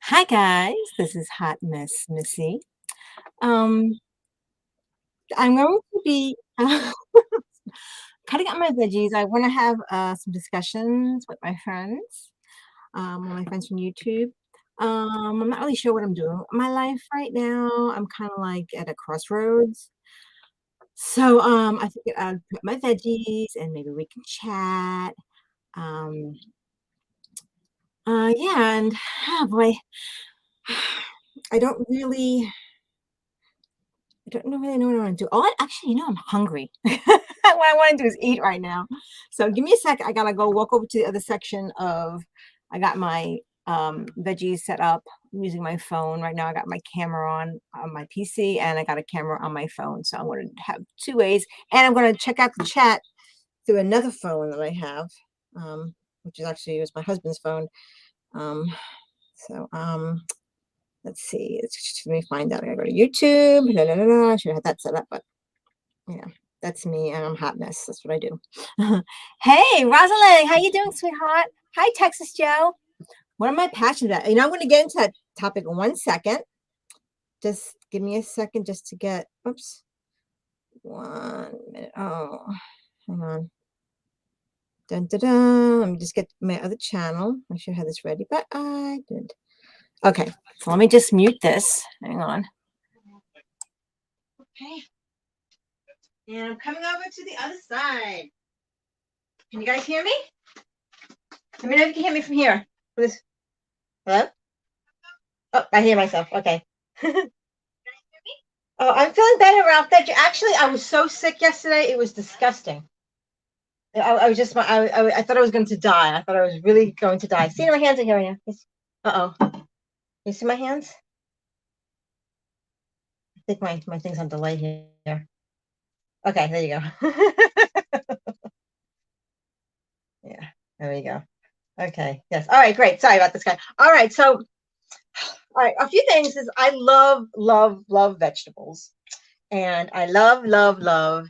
Hi guys, this is Hot Mess Missy. Um, I'm going to be cutting up my veggies. I want to have some discussions with my friends, my friends from YouTube. I'm not really sure what I'm doing with my life right now. I'm kind of like at a crossroads. So I figured I'd put my veggies and maybe we can chat. Um, yeah, and oh boy, I don't really. I don't know really know what I want to do. Oh, actually, I'm hungry. What I want to do is eat right now. So give me a sec. I gotta go walk over to the other section of. I got my veggies set up. I'm using my phone right now. I got my camera on my PC, and I got a camera on my phone. So I'm going to have two ways, and I'm going to check out the chat through another phone that I have, which is actually was my husband's phone. Um, so let's see. Let me find out. I gotta go to YouTube. La, la, la, la. I should have that set up, but yeah, that's me, and I'm hot mess. That's what I do. Hey, Rosalind, how you doing, sweetheart? Hi, Texas Joe. What am I passionate about? I'm going to get into that topic in 1 second. Just give me a second just to get, oops, 1 minute. Oh, hang on. Dun, dun, dun. Let me just get my other channel. I should have this ready, but I didn't. Okay, so let me just mute this. Hang on. Okay. And I'm coming over to the other side. Can you guys hear me? Let me know if you can hear me from here. Hello? Oh, I hear myself. Okay. Oh, I'm feeling better, Ralph. Thank you. Actually, I was so sick yesterday. It was disgusting. I was just, I thought I was going to die. I thought I was really going to die. See, my hands are here right now. Uh-oh. You see my hands? I think my thing's on delay here. Okay, there you go. Yeah, there we go. Okay, yes. All right, great. Sorry about this guy. All right, so, all right, a few things is I love, love, love vegetables. And I love, love, love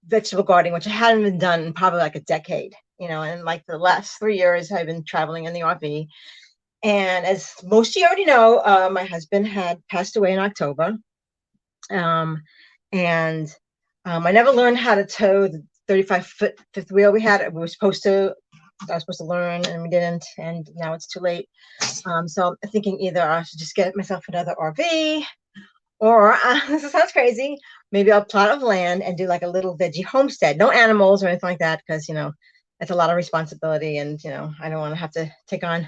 vegetable gardening, which I hadn't been done in probably like a decade, and like the last 3 years I've been traveling in the RV. And as most of you already know, my husband had passed away in October. And I never learned how to tow the 35-foot fifth wheel we had. I was supposed to learn, and we didn't, and now it's too late. So I'm thinking either I should just get myself another RV, or this sounds crazy, maybe I'll plot of land and do like a little veggie homestead. No animals or anything like that, because it's a lot of responsibility, and I don't want to have to take on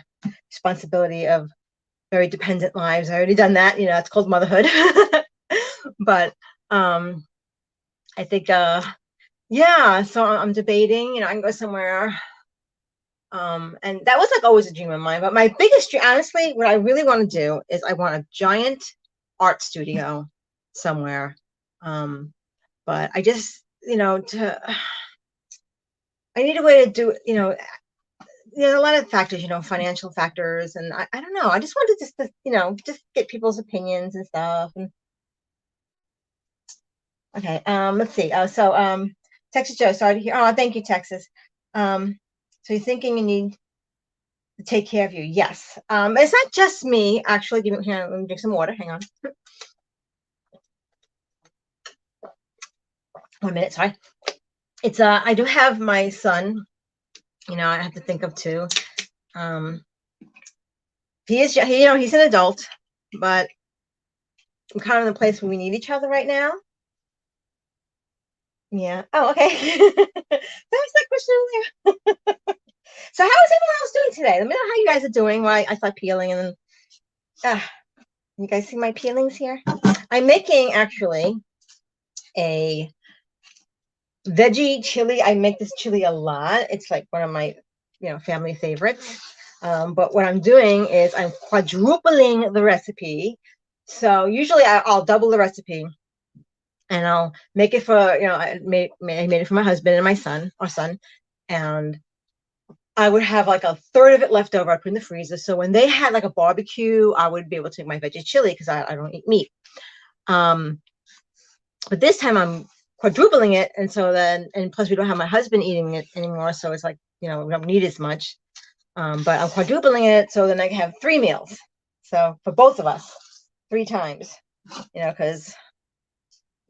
responsibility of very dependent lives. I already done that. It's called motherhood. But I think yeah, so I'm debating, I can go somewhere. And that was like always a dream of mine. But my biggest dream, honestly, what I really want to do is I want a giant art studio somewhere. But I just, I need a way to do it, a lot of factors, financial factors. And I don't know. I just wanted just get people's opinions and stuff. And okay, let's see. Texas Joe, sorry to hear. Oh, thank you, Texas. So you're thinking you need to take care of you. Yes. It's not just me, actually. Let me drink some water. Hang on. 1 minute, sorry. It's I do have my son, I have to think of too. He's an adult, but I'm kind of in a place where we need each other right now. Yeah. Oh, okay. That was that question earlier. So how is everyone else doing today? Let me know how you guys are doing. While I start peeling, and then you guys see my peelings here? I'm making actually a veggie chili. I make this chili a lot. It's like one of my family favorites. But what I'm doing is I'm quadrupling the recipe. So usually I'll double the recipe, and I'll make it for I made it for my husband and my son, and I would have like a third of it left over. I put in the freezer, so when they had like a barbecue, I would be able to make my veggie chili because I don't eat meat. But this time I'm quadrupling it, and plus we don't have my husband eating it anymore, so it's like we don't need as much. But I'm quadrupling it, so then I can have 3 meals. So for both of us, 3 times, because,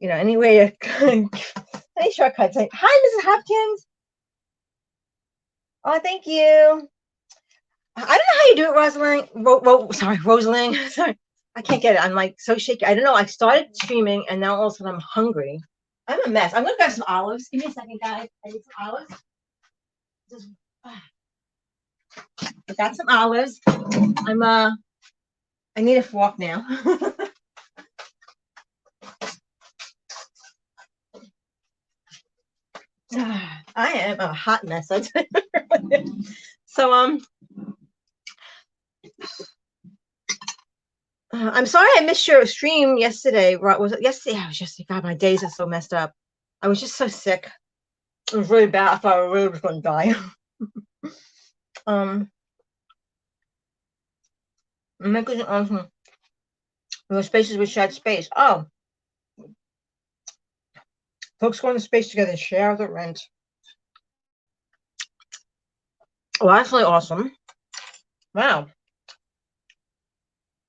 any way to, any shortcuts. Like, hi, Mrs. Hopkins. Oh, thank you. I don't know how you do it, Rosalind. Sorry, Rosalind. Sorry. I can't get it. I'm like so shaky. I don't know. I started streaming and now all of a sudden I'm hungry. I'm a mess. I'm gonna grab some olives. Give me a second, guys. I need some olives. I got some olives. I need a fork now. I am a hot mess. So I'm sorry I missed your stream yesterday. Was it yesterday? I was yesterday. God, my days are so messed up. I was just so sick. It was really bad. I thought I really was going to die. Making awesome. Those spaces with shared space. Oh, folks go into space together, share the rent. Well, that's really awesome. Wow,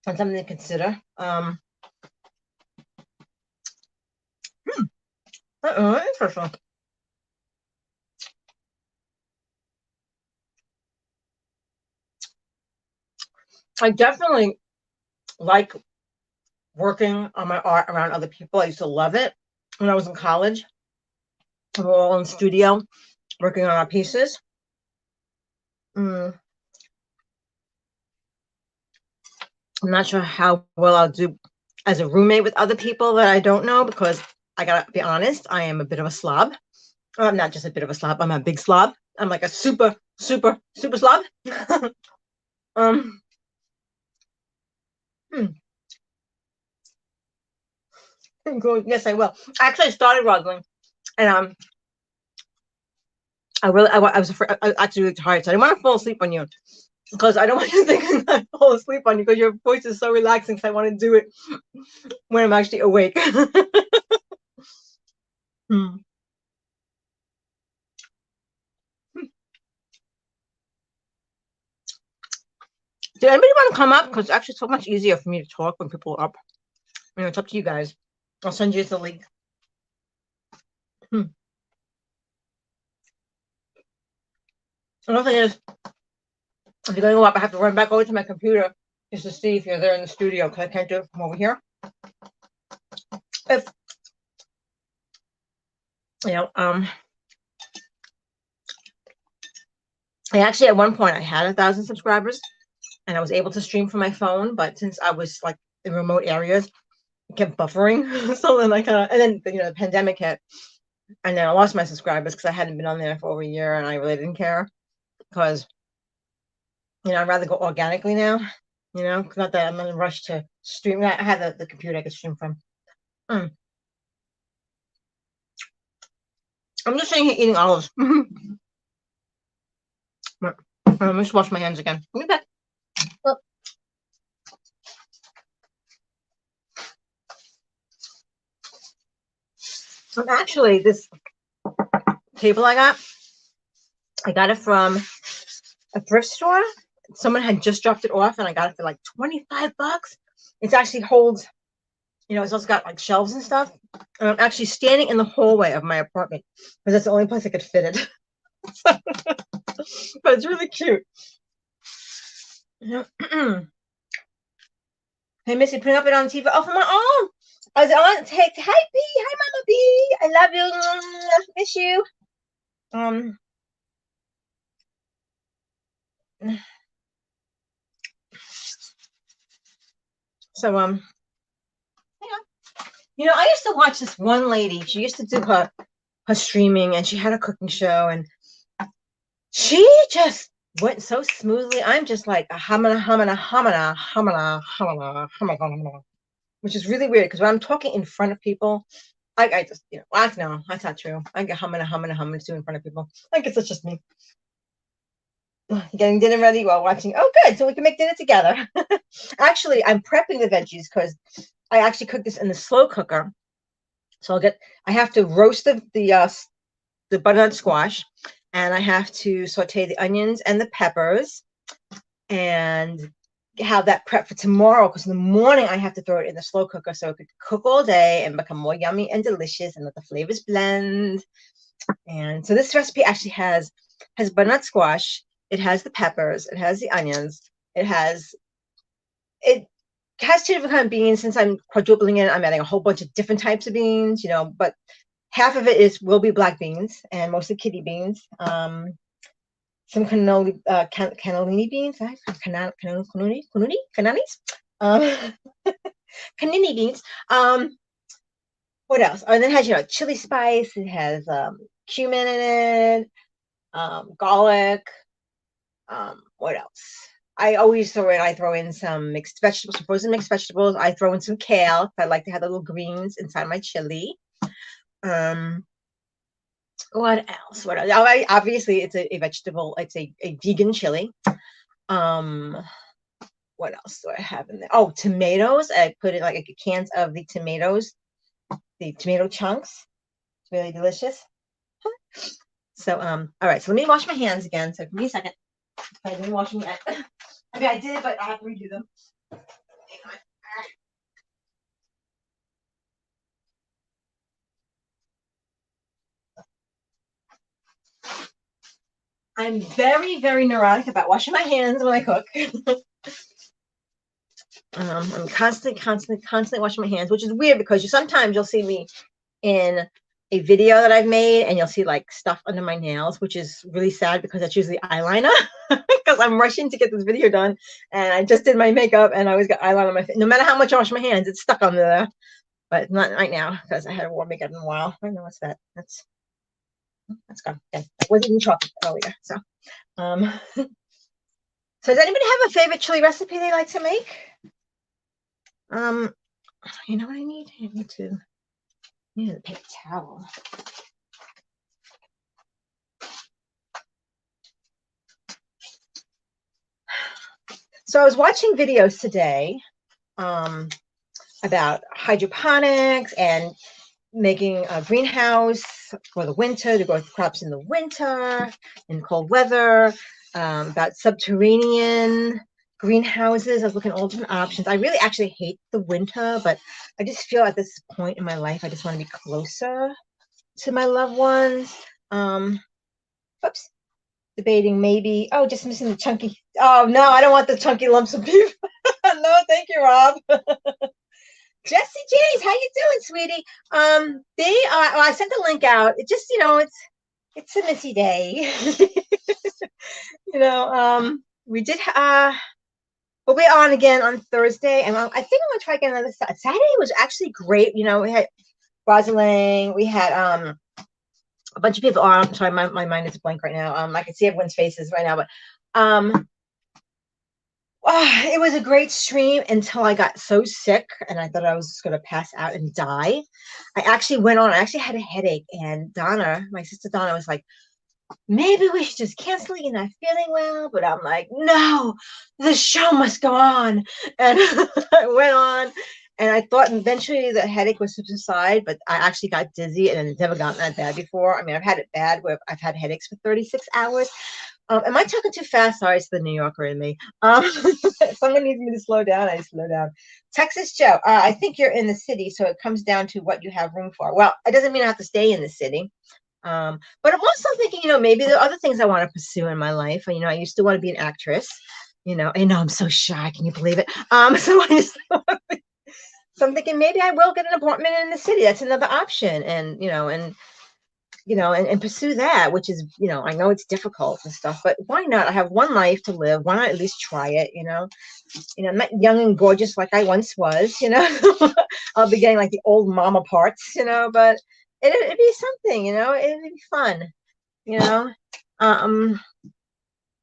that's something to consider. Interesting. I definitely like working on my art around other people. I used to love it when I was in college. We were all in the studio working on our pieces. I'm not sure how well I'll do as a roommate with other people that I don't know, because I gotta be honest, I am a bit of a slob. I'm not just a bit of a slob, I'm a big slob. I'm like a super, super, super slob. Yes, I will. Actually, I started ruggling, and I was afraid, I was actually really tired, so I didn't want to fall asleep on you, because I don't want you to think I fall asleep on you, because your voice is so relaxing. So I want to do it when I'm actually awake. Did anybody want to come up? Because it's actually so much easier for me to talk when people are up. It's up to you guys. I'll send you the link. Another thing is, if you're going to go up, I have to run back over to my computer just to see if you're there in the studio, because I can't do it from over here. If I actually at one point I had 1,000 subscribers, and I was able to stream from my phone, but since I was like in remote areas, it kept buffering. So then and then the pandemic hit, and then I lost my subscribers because I hadn't been on there for over a year, and I really didn't care, because I'd rather go organically now. Not that I'm in a rush to stream. I had the computer I could stream from. I'm just sitting here eating olives. Let me just wash my hands again. Let me back. Oh. Actually, this table I got it from a thrift store. Someone had just dropped it off, and I got it for like $25. It actually holds, it's also got like shelves and stuff. And I'm actually standing in the hallway of my apartment, because that's the only place I could fit it. But it's really cute. Hey, Missy, putting up it on TV. Oh, for my own. I was on. Hey, B. Hi, Mama B. I love you. Miss you. So I used to watch this one lady. She used to do her streaming, and she had a cooking show, and she just went so smoothly. I'm just like a hamana, which is really weird, because when I'm talking in front of people, I just, no, that's not true. I get hamana too in front of people. I guess it's just me. Getting dinner ready while watching. Oh, good. So we can make dinner together. Actually, I'm prepping the veggies, because I actually cook this in the slow cooker. So I have to roast the butternut squash, and I have to saute the onions and the peppers, and have that prep for tomorrow, because in the morning I have to throw it in the slow cooker so it could cook all day and become more yummy and delicious and let the flavors blend. And so this recipe actually has butternut squash, it has the peppers, it has the onions, it has two different kind of beans. Since I'm quadrupling it, I'm adding a whole bunch of different types of beans, but half of it will be black beans and mostly kidney beans. Some cannellini beans, canini beans. What else? And then it has, chili spice. It has cumin in it, garlic. What else? I always throw in some mixed vegetables, some frozen mixed vegetables. I throw in some kale. I like to have the little greens inside my chili. What else? Obviously, it's a vegetable. It's a vegan chili. What else do I have in there? Oh, tomatoes. I put in like cans of the tomatoes, the tomato chunks. It's really delicious. So, all right. So let me wash my hands again. So give me a second. I didn't wash them yet. I mean, I did, but I have to redo them. I'm very, very neurotic about washing my hands when I cook. I'm constantly washing my hands, which is weird because sometimes you'll see me in a video that I've made and you'll see like stuff under my nails, which is really sad because that's usually eyeliner because I'm rushing to get this video done and I just did my makeup and I always got eyeliner on my face. No matter how much I wash my hands, it's stuck under there, but not right now because I haven't worn makeup in a while. I know what's that. That's gone. Yeah, that wasn't even chocolate earlier. So, so does anybody have a favorite chili recipe they like to make? You know what I need? I need a paper towel. So I was watching videos today about hydroponics and making a greenhouse for the winter, to grow crops in the winter, in cold weather, about subterranean greenhouses. I was looking at all different options. I really actually hate the winter, but I just feel at this point in my life, I just want to be closer to my loved ones. Oops. Debating maybe, just missing the chunky. Oh, no, I don't want the chunky lumps of beef. No, thank you, Rob. Jesse James, how you doing, sweetie? I sent the link out. It just, it's a messy day. We did, we'll be on again on Thursday, and I think I'm gonna try again another Saturday. Saturday was actually great. We had Rosalind, we had a bunch of people. Oh, I'm sorry, my mind is blank right now. I can see everyone's faces right now, but it was a great stream until I got so sick and I thought I was just going to pass out and die. I actually had a headache, and Donna, my sister Donna, was like, maybe we should just cancel it. You're not feeling well. But I'm like, no, the show must go on. And I went on, and I thought eventually the headache was subside, but I actually got dizzy, and it's never gotten that bad before. I mean, I've had it bad where I've had headaches for 36 hours. Am I talking too fast? Sorry, it's the New Yorker in me. If someone needs me to slow down, I slow down. Texas Joe, I think you're in the city, so it comes down to what you have room for. Well, it doesn't mean I have to stay in the city. But I'm also thinking, maybe there are other things I want to pursue in my life. I used to want to be an actress. I know I'm so shy. Can you believe it? So I'm thinking maybe I will get an apartment in the city. That's another option, and pursue that, which is, I know it's difficult and stuff, but why not? I have one life to live. Why not at least try it? I'm not young and gorgeous like I once was. I'll be getting like the old mama parts. But it'd be something. It'd be fun. Yeah.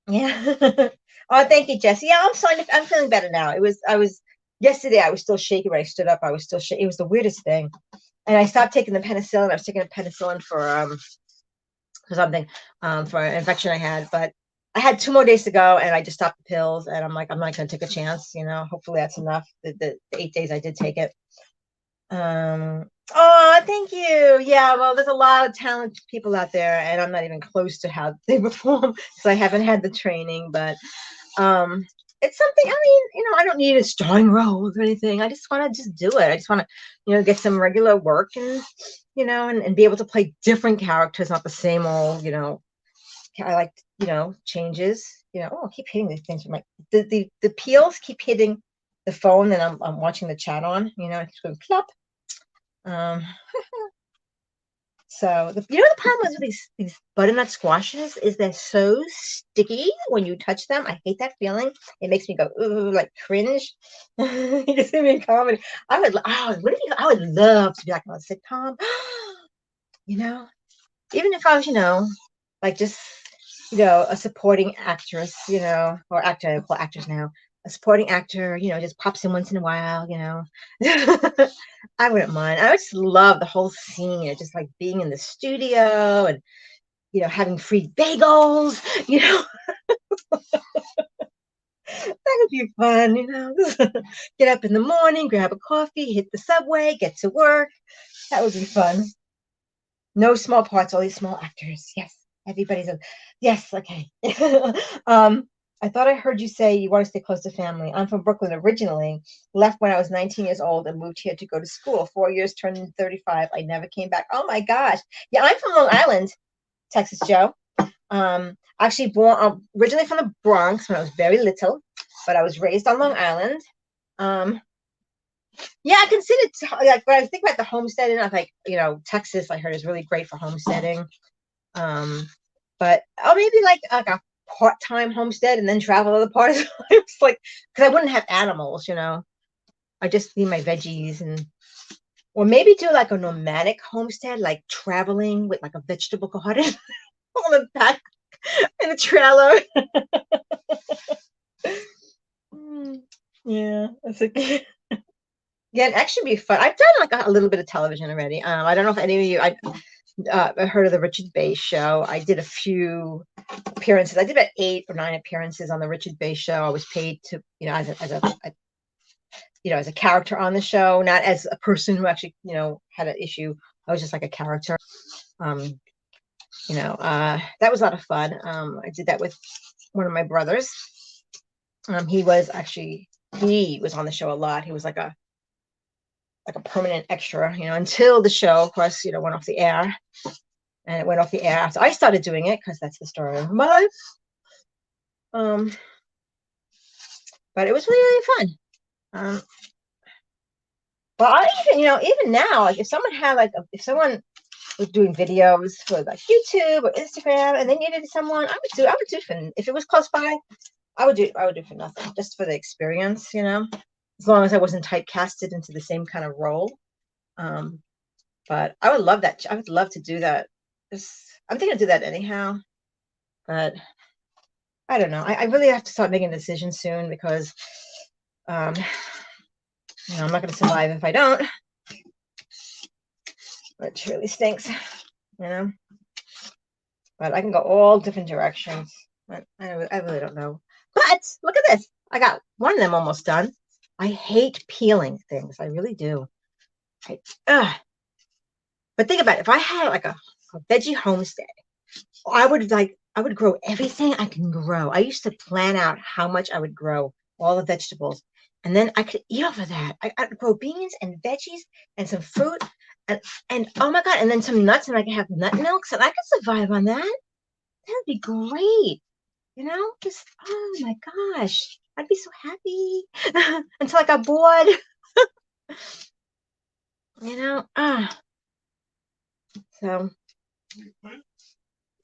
Oh, thank you, Jesse. Yeah, I'm feeling better now. Yesterday I was still shaky when I stood up. I was still shaky. It was the weirdest thing. And I stopped taking the penicillin. I was taking a penicillin for something, for an infection I had. But I had 2 more days to go, and I just stopped the pills. And I'm like, I'm not going to take a chance. Hopefully that's enough. The 8 days I did take it. Oh, thank you. Yeah, well, there's a lot of talented people out there, and I'm not even close to how they perform because I haven't had the training. But it's something, I mean, I don't need a starring role or anything. I just want to just do it. I just want to, get some regular work and, and be able to play different characters, not the same old, I like, changes, oh, I keep hitting these things with the peels keep hitting the phone that I'm watching the chat on, it keeps going plop. So the problem with these butternut squashes is they're so sticky when you touch them. I hate that feeling. It makes me go ooh, like cringe. You just see me in comedy. I would love to be like on a sitcom. Even if I was, like just a supporting actress, or actor, I call actors now. A supporting actor, just pops in once in a while, I wouldn't mind. I would just love the whole scene, just like being in the studio and, having free bagels, that would be fun, Get up in the morning, grab a coffee, hit the subway, get to work. That would be fun. No small parts, all these small actors. Yes, everybody's yes, okay. I thought I heard you say you want to stay close to family. I'm from Brooklyn originally, left when I was 19 years old and moved here to go to school. 4 years, turned 35. I never came back. Oh my gosh. Yeah, I'm from Long Island, Texas, Joe. Actually born originally from the Bronx when I was very little, but I was raised on Long Island. Yeah, I consider like when I think about the homesteading, I'm like, Texas, I heard is really great for homesteading. But maybe like a part-time homestead and then travel other parts of life. Like, because I wouldn't have animals, I just need my veggies or maybe do like a nomadic homestead, like traveling with like a vegetable garden on the back in a trailer. Yeah, that's okay. Yeah, it actually be fun. I've done like a little bit of television already. I don't know if any of you, I heard of the Richard Bay show. I did a few appearances. I did about 8 or 9 appearances on the Richard Bay show. I was paid to, as a character on the show, not as a person who actually, had an issue. I was just like a character. That was a lot of fun. I did that with one of my brothers. He was on the show a lot. He was like a permanent extra, until the show, of course, went off the air. And it went off the air after I started doing it because that's the story of my life. But it was really, really fun. But even now, like if someone was doing videos for like YouTube or Instagram and they needed someone, I would do if it was close by, I would do for nothing, just for the experience, as long as I wasn't typecasted into the same kind of role. But I would love that. I would love to do that. I'm thinking to do that anyhow, but I don't know. I really have to start making decisions soon because, I'm not going to survive if I don't. It really stinks, But I can go all different directions. I really don't know. But look at this. I got one of them almost done. I hate peeling things. I really do. But think about it. If I had like a veggie homestead, I would grow everything I can grow. I used to plan out how much I would grow, all the vegetables, and then I could eat off of that. I'd grow beans and veggies and some fruit and oh my God, and then some nuts, and I could have nut milks, and I could survive on that. That would be great. Just oh my gosh, I'd be so happy until I got bored. So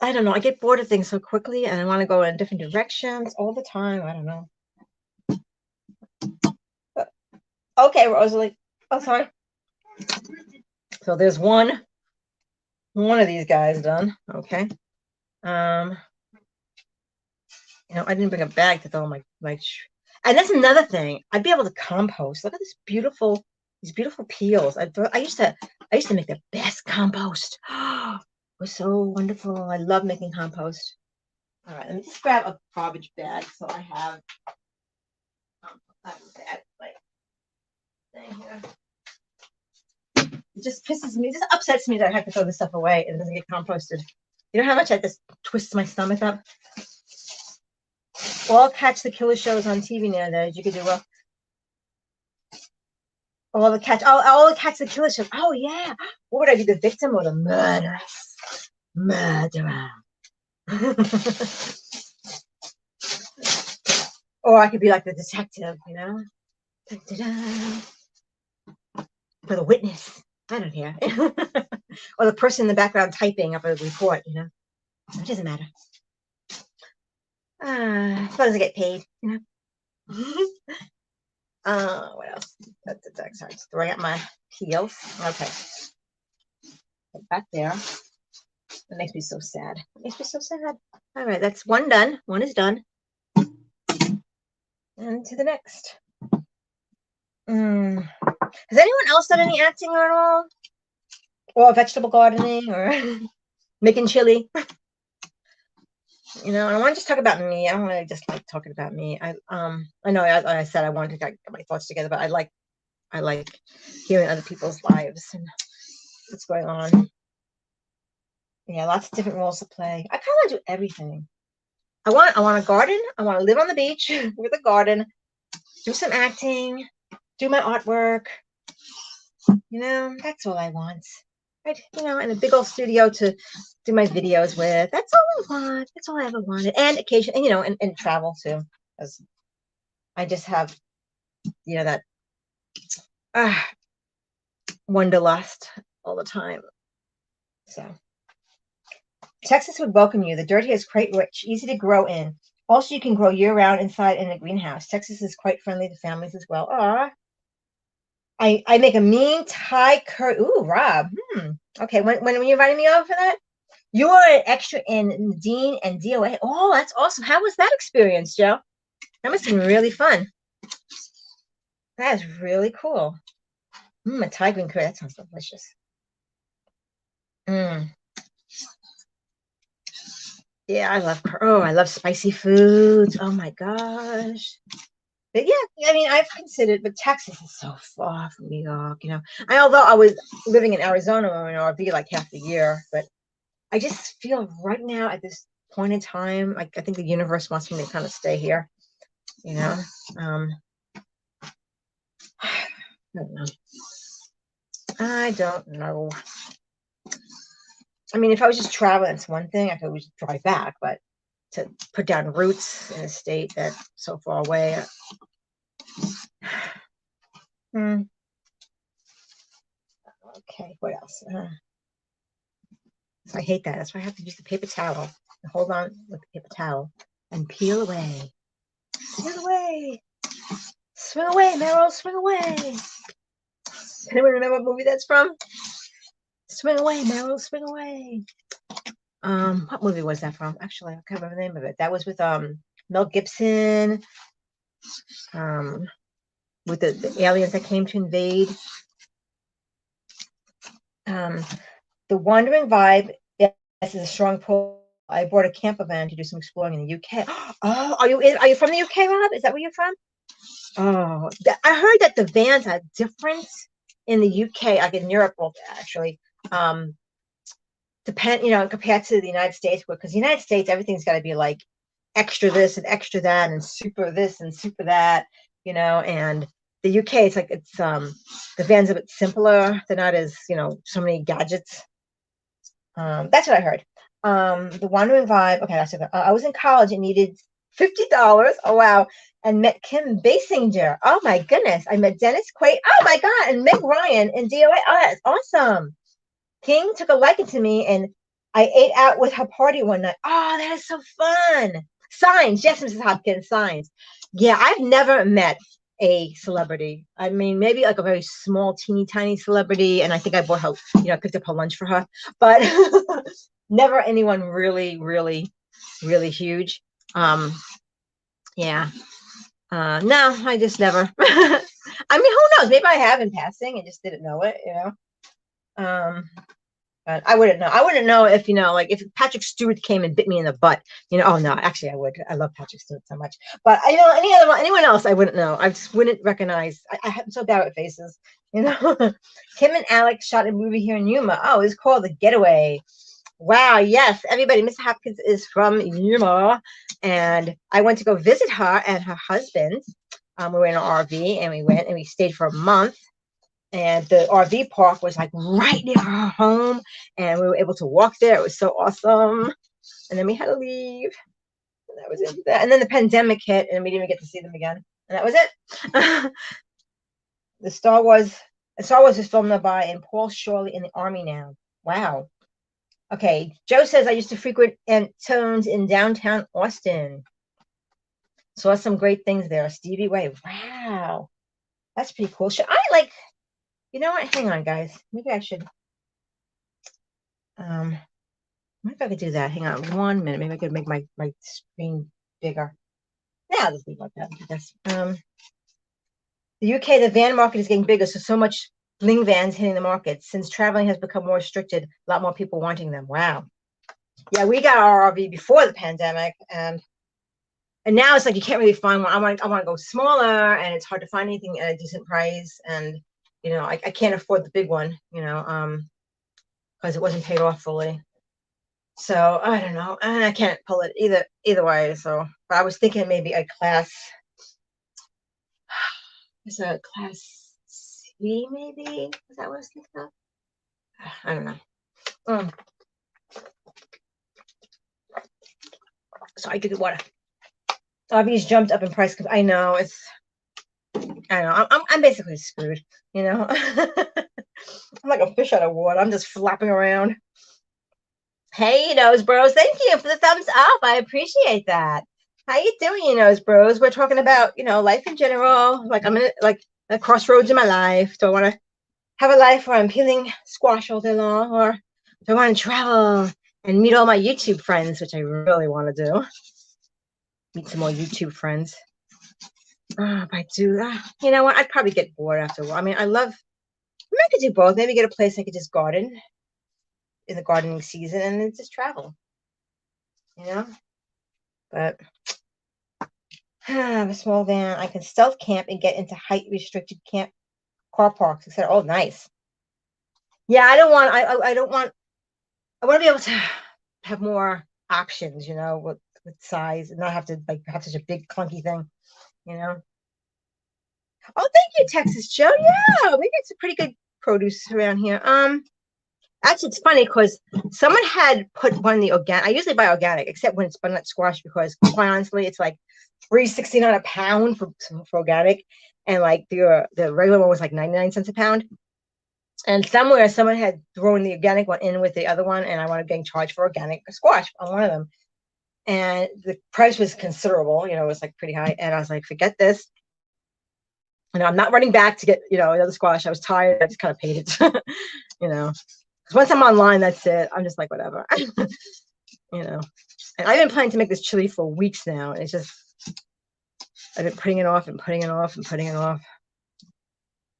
I don't know. I get bored of things so quickly and I want to go in different directions all the time. I don't know. Okay, Rosalie. Oh, sorry. So there's one of these guys done. Okay. I didn't bring a bag to throw my and that's another thing. I'd be able to compost. Look at these beautiful peels. I used to make the best compost. It was so wonderful. I love making compost. All right, let me just grab a garbage bag so I have that thing here. It just pisses me. It just upsets me that I have to throw this stuff away and it doesn't get composted. You know how much I just twist my stomach up? All catch the killer shows on TV nowadays. You could do all the catch the killer shows. Oh yeah. What would I be, the victim or the murderess? Murderer. Or I could be like the detective, you know? Da-da-da. Or the witness. I don't care. Or the person in the background typing up a report, you know? It doesn't matter. As long as I get paid, you know? What else? Sorry, just throwing out my heels. Okay. Put back there. That makes me so sad. It makes me so sad. All right, that's one done. One is done. And to the next. Has anyone else done any acting at all? Or vegetable gardening or making chili? You know, I want to just talk about me. I don't really just like talking about me. I know I said I wanted to get my thoughts together, but I like hearing other people's lives and what's going on. Yeah, lots of different roles to play. I kind of want to do everything. I want a garden. I want to live on the beach with a garden, do some acting, do my artwork. You know, that's all I want. Right? You know, and a big old studio to do my videos with. That's all I want. That's all I ever wanted. And occasion, and you know, and travel too, because I just have, you know, that wanderlust all the time. So Texas would welcome you. The dirt here is quite rich, easy to grow in. Also, you can grow year-round inside in a greenhouse. Texas is quite friendly to families as well. I make a mean Thai curry. Ooh, Rob. Okay, when you're inviting me over for that? You are an extra in Dean and DOA. Oh, that's awesome. How was that experience, Joe? That must have been really fun. That is really cool. A Thai green curry. That sounds delicious. Yeah, I love spicy foods. Oh my gosh. But yeah, I mean, I've considered, but Texas is so far from New York, you know. Although I was living in Arizona, you know, I'd be like half the year, but I just feel right now at this point in time, like I think the universe wants me to kind of stay here, you know. I don't know. I mean, if I was just traveling, it's one thing. I could always drive back, but to put down roots in a state that's so far away. Okay, what else? I hate that. That's why I have to use the paper towel. Hold on with the paper towel and peel away. Peel away. Swing away, Meryl. Swing away. Can anyone remember what movie that's from? Swing away, Meryl. Swing away. What movie was that from? Actually, I can't remember the name of it. That was with Mel Gibson. With the aliens that came to invade. The Wandering Vibe. Yes, is a strong pull. I bought a camper van to do some exploring in the UK. Oh, are you from the UK, Rob? Is that where you're from? Oh, I heard that the vans are different in the UK, like in Europe, actually. Compared to the United States, because the United States, everything's got to be like extra this and extra that and super this and super that, you know. And the UK, it's like the van's a bit simpler. They're not as, you know, so many gadgets. That's what I heard. The Wandering Vibe. Okay, that's it. I was in college and needed $50. Oh wow. And met Kim Basinger. Oh my goodness. I met Dennis Quaid. Oh my God. And Meg Ryan and DOA. Oh, that's awesome. King took a liking to me and I ate out with her party one night. Oh, that is so fun. Signs. Yes, Mrs. Hopkins, signs. Yeah, I've never met a celebrity. I mean, maybe like a very small, teeny tiny celebrity. And I think I bought her, you know, I picked up her lunch for her, but never anyone really, really, really huge. Yeah. No, I just never. I mean, who knows? Maybe I have in passing and just didn't know it, you know. But I wouldn't know. I wouldn't know if, you know, like if Patrick Stewart came and bit me in the butt, you know. Oh no, actually I would. I love Patrick Stewart so much. But you know, anyone else, I wouldn't know. I just wouldn't recognize. I'm so bad with faces, you know. Kim and Alex shot a movie here in Yuma. Oh, it's called The Getaway. Wow, yes, everybody. Mr. Hopkins is from Yuma, and I went to go visit her and her husband. We were in an RV, and we went and we stayed for a month. And the RV park was like right near her home, and we were able to walk there. It was so awesome. And then we had to leave. And that was it. And then the pandemic hit, and we didn't even get to see them again. And that was it. The Star Wars is filmed by and Paul Shorley in the Army now. Wow. Okay, Joe says I used to frequent Antone's in downtown Austin. Saw some great things there. Stevie Way. Wow. That's pretty cool. Should I like, you know what? Hang on, guys. Maybe I should maybe I could do that. Hang on 1 minute. Maybe I could make my screen bigger. Yeah, I'll just leave it like that, I guess. The UK, the van market is getting bigger, so much bling vans hitting the market. Since traveling has become more restricted, a lot more people wanting them. Wow. Yeah, we got our RV before the pandemic, and now it's like you can't really find one. I want to go smaller, and it's hard to find anything at a decent price. And I can't afford the big one, because it wasn't paid off fully. So I don't know, and I can't pull it either way. So, but I was thinking maybe a class. It's a class C, maybe. Is that what I was thinking of? I don't know. So I get water. RVs jumped up in price because I know. I'm basically screwed. I'm like a fish out of water. I'm just flopping around. Hey, Nose Bros, thank you for the thumbs up. I appreciate that. How you doing, Nose Bros? We're talking about, life in general. Like I'm in a crossroads in my life. Do I want to have a life where I'm peeling squash all day long, or do I want to travel and meet all my YouTube friends, which I really want to do? Meet some more YouTube friends. If I do that, you know what? I'd probably get bored after a while. I mean, I could do both. Maybe get a place I could just garden in the gardening season and then just travel. But I have a small van. I can stealth camp and get into height restricted camp car parks, etc. Oh, nice. Yeah, I don't want. I don't want. I want to be able to have more options, with size, and not have to have such a big clunky thing, Oh, thank you, Texas Joe. Yeah, we get some pretty good produce around here. Actually, it's funny because someone had put one in the organic. I usually buy organic, except when it's butternut squash, because quite honestly, it's like $3.69 a pound for organic, and like the regular one was like 99 cents a pound. And somewhere someone had thrown the organic one in with the other one, and I wanted getting charged for organic squash on one of them, and the price was considerable. It was like pretty high, and I was like, forget this. And I'm not running back to get another squash. I was tired. I just kind of paid it, Once I'm online, that's it. I'm just like, whatever, And I've been planning to make this chili for weeks now. It's just, I've been putting it off and putting it off and putting it off.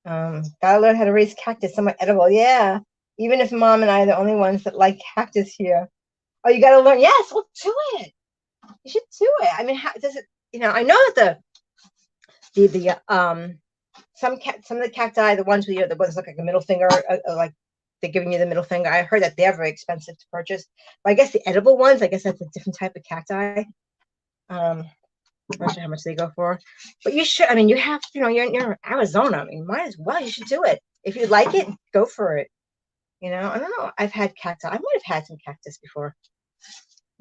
Gotta learn how to raise cactus, somewhat edible. Yeah. Even if Mom and I are the only ones that like cactus here. Oh, you gotta learn. Yes, well, do it. You should do it. I mean, how does it, I know that some of the cacti, the ones with the ones look like a middle finger, like they're giving you the middle finger. I heard that they're very expensive to purchase. But I guess the edible ones, I guess that's a different type of cacti. I'm not sure how much they go for. But you should, I mean, you have, you're in Arizona. I mean, might as well. You should do it. If you like it, go for it. I don't know. I've had cacti. I might have had some cactus before.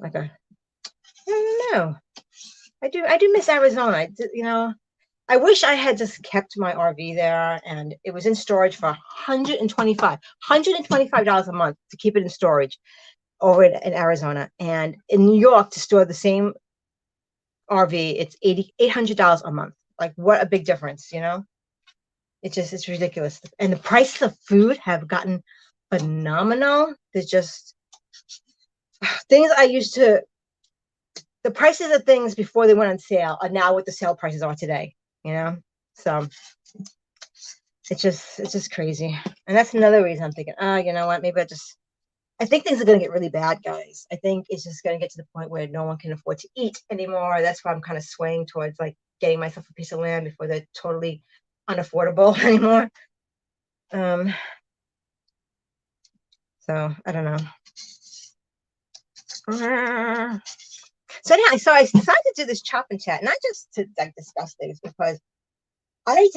I don't know. I do miss Arizona. I wish I had just kept my RV there, and it was in storage for $125 a month to keep it in storage over in Arizona. And in New York, to store the same RV, it's $800 a month. Like, what a big difference, it's ridiculous. And the prices of food have gotten phenomenal. There's just things the prices of things before they went on sale are now what the sale prices are today. So it's just crazy. And that's another reason I'm thinking, you know what, maybe I think things are going to get really bad, guys. I think it's just going to get to the point where no one can afford to eat anymore. That's why I'm kind of swaying towards like getting myself a piece of land before they're totally unaffordable anymore. So I don't know. So anyhow, so I decided to do this chop and chat, not just to like discuss things, because I'm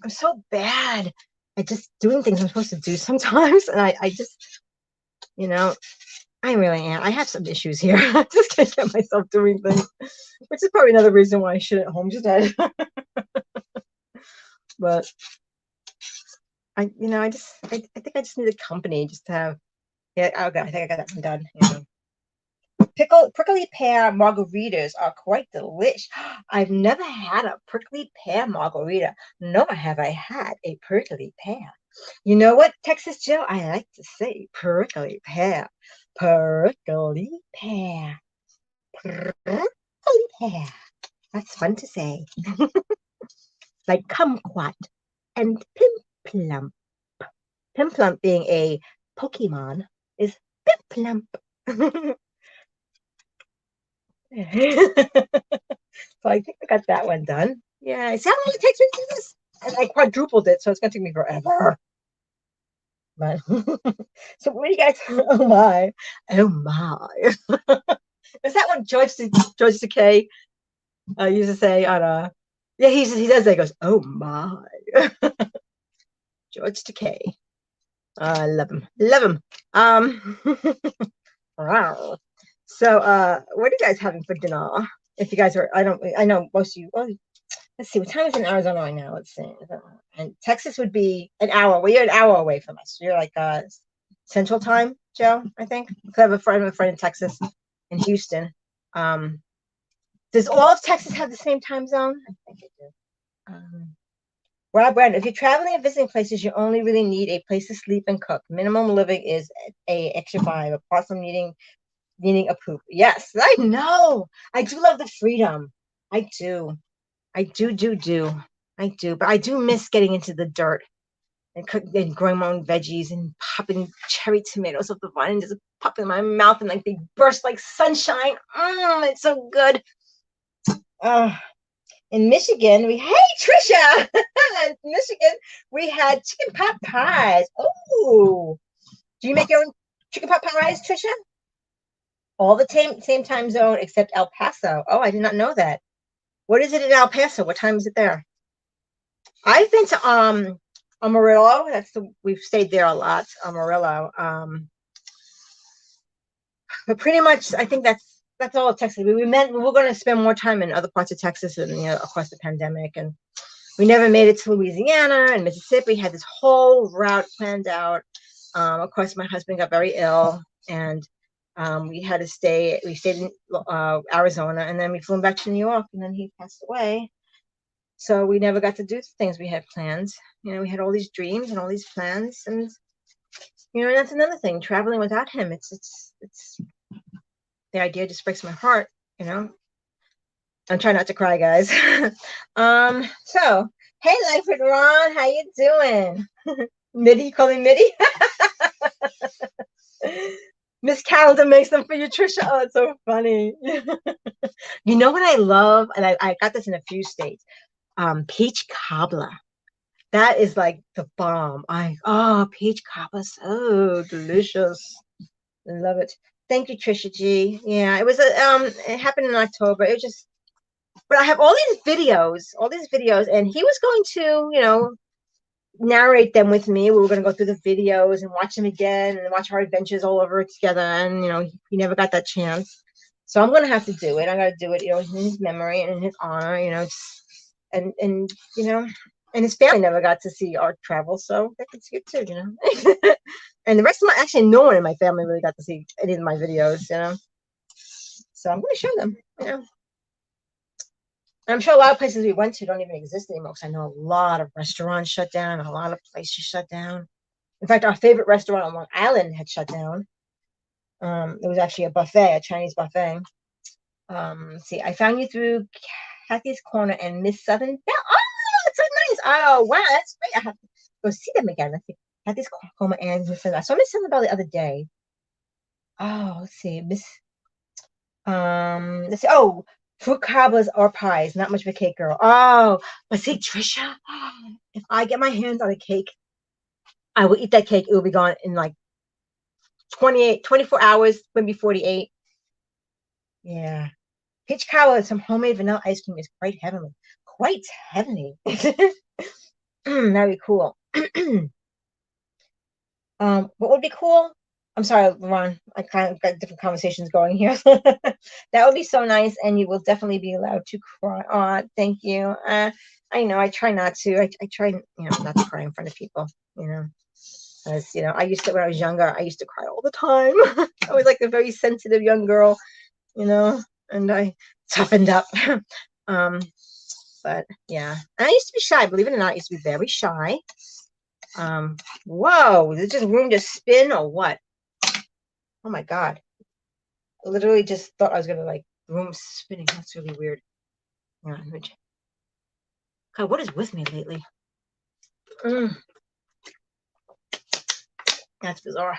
so bad at just doing things I'm supposed to do sometimes, and I just, you know, I really am. I have some issues here. I just can't get myself doing things, which is probably another reason why I shouldn't homestead. But I think I just need a company just to have. Yeah, okay, I think I got that one done. Yeah. Prickly pear margaritas are quite delish. I've never had a prickly pear margarita, nor have I had a prickly pear. You know what, Texas Joe? I like to say prickly pear. Prickly pear. Prickly pear. That's fun to say. Like kumquat and pimplump. Pimplump being a Pokemon is pimplump. So I think I got that one done. Yeah, see how long it takes me to do this? And I quadrupled it, so it's gonna take me forever. But so what do you guys? Oh my, oh my! Is that what George Takei used to say on a? Yeah, he does that. He goes, oh my, George Takei. I love him, love him. Wow. So what are you guys having for dinner? If you guys are, I know most of you. Well, let's see, what time is it in Arizona right now? Let's see. And Texas would be an hour. Well, you're an hour away from us. You're like Central Time, Joe, I think. I have a friend in Texas, in Houston. Does all of Texas have the same time zone? I think it do. Rob Brandon, if you're traveling and visiting places, you only really need a place to sleep and cook. Minimum living is a extra vibe, apart from needing a poop. Yes, I know. I do love the freedom. I do. I do. I do. But I do miss getting into the dirt and and growing my own veggies and popping cherry tomatoes off the vine and just pop in my mouth and like they burst like sunshine. It's so good. In Michigan, hey Trisha! In Michigan, we had chicken pot pies. Oh, do you make your own chicken pot pies, Trisha? All the same time zone except El Paso. Oh, I did not know that. What is it in El Paso? What time is it there? I've been to Amarillo. We've stayed there a lot. Amarillo. But pretty much, I think that's all of Texas. We were going to spend more time in other parts of Texas, and of course the pandemic, and we never made it to Louisiana and Mississippi. Had this whole route planned out. Of course, my husband got very ill, and we had to stay. We stayed in Arizona, and then we flew back to New York, and then he passed away. So we never got to do the things we had planned. We had all these dreams and all these plans, and that's another thing. Traveling without him, it's the idea just breaks my heart. I'm trying not to cry, guys. So hey, Life with Ron, how you doing? Mitty, you call me Mitty? Miss Calendar makes them for you, Trisha. Oh, it's so funny. You know what I love, and I got this in a few states. Peach cobbler. That is like the bomb. Peach cobbler, so delicious. I love it. Thank you, Trisha G. Yeah, it was it happened in October. It was just, but I have all these videos, and he was going to, narrate them with me. We were going to go through the videos and watch them again and watch our adventures all over together. And he never got that chance, so I'm going to have to do it. I got to do it, in his memory and in his honor. And and his family never got to see our travel, so they could see it too. And the rest of actually no one in my family really got to see any of my videos. So I'm going to show them. And I'm sure a lot of places we went to don't even exist anymore, because I know a lot of restaurants shut down, a lot of places shut down. In fact, our favorite restaurant on Long Island had shut down. It was actually a buffet, a Chinese buffet. Let's see, I found you through Kathy's Corner and Miss Southern Belle. Oh, that's so nice. Oh, wow, that's great. I have to go see them again. Let's see. Kathy's Corner and Miss Southern. I saw Miss Southern Belle the other day. Oh, let's see. Let's see. Oh, fruit cobblers or pies. Not much of a cake girl. Oh, but see, Trisha, if I get my hands on a cake, I will eat that cake. It will be gone in like 24 hours, maybe 48. Yeah. Peach cobbler with some homemade vanilla ice cream is quite heavenly. Quite heavenly. Very cool. What would be cool? I'm sorry, Ron. I kind of got different conversations going here. That would be so nice, and you will definitely be allowed to cry. Oh, thank you. I know I try not to. I try, not to cry in front of people. As I used to when I was younger. I used to cry all the time. I was like a very sensitive young girl, and I toughened up. um, but yeah, and I used to be shy. Believe it or not, I used to be very shy. Whoa, did this room just spin or what? Oh my God. I literally just thought I was gonna like room spinning. That's really weird. Yeah, God, what is with me lately? That's bizarre.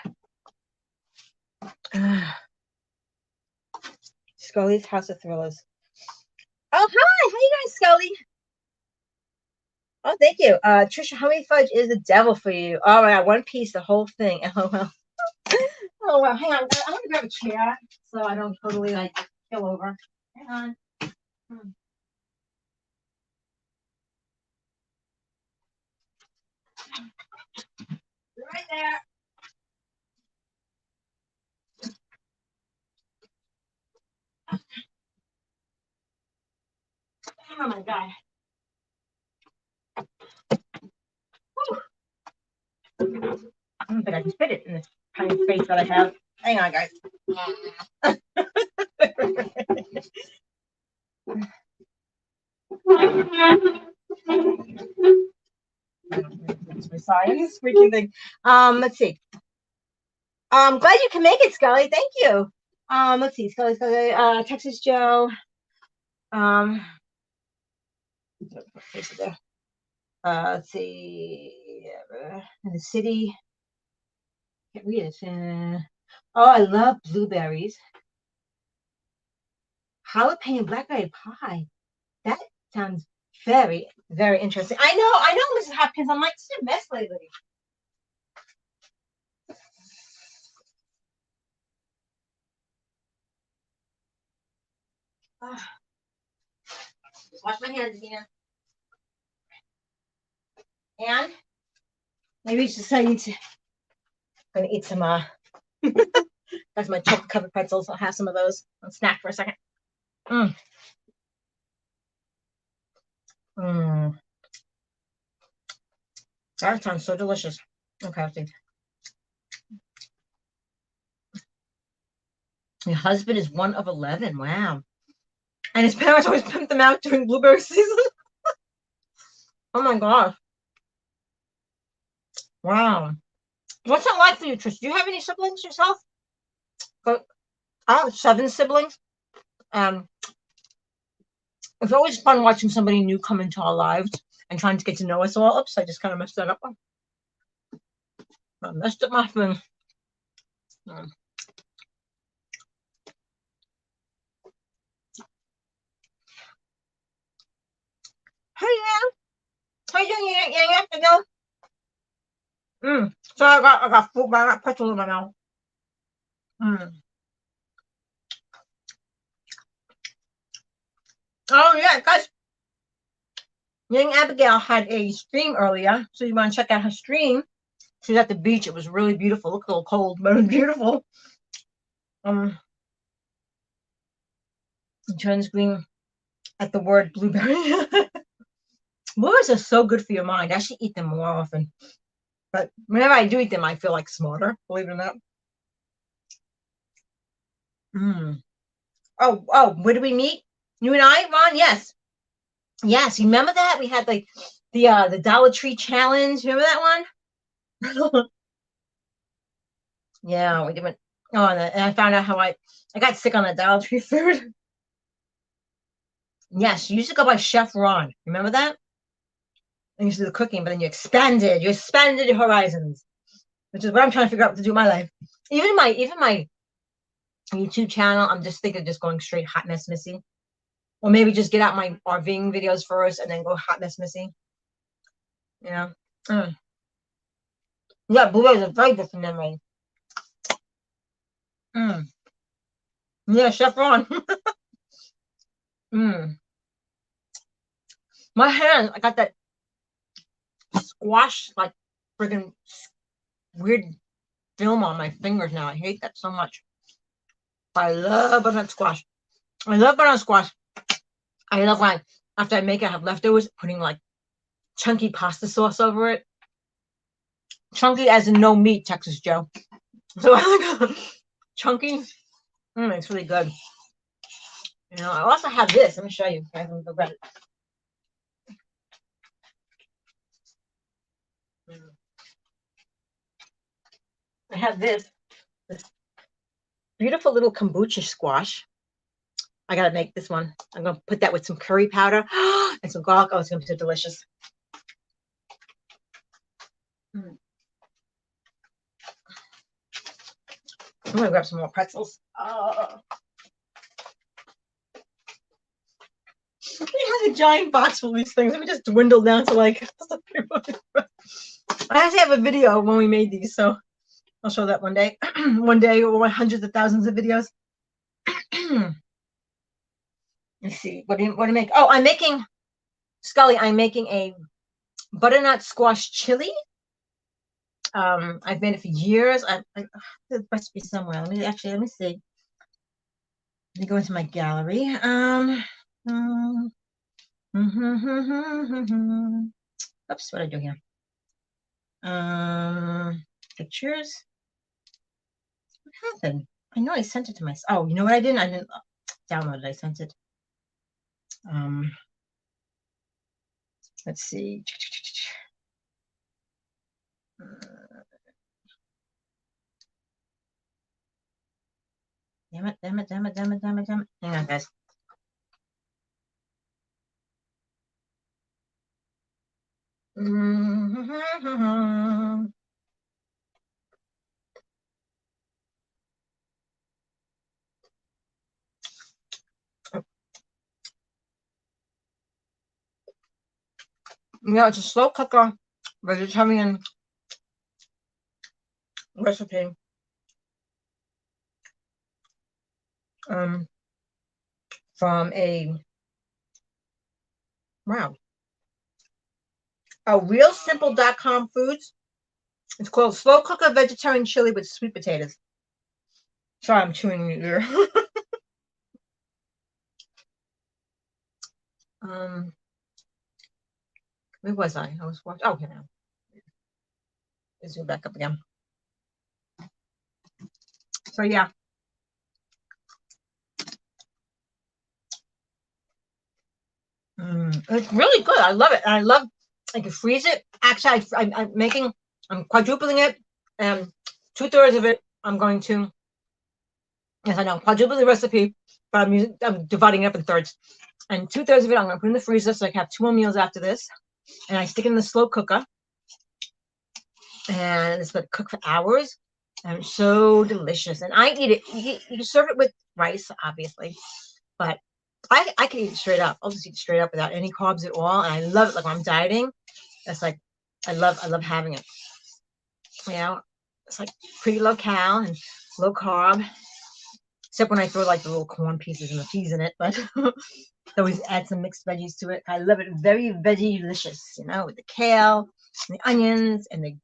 Scully's House of Thrillers. Oh, hi. How you guys, Scully? Oh, thank you. Trisha, how many fudge is the devil for you? Oh, my God, one piece, the whole thing. LOL. Oh, well, hang on. I'm going to grab a chair so I don't totally, like, kill over. Hang on. Right there. Oh, my God. I don't think I can fit it in this tiny space that I have. Hang on, guys. Sorry, I'm squeaky thing. Let's see. Glad you can make it, Scully. Thank you. Let's see, Scully, Texas Joe. Let's see. In the city. Can't read it. Oh, I love blueberries. Jalapeno blackberry pie. That sounds very, very interesting. I know, Mrs. Hopkins. I'm like such a mess lately. Wash my hands again. And maybe it's just I need to. I'm gonna eat some. That's my chocolate covered pretzels. I'll have some of those. I'll snack for a second. Mm. Mm. That sounds so delicious. Okay, let's see. Your husband is one of 11. Wow. And his parents always pimp them out during blueberry season. Oh my gosh. Wow. What's it like for you, Trish? Do you have any siblings yourself? But I have 7 siblings. Um, it's always fun watching somebody new come into our lives and trying to get to know us all. Oops, I just kind of messed that up. I messed up my thing. Hey, yeah. How you doing? You have to go. So I got food, I got pretzels in my mouth. Oh yeah, guys. Young Abigail had a stream earlier, so you want to check out her stream. She's at the beach. It was really beautiful. Looked a little cold, but it was beautiful. Turns green at the word blueberry. Blueberries are so good for your mind. I should eat them more often. But whenever I do eat them, I feel like smarter. Believe it or not. Oh, where do we meet? You and I, Ron? Yes. Yes. You remember that? We had like the Dollar Tree challenge. Remember that one? Yeah, we did. Oh, and I found out how I got sick on the Dollar Tree food. Yes, you used to go by Chef Ron. Remember that? And you used to do the cooking, but then you expanded your horizons, which is what I'm trying to figure out what to do in my life. Even my YouTube channel, I'm just thinking of just going straight hot mess missy. Or maybe just get out my RVing videos first and then go hot mess missy. You know? Yeah, blueberries are very good for memory. Yeah, Chef Ron. Mm. My hand, I got that squash, like friggin' weird film on my fingers now. I hate that so much. But I love butternut squash. I love butternut squash. I love when after I make it, I have leftovers, putting like chunky pasta sauce over it. Chunky as in no meat, Texas Joe. So I like chunky. It's really good. You know, I also have this. Let me show you. I haven't read it. I have this beautiful little kombucha squash. I gotta make this one. I'm gonna put that with some curry powder and some garlic. Oh, it's gonna be so delicious. I'm gonna grab some more pretzels. We have a giant box full of these things. Let me just dwindle down to like. I actually have a video when we made these, so I'll show that one day. One day, or hundreds of thousands of videos. Let's see. What do you make? Oh, I'm making, Scully. I'm making a butternut squash chili. I've made it for years. The recipe somewhere. Let me see. Let me go into my gallery. Oops, what did I do here? Pictures. What happened? I know I sent it to myself. Oh, you know what I didn't? I didn't download it. I sent it. Let's see. Damn it. Hang on, guys. Yeah, it's a slow cooker vegetarian recipe. From a realsimple.com foods. It's called slow cooker vegetarian chili with sweet potatoes. Sorry, I'm chewing in your ear. Where was I? I was watching. Oh, okay, now. Let's zoom back up again. So yeah. It's really good. I love it. And I love, I can freeze it. Actually, I'm quadrupling it. And 2/3 of it, I'm going to, yes, I know, quadruple the recipe, but I'm dividing it up in thirds. And 2/3 of it, I'm going to put in the freezer so I can have 2 more meals after this. And I stick it in the slow cooker. And it's going to cook for hours. And it's so delicious. And I eat it. You serve it with rice, obviously. But I can eat it straight up. I'll just eat it straight up without any carbs at all. And I love it. Like when I'm dieting, that's like, I love having it. You know, it's like pretty low cal and low carb. Except when I throw like the little corn pieces and the peas in it. But always add some mixed veggies to it. I love it. Very veggie delicious, you know, with the kale, and the onions, and the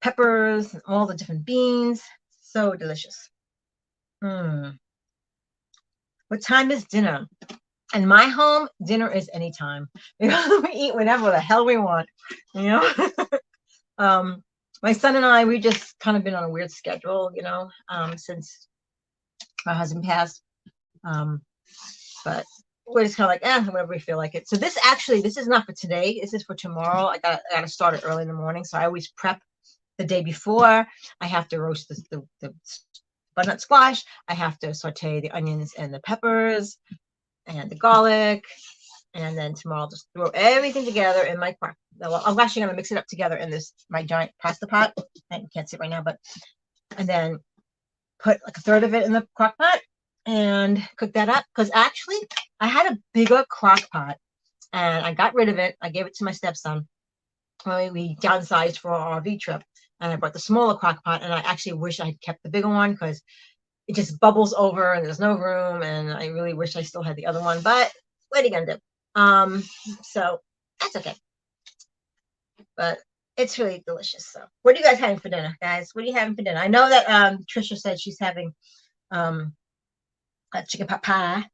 peppers, and all the different beans. So delicious. What time is dinner? In my home, dinner is anytime. We eat whenever the hell we want, you know. My son and I, we just kind of been on a weird schedule, you know, since my husband passed. But we're just kind of like, whenever we feel like it. So this is not for today. This is for tomorrow. I gotta start it early in the morning. So I always prep the day before. I have to roast the butternut squash. I have to saute the onions and the peppers and the garlic. And then tomorrow I'll just throw everything together in my crock. I'm actually going to mix it up together in my giant pasta pot. You can't see it right now, and then put like 1/3 of it in the crock pot and cook that up. Because actually, I had a bigger crock pot and I got rid of it. I gave it to my stepson. We downsized for our RV trip, and I brought the smaller crock pot. And I actually wish I had kept the bigger one because it just bubbles over and there's no room. And I really wish I still had the other one, but what are you gonna do? So that's okay. But it's really delicious. So what are you guys having for dinner, guys? What are you having for dinner? I know that Trisha said she's having a chicken pot pie,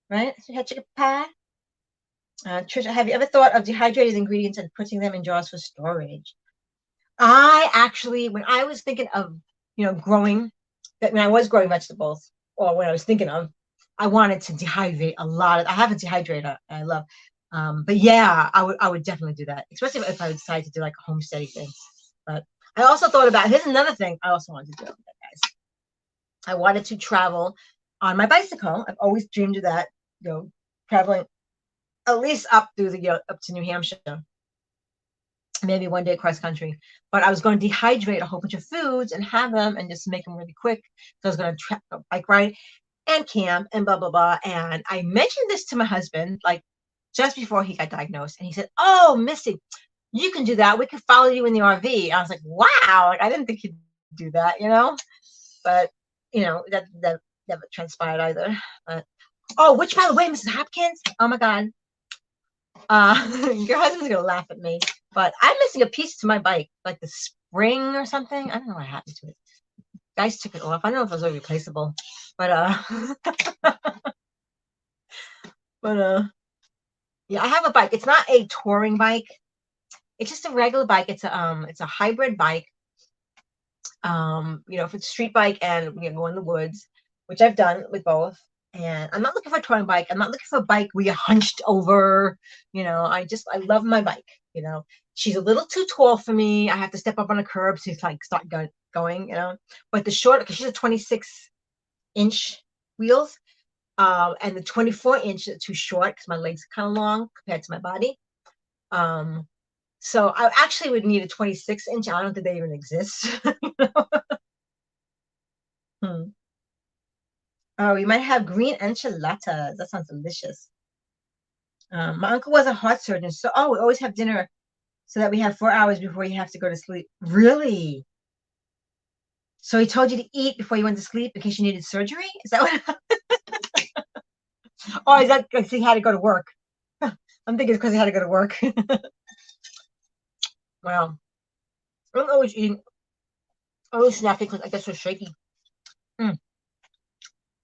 right? She had chicken pie. Trisha, have you ever thought of dehydrated ingredients and putting them in jars for storage? I actually, when I was thinking of, growing, when I was growing vegetables, or when I was thinking of, I wanted to dehydrate a lot. I have a dehydrator I love. But yeah, I would definitely do that, especially if I decide to do like a homesteading thing. But I also thought about, here's another thing I also wanted to do, guys. I wanted to travel on my bicycle. I've always dreamed of that, traveling at least up through up to New Hampshire, maybe one day cross country. But I was going to dehydrate a whole bunch of foods and have them and just make them really quick. So I was going to bike ride and camp and blah blah blah. And I mentioned this to my husband like just before he got diagnosed, and he said, "Oh, Missy, you can do that. We can follow you in the RV." I was like, "Wow!" Like I didn't think he'd do that, But that never transpired either. But which by the way, Mrs. Hopkins, oh my God, your husband's gonna laugh at me, but I'm missing a piece to my bike, like the spring or something. I don't know what happened to it. Guys took it off. I don't know if it was replaceable, but yeah, I have a bike. It's not a touring bike. It's just a regular bike. It's a hybrid bike. If it's a street bike and we go in the woods, which I've done with both. And I'm not looking for a touring bike. I'm not looking for a bike where you're hunched over. I love my bike. She's a little too tall for me. I have to step up on a curb to like start going. But the short, because she's a 26-inch wheels, and the 24-inch are too short because my legs are kind of long compared to my body. So I actually would need a 26-inch. I don't think they even exist. Oh, we might have green enchiladas. That sounds delicious. My uncle was a heart surgeon, so we always have dinner so that we have 4 hours before you have to go to sleep. Really? So he told you to eat before you went to sleep in case you needed surgery? Is that what? Or is that because he had to go to work? I'm thinking it's because he had to go to work. Wow. I'm always eating, always snacking because I get so shaky.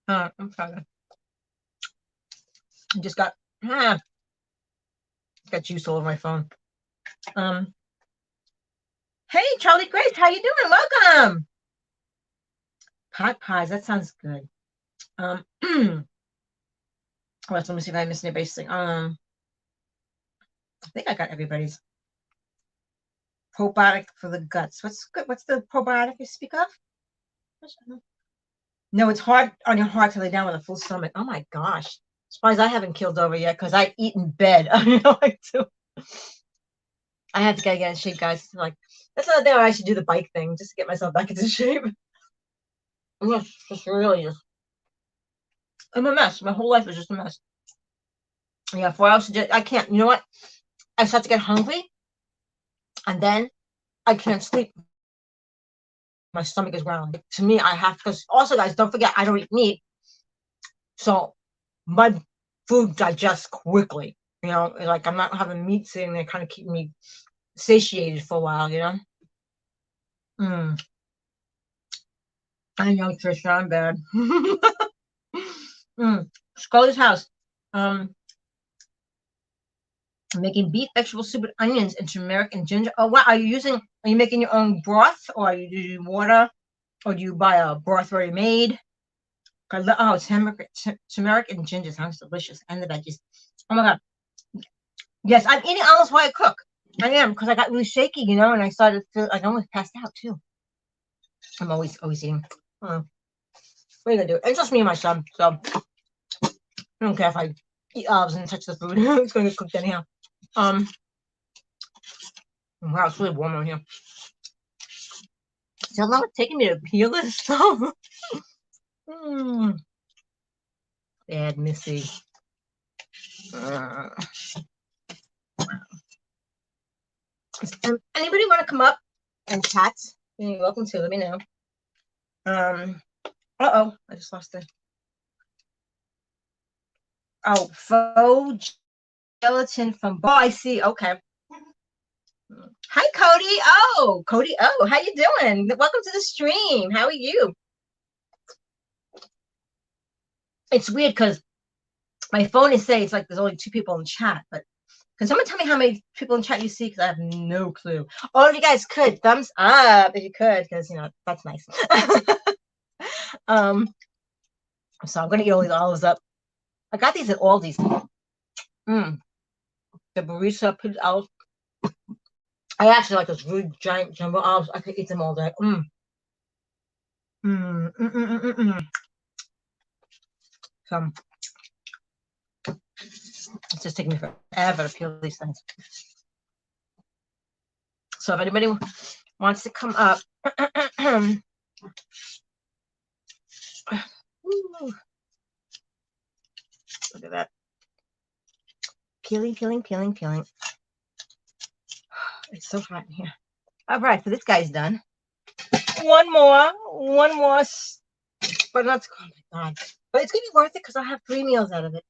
I'm sorry. I just got juice all over my phone. Hey, Charlie Grace, how you doing? Welcome. Pot pies, that sounds good. Let me see if I missed anybody's thing. I think I got everybody's. Probiotic for the guts. What's good? What's the probiotic you speak of? No, it's hard on your heart to lay down with a full stomach. Oh my gosh. Surprised I haven't killed over yet because I eat in bed. I do. I have to get in shape, guys. Like that's another thing. I should do the bike thing just to get myself back into shape. Just really I'm a mess. My whole life is just a mess. Yeah, 4 hours a day. I can't. You know what? I start to get hungry, and then I can't sleep. My stomach is growling. To me, I have because also, guys, don't forget I don't eat meat, so my food digests quickly. Like I'm not having meat sitting there, kind of keeping me satiated for a while. I know, Trisha, I'm bad. Scully's house. Making beef vegetable soup with onions and turmeric and ginger. Oh wow, are you making your own broth, or do you use water, or do you buy a broth already made? Turmeric and ginger sounds delicious, and the veggies. Oh my God. Yes, I'm eating olives while I cook. I am, because I got really shaky, and I started to feel like I almost passed out too. I'm always eating. What are you gonna do? It's just me and my son, so I don't care if I eat olives and touch the food. It's gonna get cooked anyhow. Wow, it's really warm out here. See how long it's taking me to peel this stuff? Bad Missy. Anybody want to come up and chat? You're welcome to. Let me know. Uh-oh, I just lost it. Oh, faux gelatin from, oh, I see. Okay. Hi, Cody. Oh, Cody. Oh, how you doing? Welcome to the stream. How are you? It's weird because my phone is saying it's like there's only 2 people in chat, but can someone tell me how many people in chat you see? Because I have no clue. Oh, if you guys could, thumbs up if you could, because you know that's nice. So I'm gonna eat all these olives up. I got these at Aldi's. The barista put out. I actually like those really giant jumbo olives. I could eat them all day. So it's just taking me forever to peel these things. So if anybody wants to come up, look at that. Peeling. It's so hot in here. All right, so this guy's done. One more. But that's, oh my God. But it's gonna be worth it because I'll have 3 meals out of it.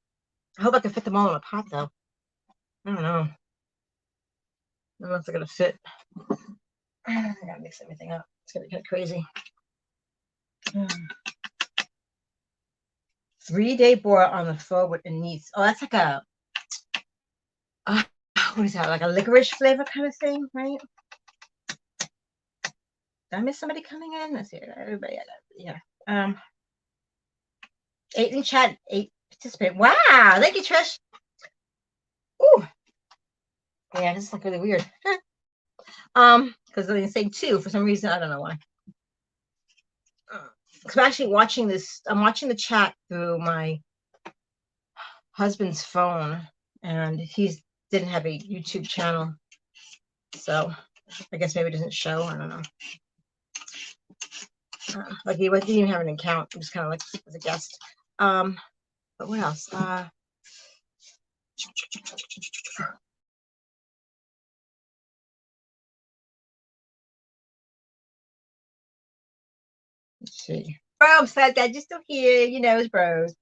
I hope I can fit them all in a pot though. I don't know. I don't know if they're gonna fit. I gotta mix everything up. It's gonna be kind of crazy. 3-day boil on the faux with anise. Oh, that's like a what is that? Like a licorice flavor kind of thing, right? Did I miss somebody coming in? Let's see. Everybody, yeah. 8 in chat, 8 participate. Wow, thank you, Trish. Ooh. Yeah, this is like really weird. Because they say 2 for some reason. I don't know why. I'm actually watching this. I'm watching the chat through my husband's phone, and he didn't have a YouTube channel, so I guess maybe it doesn't show. I don't know. Like he didn't even have an account. He was kind of like as a guest. But what else? Let's see. Bro said that you're still here, you know, bros.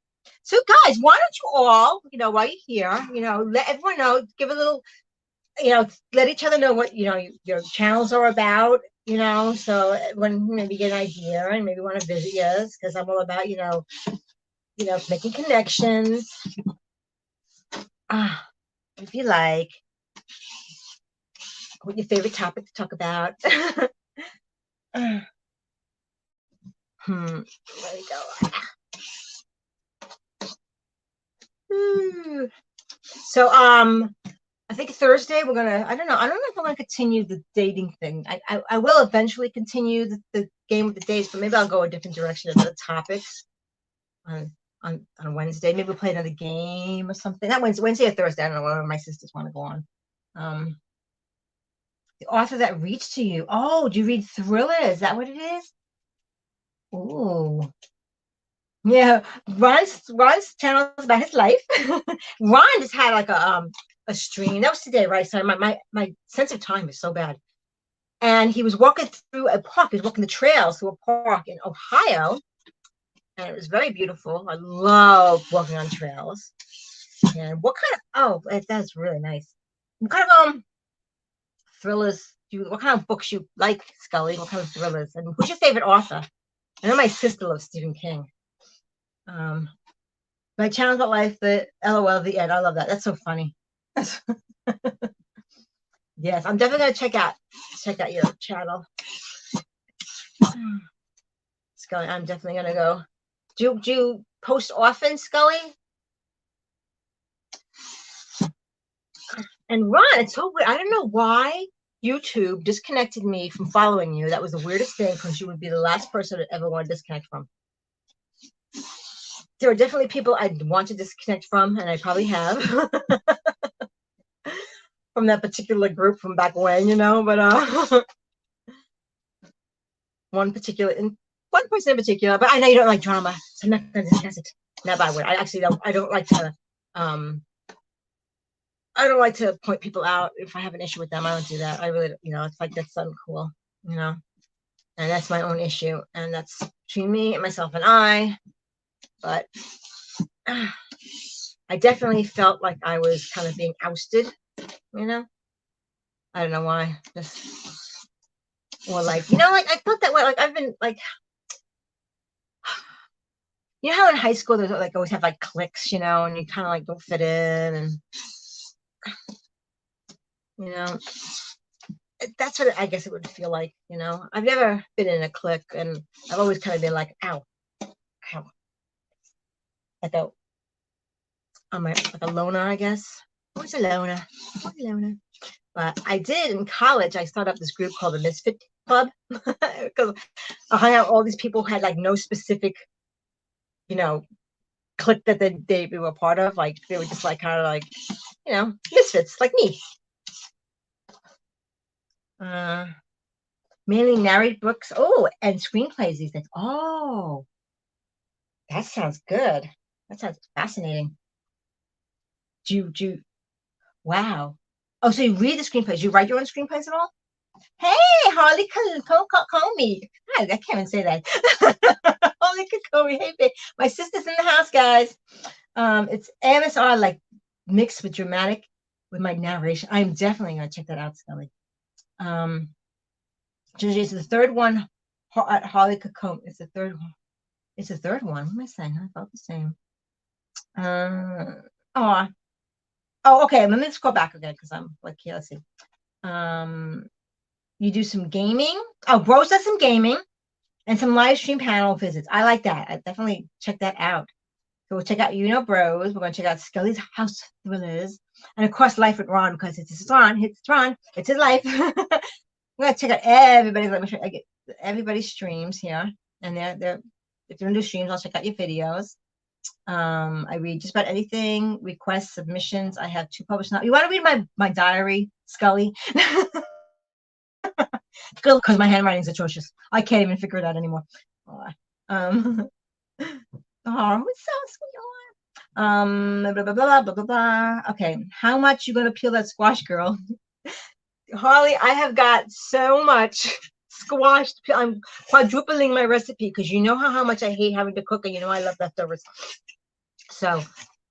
So guys, why don't you all, you know, while you're here, you know, let everyone know, give a little, you know, let each other know what, you know, your channels are about, you know, so when maybe get an idea and maybe want to visit us, because I'm all about, you know, making connections. If you like, what your favorite topic to talk about. There we go. So I think Thursday we're gonna, I don't know if I'm gonna continue the dating thing. I will eventually continue the game with the dates, but maybe I'll go a different direction of the topics on Wednesday. Maybe we'll play another game or something. That Wednesday or Thursday, I don't know, whatever my sisters want to go on. The author that reached to you. Oh, do you read thriller? Is that what it is? Ooh. Yeah, Ron's channel is about his life. Ron just had like a stream. That was today, right? So my sense of time is so bad. And he was walking through a park. He was walking the trails through a park in Ohio, and it was very beautiful. I love walking on trails. And what kind of that's really nice. What kind of thrillers what kind of books you like, Scully? What kind of thrillers? And who's your favorite author? I know my sister loves Stephen King. My channel's about life, the LOL, the end. I love that. That's so funny. Yes, I'm definitely gonna check out your channel, Scully. I'm definitely gonna go. Do you post often, Scully? And Ron, it's so weird. I don't know why YouTube disconnected me from following you. That was the weirdest thing, because you would be the last person I'd ever want to disconnect from. There are definitely people I'd want to disconnect from, and I probably have. From that particular group from back when, you know, but one person in particular, but I know you don't like drama, so I'm not going to discuss it. Not by word. I actually don't. I don't like to point people out if I have an issue with them. I don't do that. I really, you know, it's like that's uncool, you know. And that's my own issue. And that's between me and myself and I. But I definitely felt like I was kind of being ousted, you know? I don't know why. Just, or like, you know, like I felt that way. Like I've been like, you know how in high school there's like always have like cliques, you know, and you kind of like don't fit in, and you know, that's what I guess it would feel like, you know. I've never been in a clique, and I've always kind of been like, ow, ow, like a, like a loner, I guess. Who's a loner? Who's a loner? But I did in college. I started up this group called the Misfit Club because I hung out with all these people who had like no specific, you know, clique that they were part of. Like they were just like kind of like, you know, misfits like me. Mainly narrated books. Oh, and screenplays these days. Oh, that sounds good. That sounds fascinating. Do you, wow. Oh, so you read the screenplays. You write your own screenplays at all? Hey, Harley, call me. I can't even say that. Harley call me. Hey, babe. My sister's in the house, guys. It's AMSR, like mixed with dramatic with my narration. I'm definitely gonna check that out, Scully. It's the third one. Harley Cacombe. It's the third one. It's the third one. What am I saying? I felt the same. Oh, okay. Let me scroll back again because I'm like, here, let's see. You do some gaming. Oh, Bros does some gaming and some live stream panel visits. I like that. I definitely check that out. So we'll check out Bros. We're going to check out Scully's House Thrillers. And of course, Life with Ron, because it's Ron. It's Ron. It's his life. We're going to check out everybody's. Let me sure I get everybody's streams here. And they're if you're going to do streams, I'll check out your videos. I read just about anything, requests, submissions. I have 2 published now. You want to read my diary, Scully? Because my handwriting is atrocious. I can't even figure it out anymore. Oh, it's so sweet. Blah, blah, blah, blah, blah, blah, blah. Okay, how much you gonna peel that squash, girl? Harley, I have got so much squash. I'm quadrupling my recipe because you know how much I hate having to cook, and you know I love leftovers. So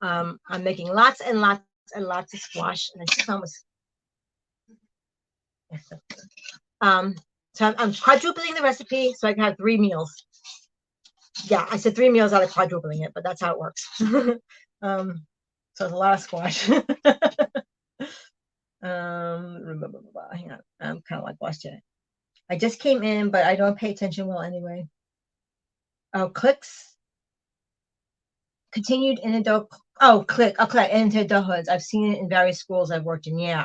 I'm making lots and lots and lots of squash, and it's almost. So I'm quadrupling the recipe so I can have 3 meals. Yeah, I said 3 meals out of quadrupling it, but that's how it works. So it's a lot of squash. Hang on. I'm kind of like lost it. I just came in, but I don't pay attention well anyway. Oh, clicks. Continued in adult. Oh, click. Okay, into adulthood. I've seen it in various schools I've worked in. Yeah,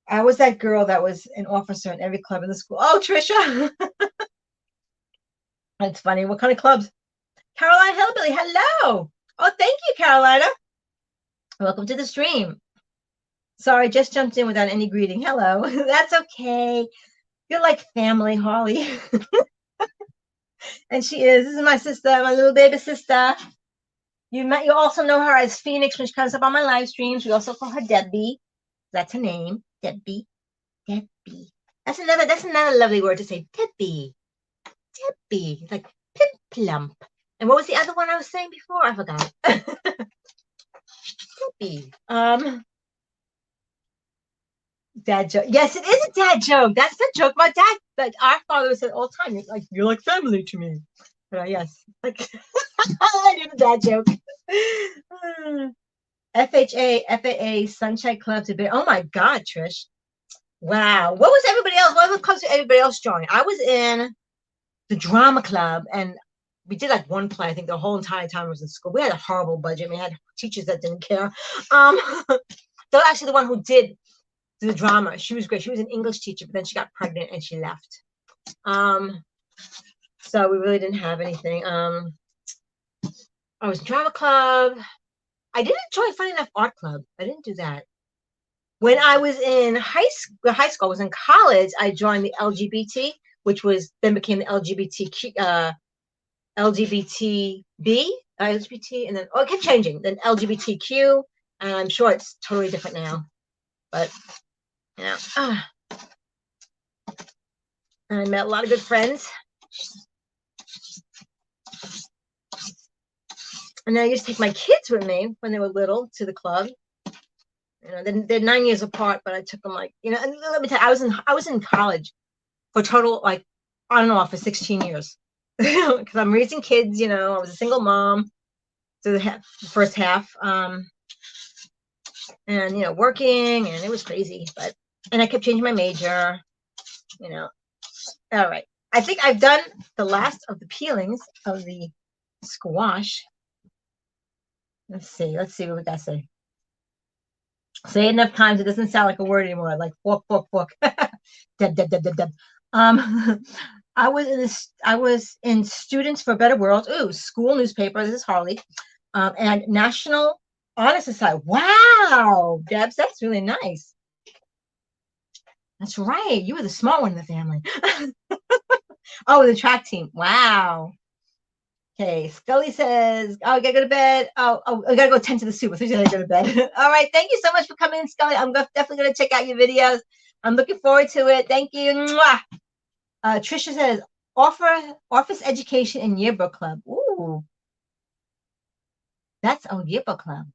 I was that girl that was an officer in every club in the school. Oh, Trisha. That's funny. What kind of clubs? Carolina Hillbilly. Hello. Oh, thank you, Carolina. Welcome to the stream. Sorry, just jumped in without any greeting. Hello. That's okay. You're like family, Harley. And she is. This is my sister, my little baby sister. You also know her as Phoenix when she comes up on my live streams. We also call her Debbie. That's her name. Debbie. Debbie. That's another lovely word to say. Debbie. Debbie. Like pimp plump. And what was the other one I was saying before? I forgot. Debbie. Dad joke. Yes, it is a dad joke. That's the joke my dad, that our father said all the time. You're like family to me. But yes, like I do the dad joke. FAA, Sunshine Club debate. Oh my God, Trish. Wow. What was everybody else? What clubs did everybody else join? I was in the drama club, and we did like one play. I think the whole entire time I was in school. We had a horrible budget. We had teachers that didn't care. They're actually the one who did the drama. She was great. She was an English teacher, but then she got pregnant and she left. So we really didn't have anything. I was in drama club. I didn't join Funny Enough Art Club. I didn't do that. When I was in high school, I was in college, I joined the LGBT, which was then became the LGBTQ, LGBTB, LGBT, and then it kept changing. Then LGBTQ, and I'm sure it's totally different now. But yeah. And I met a lot of good friends. And then I used to take my kids with me when they were little to the club. You know, they're 9 years apart, but I took them like, you know, and let me tell you, I was in college for total, like, on and off for 16 years. Because I'm raising kids, you know, I was a single mom through the first half. And, you know, working, and it was crazy, and I kept changing my major, you know. All right. I think I've done the last of the peelings of the squash. Let's see what we got to say. Say it enough times, it doesn't sound like a word anymore. Like fork. Deb. I was in Students for a Better World. Ooh, school newspaper. This is Harley. And National Honor Society. Wow, Debs, that's really nice. That's right. You were the smart one in the family. Oh, the track team. Wow. Okay, Scully says, oh, I gotta go to bed. Oh, I gotta go tend to the soup. I think I gotta go to bed. All right, thank you so much for coming in, Scully. I'm definitely gonna check out your videos. I'm looking forward to it. Thank you. Mwah. Trisha says, office education and yearbook club. Ooh, that's yearbook club.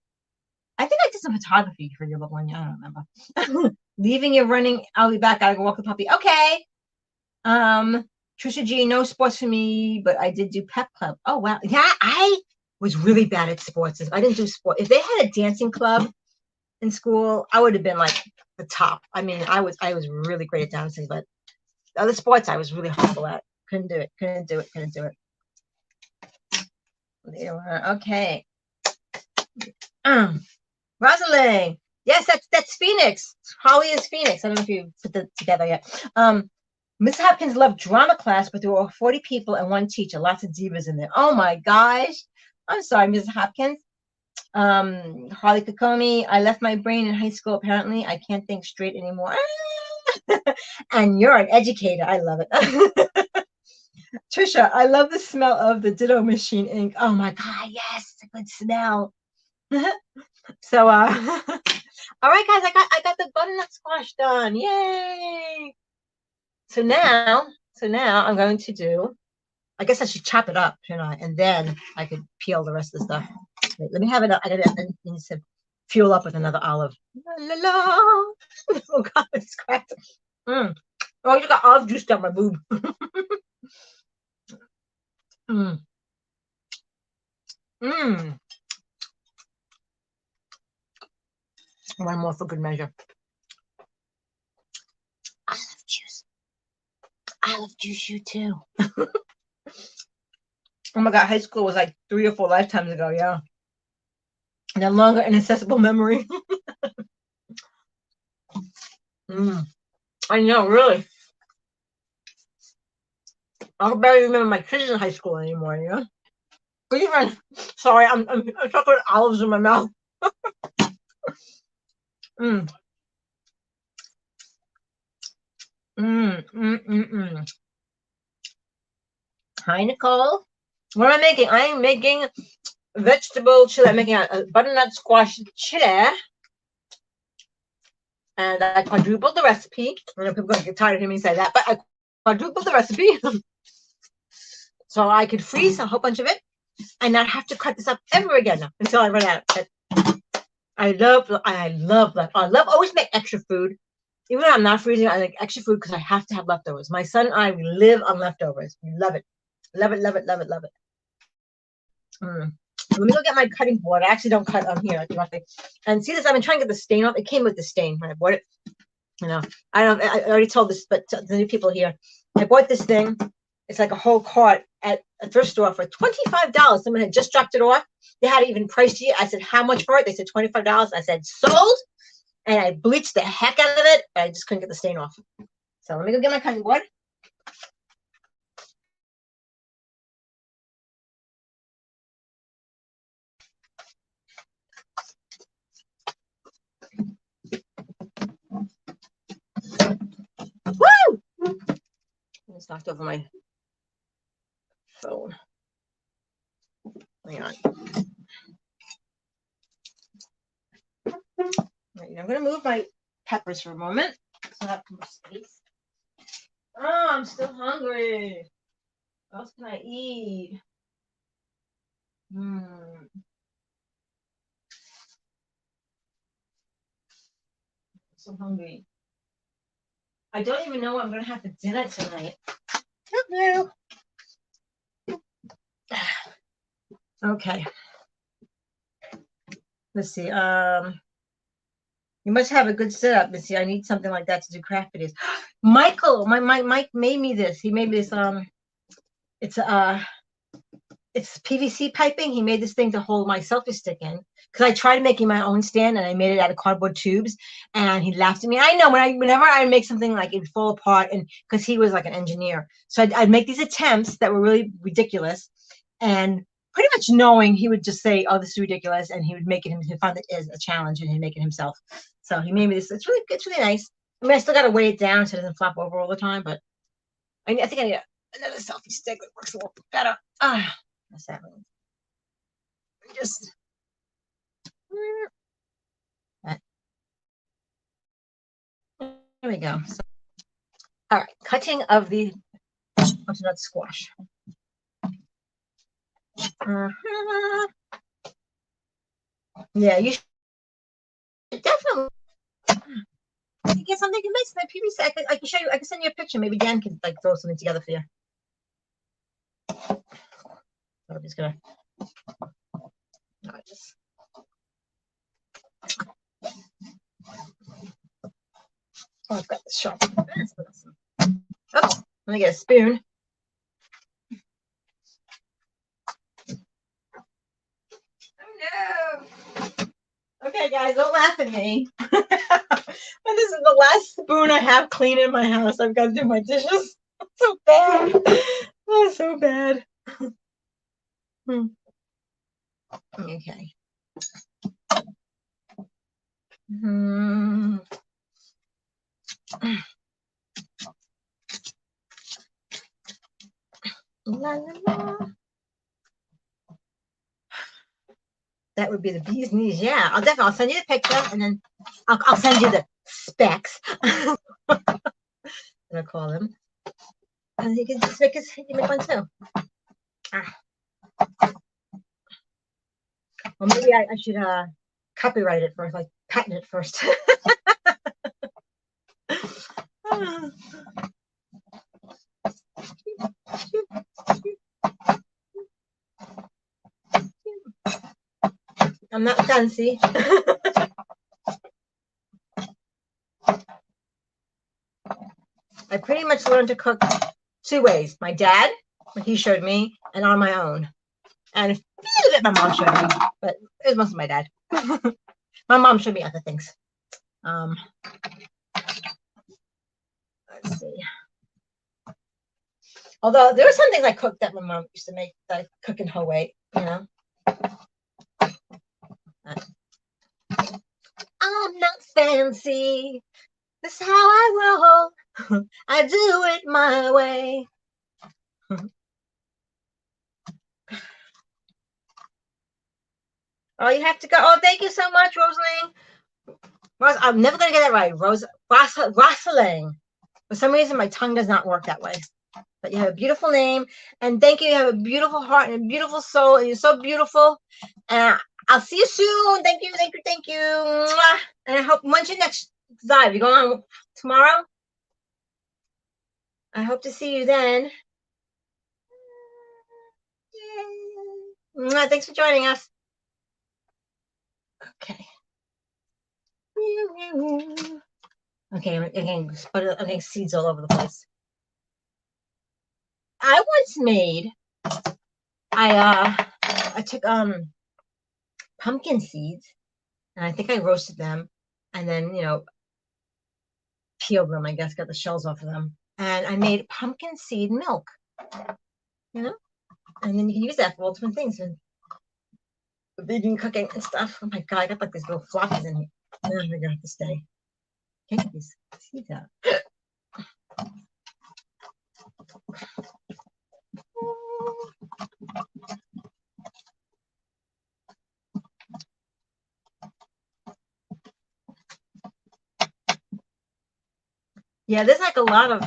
I think I did some photography for yearbook one. I don't remember. Leaving your running. I'll be back. Gotta go walk the puppy. Okay. Trisha G, no sports for me, but I did do pep club. Oh wow, yeah, I was really bad at sports. I didn't do sport. If they had a dancing club in school, I would have been like the top. I mean, I was really great at dancing, but other sports I was really horrible at. Couldn't do it. Okay. Rosalind. Yes, that's Phoenix. Holly is Phoenix. I don't know if you put that together yet. Miss Hopkins loved drama class, but there were 40 people and one teacher. Lots of divas in there. Oh my gosh. I'm sorry, Mrs. Hopkins. Harley Kakomi. I left my brain in high school, apparently. I can't think straight anymore. And you're an educator. I love it. Trisha, I love the smell of the Ditto Machine ink. Oh my God, yes, it's a good smell. So, all right, guys, I got the butternut squash done. Yay! So now I'm going to do. I guess I should chop it up, shouldn't I? And then I could peel the rest of the stuff. Wait, let me have it up. I need to fuel up with another olive. La, la, la. Oh God, it's cracked. Oh, you got olive juice down my boob. One more for good measure. I love juice, you too. Oh my God, high school was like 3 or 4 lifetimes ago, yeah. No longer an accessible memory. I know, really. I can barely remember my kids in high school anymore, you know? But even, sorry, I'm talking with olives in my mouth. Hi, Nicole. What am I making? I am making vegetable chili. I'm making a butternut squash chili. And I quadrupled the recipe. I know people are going to get tired of hearing me say that, but I quadrupled the recipe. So I could freeze a whole bunch of it and not have to cut this up ever again until I run out. I love always make extra food. Even though I'm not freezing, I like extra food because I have to have leftovers. My son and I, we live on leftovers. We love it. Love it. Let me go get my cutting board. I actually don't cut on here. And see this? I've been trying to get the stain off. It came with the stain when I bought it. You know, I already told this, but to the new people here, I bought this thing. It's like a whole cart at a thrift store for $25. Someone had just dropped it off. They hadn't even priced it. I said, how much for it? They said $25. I said, sold. And I bleached the heck out of it. But I just couldn't get the stain off. So let me go get my cutting board. Woo! I just knocked over my phone. Hang on. Right, I'm going to move my peppers for a moment so I have more space. Oh, I'm still hungry. What else can I eat? So hungry. I don't even know what I'm gonna have for dinner tonight. Hello. Okay. Let's see. You must have a good setup. Let's see. I need something like that to do craft videos. Michael, my Mike made me this. He made me this. It's it's PVC piping. He made this thing to hold my selfie stick in. Because I tried making my own stand and I made it out of cardboard tubes, and he laughed at me. I know whenever I make something like it would fall apart, and because he was like an engineer, so I'd make these attempts that were really ridiculous, and pretty much knowing he would just say, "Oh, this is ridiculous," and he would make it. He found it as a challenge, and he'd make it himself. So he made me this. It's really nice. I mean, I still got to weigh it down so it doesn't flop over all the time, but I think I need another selfie stick that works a little better. What's that mean? Just there we go. So, all right, cutting of the butternut squash. Yeah, you should definitely get something to mix. That PVC. I can show you. I can send you a picture. Maybe Dan can like throw something together for you. So I'm just gonna. Just. Oh, I've got this sharp. Oops. Let me get a spoon. Oh no. Okay, guys, don't laugh at me. This is the last spoon I have clean in my house. I've got to do my dishes. So bad. Oh, so bad. Okay. La, la, la. That would be the bee's knees. Yeah, I'll send you the picture, and then I'll send you the specs. I'm gonna call them, and you can just make one too. Well, maybe I should copyright it first, like patent it first. I'm not fancy. I pretty much learned to cook two ways. My dad, when he showed me, and on my own. And a little bit my mom showed me, but it was mostly my dad. My mom showed me other things. Let's see. Although there were some things I cooked that my mom used to make that I cook in her way, you know. I'm not fancy. This is how I roll. I do it my way. Oh, you have to go. Oh, thank you so much, Rosalie. I'm never gonna get that right. Rosalind. For some reason, my tongue does not work that way. But you have a beautiful name, and thank you. You have a beautiful heart and a beautiful soul, and you're so beautiful. And I'll see you soon. Thank you, thank you, thank you. And I hope when's your next dive? You going on tomorrow? I hope to see you then. Yay. Thanks for joining us. Okay. Okay, again, okay, seeds all over the place. I once made. I took pumpkin seeds, and I think I roasted them, and then peeled them. I guess got the shells off of them, and I made pumpkin seed milk. And then you can use that for all different things and vegan cooking and stuff. Oh my god, I got like these little floppies in here. I'm gonna have to stay. Can't get these seeds out. Yeah, there's like a lot of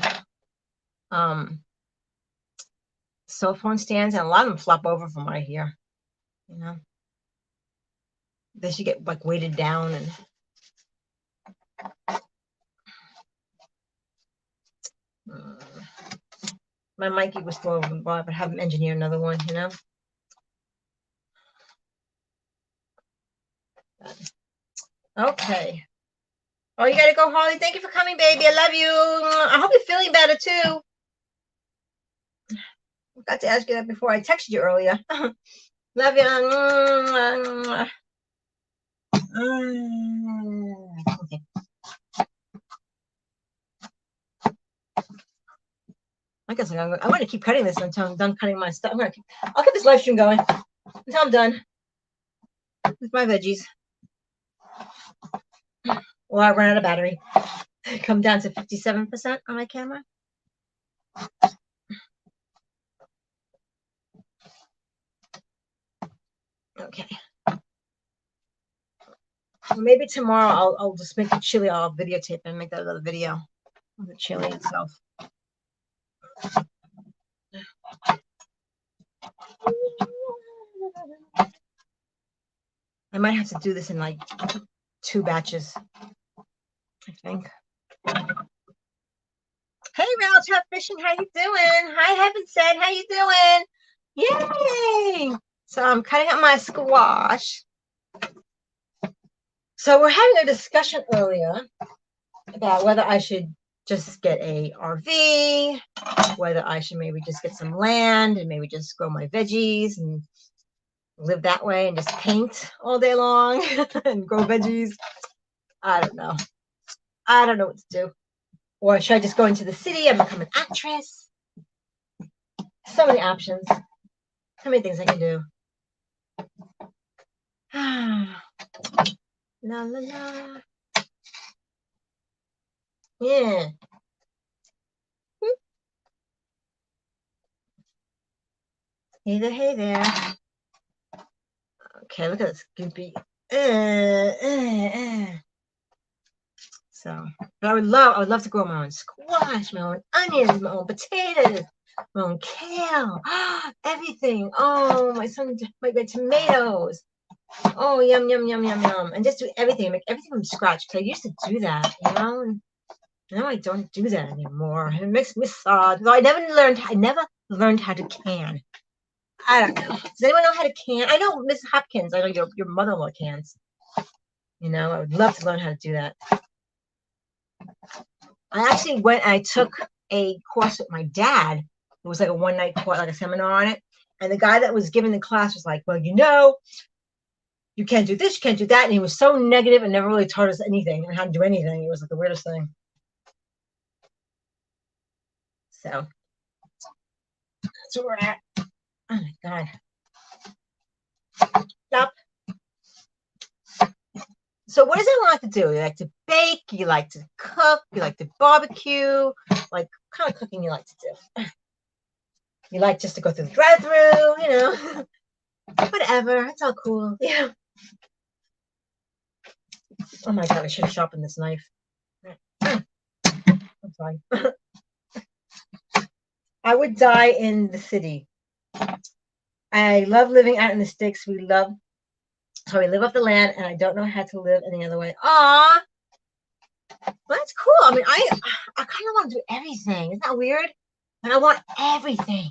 cell phone stands, and a lot of them flop over from what I hear. You know, they should get like weighted down and. My Mikey was still over, but have him engineer another one. You know. Okay. Oh, you gotta go, Holly. Thank you for coming, baby. I love you. I hope you're feeling better too. I forgot to ask you that before I texted you earlier. Love you. Okay. I guess I'm going to keep cutting this until I'm done cutting my stuff. I'll keep this live stream going until I'm done with my veggies. Or I run out of battery. Come down to 57% on my camera. Okay. Maybe tomorrow I'll just make the chili. I'll videotape and make that another video of the chili itself. I might have to do this in like 2 batches, I think. Hey, Railtrap Fishing, how you doing? Hi, Heaven Said, how you doing? Yay! So I'm cutting up my squash. So we're having a discussion earlier about whether I should just get a RV, whether I should maybe just get some land and maybe just grow my veggies and live that way and just paint all day long and grow veggies. I don't know. I don't know what to do. Or should I just go into the city and become an actress? So many options. So many things I can do. La la la. Yeah. Hey there, hey there. Okay, look at this goopy. So, but I would love to grow my own squash, my own onions, my own potatoes, my own kale, everything. Oh, my son might get tomatoes. Oh, yum, yum, yum, yum, yum. And just do everything, make everything from scratch. Because I used to do that, you know? And now I don't do that anymore. It makes me sad. So I never learned how to can. I don't know. Does anyone know how to can? I know Miss Hopkins. I know your mother-in-law cans. You know, I would love to learn how to do that. I actually I took a course with my dad. It was like a one-night course, like a seminar on it. And the guy that was giving the class was like, well, you know, you can't do this, you can't do that. And he was so negative and never really taught us anything and how to do anything. It was like the weirdest thing. So that's where we're at. Oh my God. Stop. So what does everyone like to do? You like to bake, you like to cook, you like to barbecue, like what kind of cooking you like to do? You like just to go through the drive-through, you know, whatever, it's all cool. Yeah. Oh my God, I should have sharpened this knife. I'm sorry. I would die in the city. I love living out in the sticks. We live off the land, and I don't know how to live any other way. Aw, well, that's cool. I mean, I kind of want to do everything. Isn't that weird? And I want everything.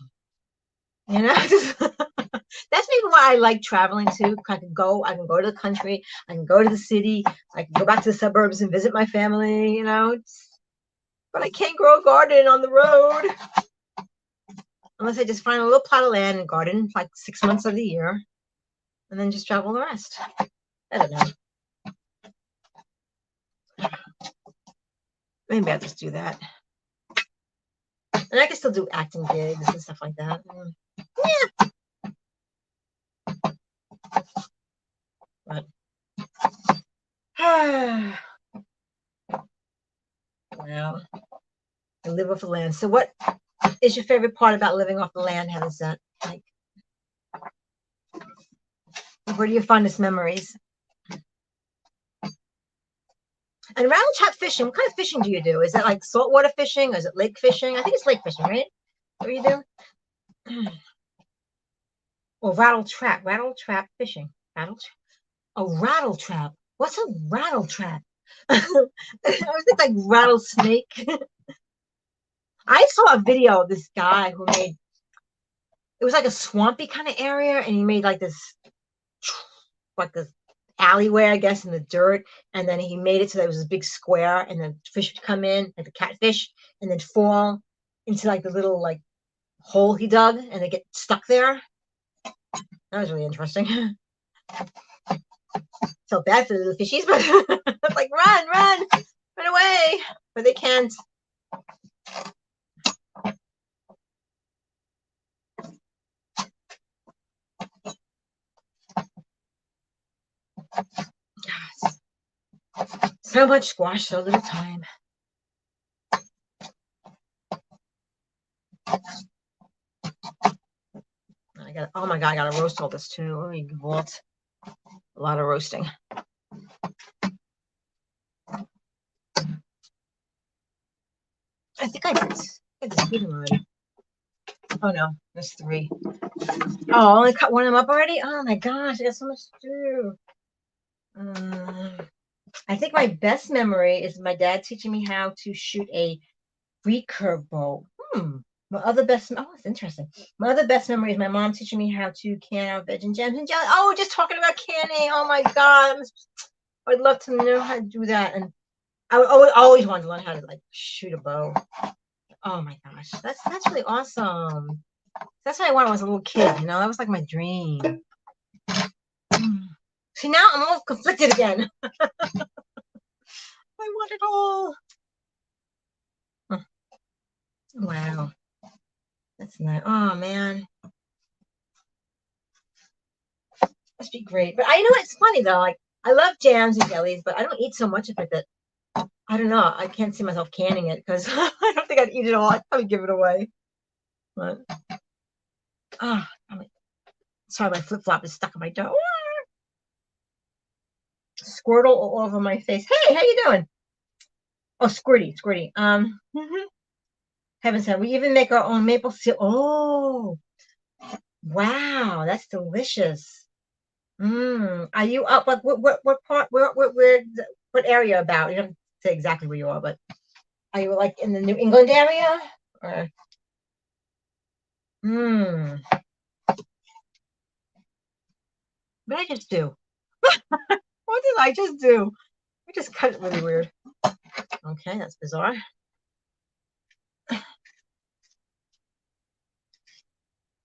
You know, that's maybe why I like traveling too. I can go to the country, I can go to the city, I can go back to the suburbs and visit my family. You know, but I can't grow a garden on the road unless I just find a little plot of land and garden like 6 months of the year, and then just travel the rest. I don't know. Maybe I'll just do that. And I can still do acting gigs and stuff like that. Yeah. But well, I live off the land. So what is your favorite part about living off the land? How is that? Like, where do you find fondest memories? And rattle trap fishing, what kind of fishing do you do? Is it like saltwater fishing? Or is it lake fishing? I think it's lake fishing, right? What do you do? Or rattle trap fishing. Rattle trap. What's a rattle trap? I was thinking like rattlesnake. I saw a video of this guy who made, it was like a swampy kind of area, and he made like this alleyway, I guess, in the dirt, and then he made it so there was this big square, and the fish would come in, like the catfish, and then fall into like the little like hole he dug, and they get stuck there. That was really interesting. So bad for the little fishies, but like run away, but they can't. So much squash, so little time. Oh my God, I gotta roast all this too. A lot of roasting. I think I did feed them already. Oh no, there's 3. Oh, I only cut one of them up already? Oh my gosh, I got so much to do. I think my best memory is my dad teaching me how to shoot a recurve bow. It's interesting. My other best memory is my mom teaching me how to can our veg and gems and jelly. Oh, just talking about canning. Oh my God. I'd love to know how to do that. And I would always wanted to learn how to like shoot a bow. Oh my gosh. That's really awesome. That's what I wanted when I was a little kid, you know, that was like my dream. See, now I'm all conflicted again. I want it all. Wow. That's nice. Oh man. Must be great. But I know it's funny though. Like I love jams and jellies, but I don't eat so much of it that I don't know. I can't see myself canning it because I don't think I'd eat it all. I'd probably give it away. But sorry, my flip flop is stuck on my toe. Squirtle all over my face. Hey, how you doing? Oh, Squirty. Heaven said we even make our own maple syrup. Oh, wow, that's delicious. Are you up? Like what part? Where? What area about? You don't say exactly where you are, but are you like in the New England area? Or what did I just do? What did I just do? I just cut it really weird. Okay, that's bizarre.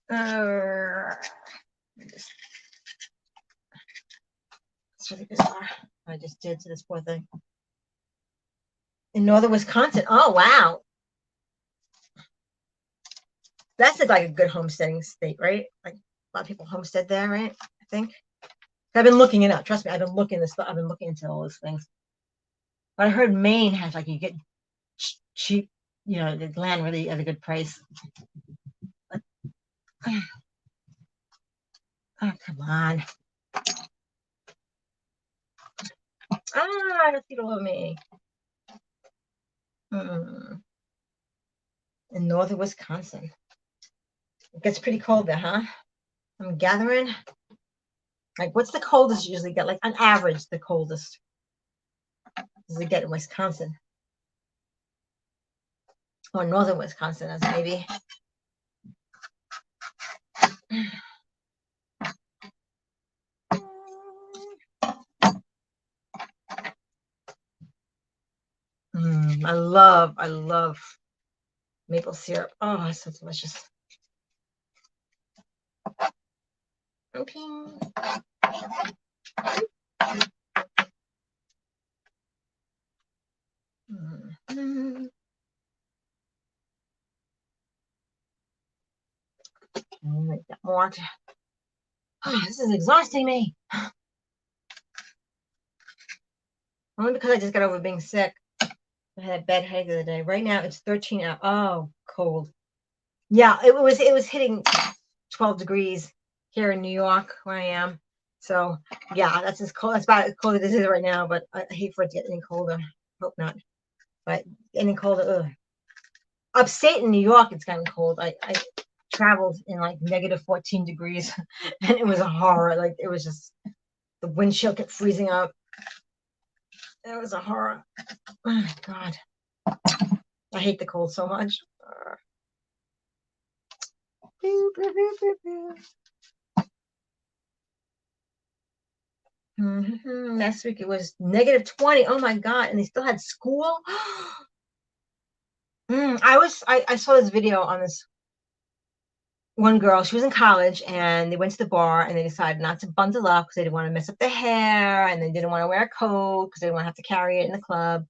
It's really bizarre. I just did to this poor thing. In northern Wisconsin. Oh wow. That's like a good homesteading state, right? Like a lot of people homestead there, right? I think. I've been looking it up. Trust me, I've been looking into all those things. But I heard Maine has like you get cheap, you know, the land really at a good price. But, oh, come on. Don't feed all over me. In northern Wisconsin. It gets pretty cold there, huh? I'm gathering. Like, what's the coldest you usually get? Like, on average, the coldest does it get in Wisconsin? Or northern Wisconsin, as maybe. I love maple syrup. Oh, it's so delicious. Okay. Make that more. Oh, this is exhausting me. Only because I just got over being sick. I had a bad headache the other day. Right now it's 13 out. Oh, cold. Yeah, it was hitting 12 degrees here in New York where I am. So yeah, that's as cold. That's about as cold as it is right now. But I hate for it to get any colder. Hope not. But any colder. Ugh. Upstate in New York, it's gotten cold. I traveled in like negative 14 degrees, and it was a horror. Like it was just the windshield kept freezing up. It was a horror. Oh my God, I hate the cold so much. Last week it was negative 20. Oh my God, and they still had school. I saw this video on this one girl. She was in college, and they went to the bar, and they decided not to bundle up because they didn't want to mess up their hair, and they didn't want to wear a coat because they didn't want to have to carry it in the club.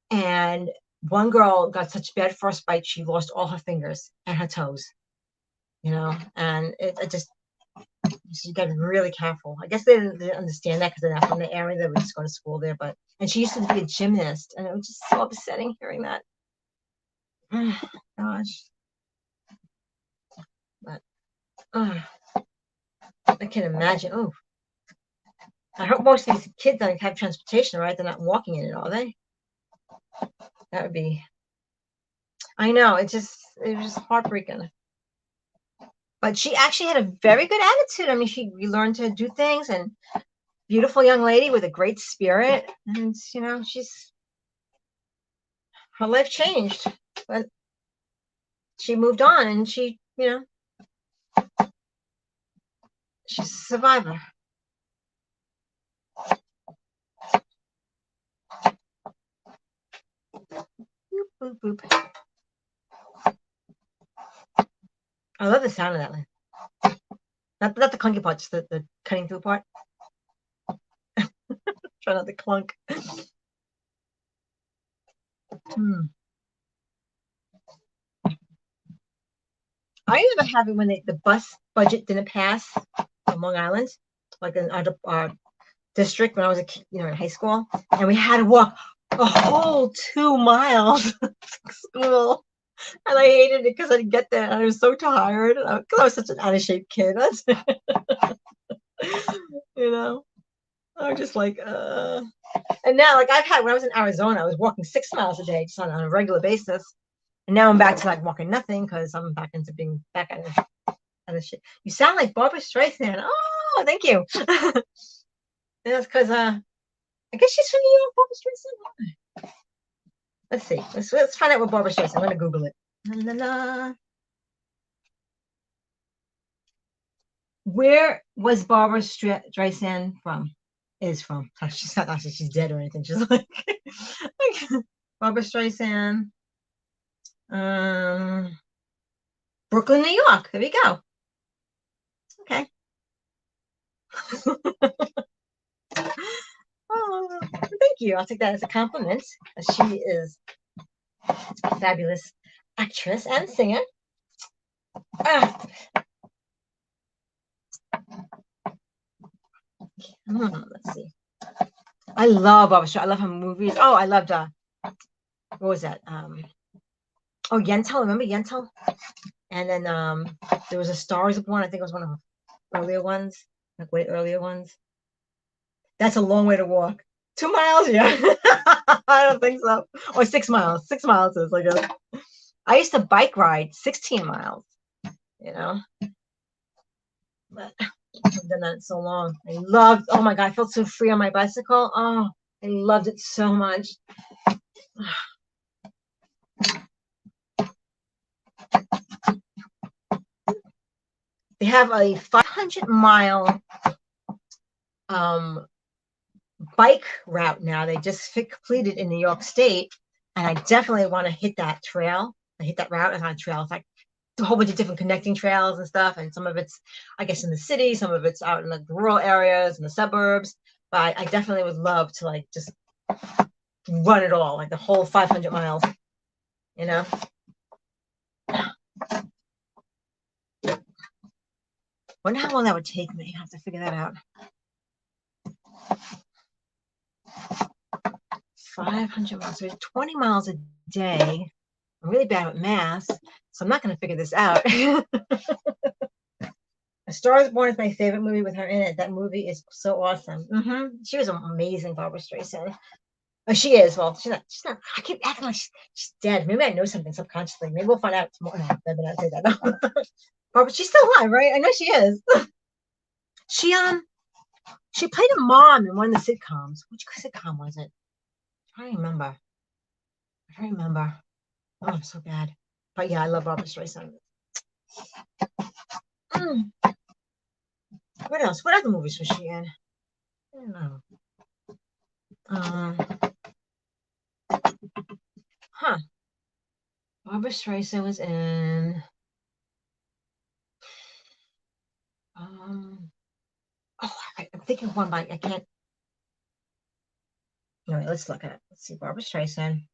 And one girl got such bad frostbite, she lost all her fingers and her toes, and it just, you got to be really careful. I guess they didn't understand that because they're not from the area. They were just going to school there. And she used to be a gymnast, and it was just so upsetting hearing that. Gosh. But I can imagine. Oh, I hope most of these kids don't have transportation, right? They're not walking in it, are they? That would be. I know. It was just heartbreaking. But she actually had a very good attitude. I mean, she learned to do things, and beautiful young lady with a great spirit, and her life changed, but she moved on, and she's a survivor. Boop, boop, boop. I love the sound of that one. Not the clunky part, just the cutting through part. Try not to clunk. I remember having when the bus budget didn't pass on Long Island, like in our district when I was in high school, and we had to walk a whole 2 miles to school, and I hated it because I didn't get there, and I was so tired because I was such an out of shape kid. I was just like, and now like when I was in Arizona, I was walking 6 miles a day just on a regular basis. And now I'm back to like walking nothing because I'm back into being back at the shit. You sound like Barbara Streisand. Oh, thank you. And that's because I guess she's from New York, Barbara Streisand. Let's see. Let's find out what Barbara Streisand. I'm gonna Google it. La, la, la. Where was Barbara Streisand from? Is from? She's not actually she's dead or anything. She's like Barbara Streisand. Brooklyn, New York. There we go. Okay. Oh, thank you. I'll take that as a compliment. She is a fabulous actress and singer. Let's see. I love Barbara Streisand. I love her movies. Oh, I loved what was that? Yentl. Remember Yentl? And then there was a Star is Born. I think it was one of the earlier ones, like way earlier ones. That's a long way to walk. 2 miles, yeah. I don't think so. Or 6 miles. 6 miles is, I guess. I used to bike ride 16 miles, But I haven't done that in so long. Oh my God, I felt so free on my bicycle. Oh, I loved it so much. They have a 500-mile bike route now. They just completed in New York State, and I definitely want to hit that trail. I hit that route. It's not a trail. It's like a whole bunch of different connecting trails and stuff, and some of it's, I guess, in the city, some of it's out in the rural areas and the suburbs. But I definitely would love to like just run it all, like the whole 500 miles. Wonder how long that would take me. I have to figure that out. 500 miles, so 20 miles a day. I'm really bad at math, so I'm not going to figure this out. A Star is Born is my favorite movie with her in it. That movie is so awesome. She was amazing, Barbara Streisand. Oh, she is. Well, she's not. She's not. I keep acting like she's dead. Maybe I know something subconsciously. Maybe we'll find out tomorrow. No, I better not say that. No. But she's still alive, right? I know she is. She she played a mom in one of the sitcoms. Which sitcom was it? I don't remember. I don't remember. Oh, I'm so bad. But yeah, I love Barbara Streisand. What else? What other movies was she in? I don't know. Barbara Streisand was in. Oh, I'm thinking of one, but I can't. No, let's look at it. Let's see. Barbara Streisand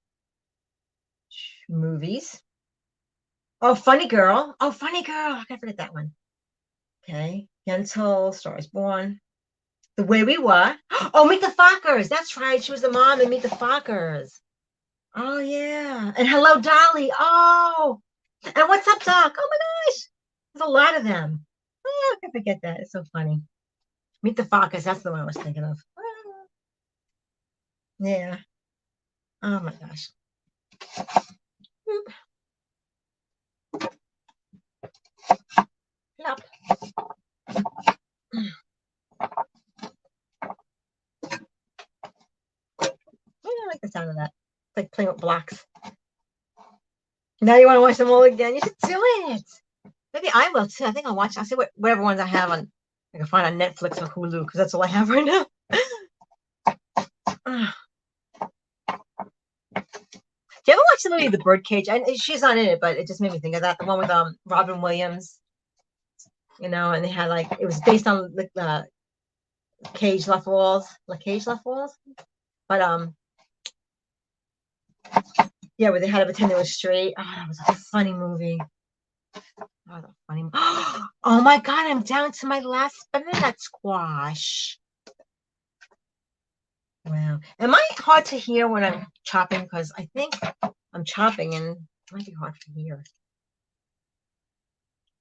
movies. Oh, Funny Girl. Oh, Funny Girl. I can't forget that one. Okay. Yentl, Star is Born. The Way We Were. Oh, Meet the Fockers. That's right. She was the mom in Meet the Fockers. Oh, yeah. And Hello, Dolly. Oh. And What's Up, Doc? Oh, my gosh. There's a lot of them. Oh, I can't forget that. It's so funny. Meet the Fockers. That's the one I was thinking of. Yeah. Oh, my gosh. Yep. I like the sound of that. It's like playing with blocks. Now you want to watch them all again? You should do it. Maybe I will too. I think I'll watch. I'll see whatever ones I have on. I can find on Netflix or Hulu because that's all I have right now. Do you ever watch the movie The Birdcage? She's not in it, but it just made me think of that. The one with Robin Williams. You know, and they had like it was based on the Cage Left Walls, La Cage Left Walls. But yeah, where they had to pretend they were straight. Oh, that was a funny movie. Oh, that funny. Oh my God, I'm down to my last butternut squash. Wow. Am I hard to hear when I'm chopping? Because I think I'm chopping and it might be hard to hear.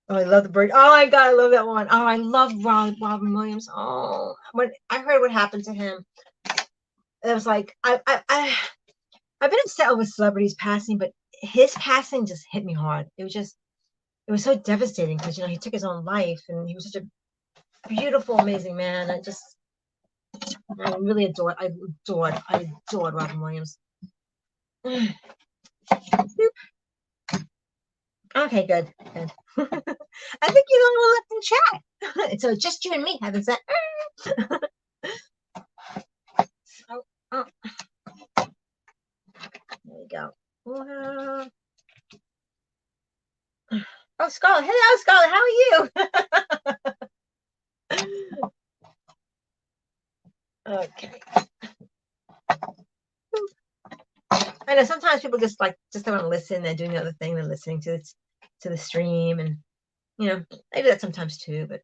Oh, I love the bird. Oh my God, I love that one. Oh, I love Robin Williams. Oh, when I heard what happened to him, it was like I've been upset over celebrities passing, but his passing just hit me hard. It was so devastating because he took his own life and he was such a beautiful, amazing man. I really adored Robin Williams. Okay, good. I think you're the one left in chat. So just you and me having that. Oh. There we go. Oh, Scarlett. Hello, Scarlett. How are you? Okay. I know sometimes people just don't want to listen. They're doing the other thing. They're listening to the stream, and I do that sometimes too. But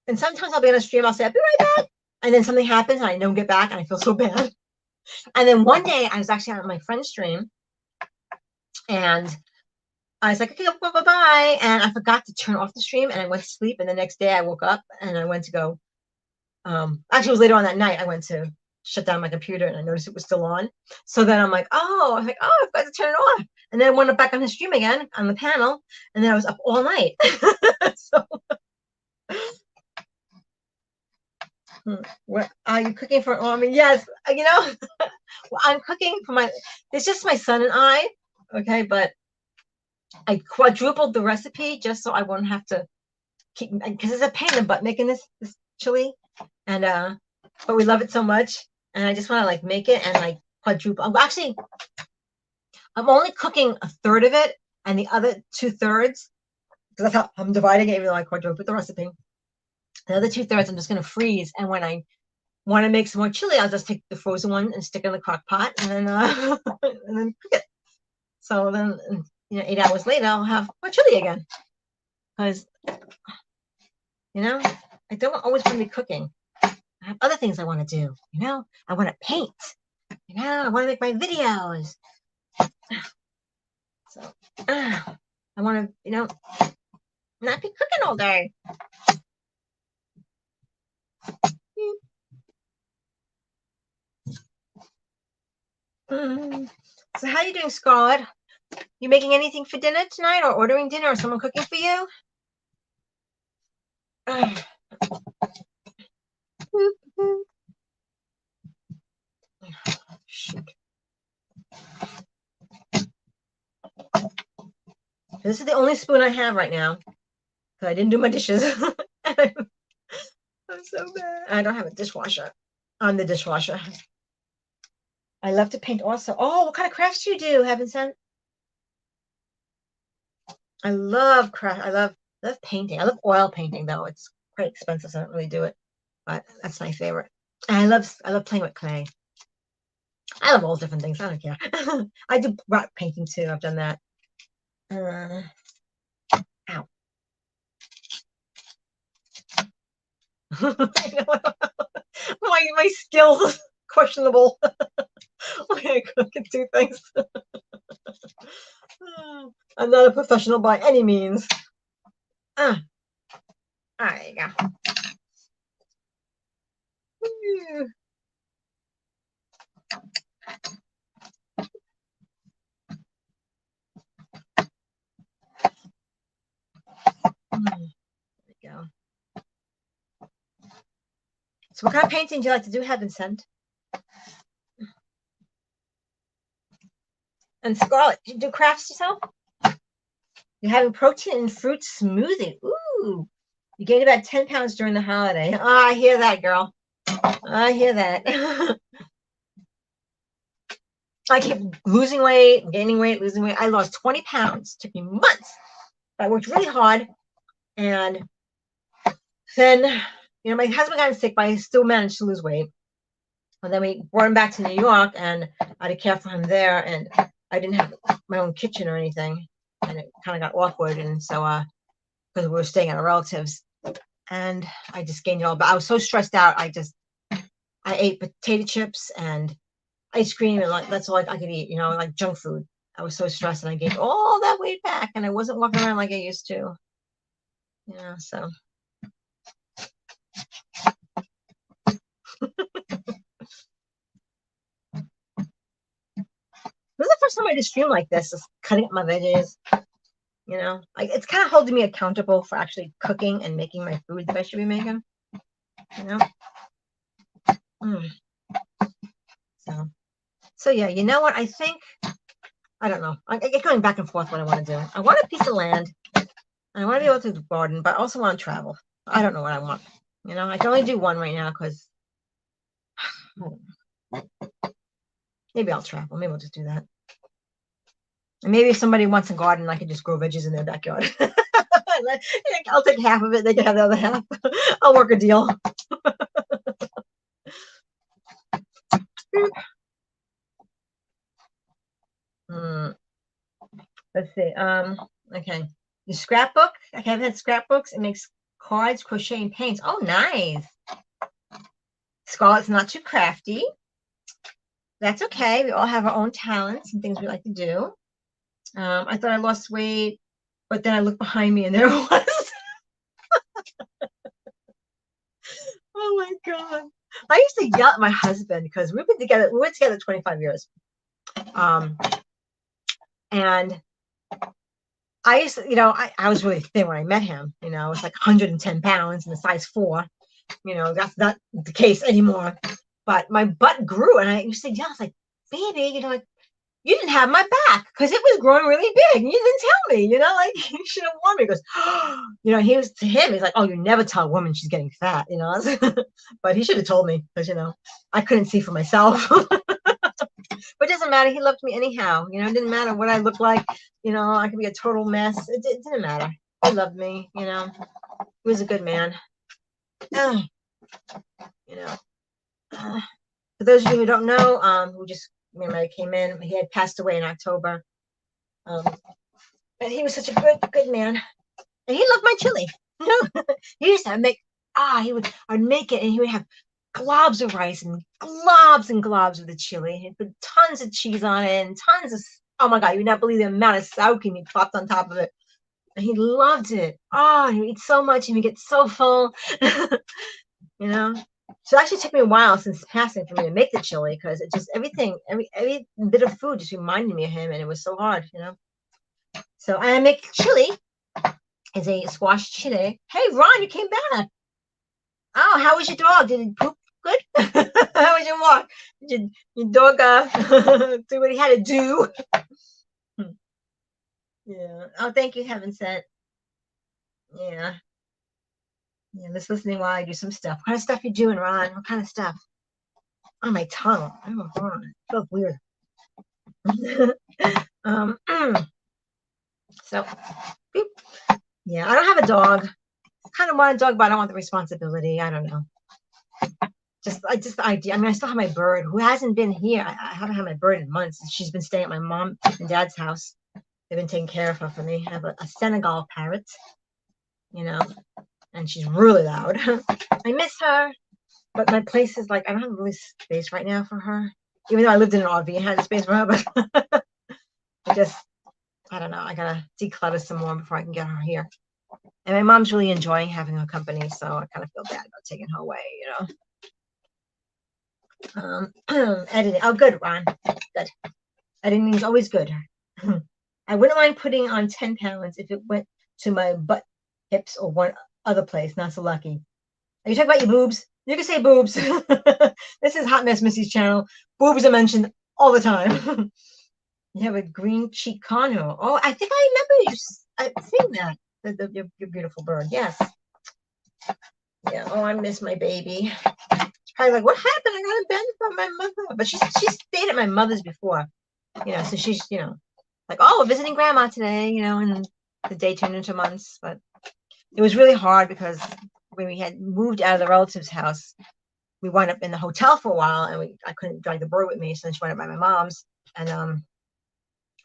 and sometimes I'll be on a stream. I'll say I'll be right back, and then something happens, and I don't get back, and I feel so bad. And then one day I was actually on my friend's stream, and I was like, okay, bye, and I forgot to turn off the stream, and I went to sleep. And the next day I woke up and I went to go. Actually, it was later on that night. I went to shut down my computer and I noticed it was still on. So then I'm like, I forgot to turn it off. And then I went back on the stream again on the panel, and then I was up all night. So, what are you cooking for Army? Yes, well, I'm cooking for it's just my son and I. Okay, but I quadrupled the recipe just so I won't have to keep, because it's a pain in the butt making this chili, and but we love it so much, and I just want to make it and quadruple. I'm only cooking a third of it, and the other 2/3, because that's how I'm dividing it, even though I quadrupled the recipe. The other 2/3 I'm just going to freeze, and when I want to make some more chili, I'll just take the frozen one and stick it in the crock pot, and then and then cook it. So then 8 hours later I'll have more chili again, because I don't always want to be cooking. I have other things I want to do. I want to paint. I want to make my videos. So I want to not be cooking all day. So how are you doing, Scarlett? You making anything for dinner tonight, or ordering dinner, or someone cooking for you? Shoot. This is the only spoon I have right now because I didn't do my dishes. I'm so bad. I don't have a dishwasher. On the dishwasher. I love to paint also. Oh, what kind of crafts do you do, Heaven Sent? I love craft. I love painting. I love oil painting though. It's quite expensive, so I don't really do it. But that's my favorite. And I love playing with clay. I love all different things. I don't care. I do rock painting too. I've done that. Ow. my skills questionable. I can do things. I'm not a professional by any means. There you go. There we go. So what kind of painting do you like to do, Heaven Sent? And Scarlett, do you do crafts yourself? You're having protein and fruit smoothie. Ooh. You gained about 10 pounds during the holiday. Oh, I hear that, girl. I hear that. I kept losing weight, gaining weight, losing weight. I lost 20 pounds. It took me months. I worked really hard. And then, my husband got sick, but I still managed to lose weight. And then we brought him back to New York, and I had to care for him there. And I didn't have my own kitchen or anything. And it kind of got awkward. And so, because we were staying at our relatives, and I just gained it all. But I was so stressed out. I ate potato chips and ice cream, and that's all I could eat, like junk food. I was so stressed, and I gained all that weight back, and I wasn't walking around like I used to. So. This is the first time I did a stream like this, just cutting up my veggies. It's kind of holding me accountable for actually cooking and making my food that I should be making. So yeah, you know what? I think, I don't know. I get going back and forth what I want to do. I want a piece of land, and I want to be able to garden, but I also want to travel. I don't know what I want. I can only do one right now because maybe I'll travel. Maybe I'll just do that. And maybe if somebody wants a garden, I can just grow veggies in their backyard. I'll take half of it. They can have the other half. I'll work a deal. Let's see. Okay. Your scrapbook. I have had scrapbooks. It makes cards, crochet, and paints. Oh, nice. Scarlett's not too crafty. That's okay. We all have our own talents and things we like to do. I thought I lost weight, but then I looked behind me and there it was. Oh my God. I used to yell at my husband because we were together 25 years. And I used to, I was really thin when I met him. I was like 110 pounds and a size 4. That's not the case anymore. But my butt grew, and I used to yell, I was like, baby, you didn't have my back because it was growing really big. And you didn't tell me, you should have warned me. He goes, he's like, oh, you never tell a woman she's getting fat, But he should have told me because, I couldn't see for myself. But it doesn't matter. He loved me anyhow. It didn't matter what I looked like. I could be a total mess. It didn't matter. He loved me, He was a good man. For those of you who don't know, who just came in, he had passed away in October. But he was such a good man. And he loved my chili. He used to make, I'd make it, and he would have globs of rice and globs of the chili. He'd put tons of cheese on it and tons of, oh my God, you would not believe the amount of sour cream he popped on top of it. And he loved it. Oh, he would eat so much and he'd get so full. you know. So it actually took me a while since passing for me to make the chili because it just everything, every bit of food just reminded me of him, and it was so hard, you know. So I make chili. It's a squash chili. Hey, Ron, you came back. Oh, how was your dog? Did it poop good? How was your walk? Did your dog do what he had to do? Yeah. Oh, thank you, Heaven Sent. Yeah. Yeah, just listening while I do some stuff. What kind of stuff you doing, Ron? What kind of stuff? On my tongue. Oh, hold on. It feels weird. um, so, boop. Yeah, I don't have a dog. I kind of want a dog, but I don't want the responsibility. I don't know. Just the idea. I mean, I still have my bird who hasn't been here. I haven't had my bird in months. She's been staying at my mom and dad's house. They've been taking care of her for me. I have a Senegal parrot, you know, and she's really loud. I miss her, but my place is like, I don't have really space right now for her. Even though I lived in an RV and had space for her, but I don't know. I gotta declutter some more before I can get her here. And my mom's really enjoying having her company, so I kind of feel bad about taking her away, you know. Editing. Oh, good, Ron. Good. Editing is always good. I wouldn't mind putting on 10 pounds if it went to my butt, hips, or one other place. Not so lucky. Are you talking about your boobs? You can say boobs. This is Hot Mess Missy's channel. Boobs are mentioned all the time. You have a green cheek conure. Oh, I think I remember you. I've seen that. Your beautiful bird. Yes. Yeah. Oh, I miss my baby. She's probably like, what happened? I got a bend from my mother. But she stayed at my mother's before. You know, so she's, you know, like, oh, we're visiting grandma today, you know, and the day turned into months. But it was really hard because when we had moved out of the relative's house, we wound up in the hotel for a while, and I couldn't drag the bird with me, so then she went up by my mom's, and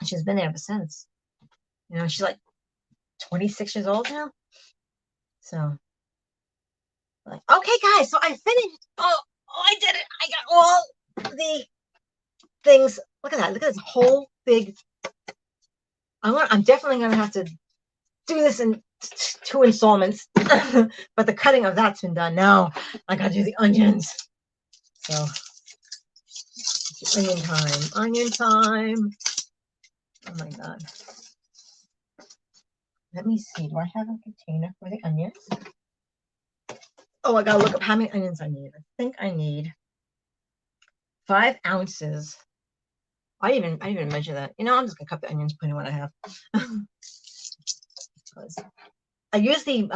she's been there ever since. You know, she's like 26 years old now. So, like, okay, guys, so I finished. Oh, I did it! I got all the things. Look at that! Look at this whole big. I'm definitely gonna have to do this in 2 installments, but the cutting of that's been done. Now I gotta do the onions. So, onion time! Onion time! Oh my god! Let me see. Do I have a container for the onions? Oh, I gotta look up how many onions I need. I think I need 5 ounces. I didn't even measure that. You know, I'm just gonna cut the onions, put in what I have. I use the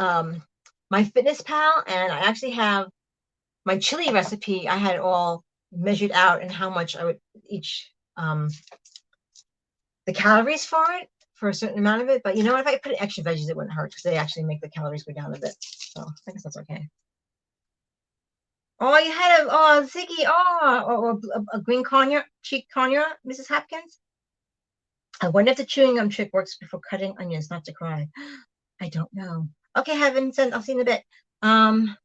my Fitness Pal, and I actually have my chili recipe. I had it all measured out and how much I would each the calories for it for a certain amount of it. But you know, if I put extra veggies, it wouldn't hurt because they actually make the calories go down a bit. So I guess that's okay. Oh, you had a Ziggy, or a green conure, cheek conure, Mrs. Hopkins. I wonder if the chewing gum trick works before cutting onions, not to cry. I don't know. Okay, Heaven sent. I'll see you in a bit. I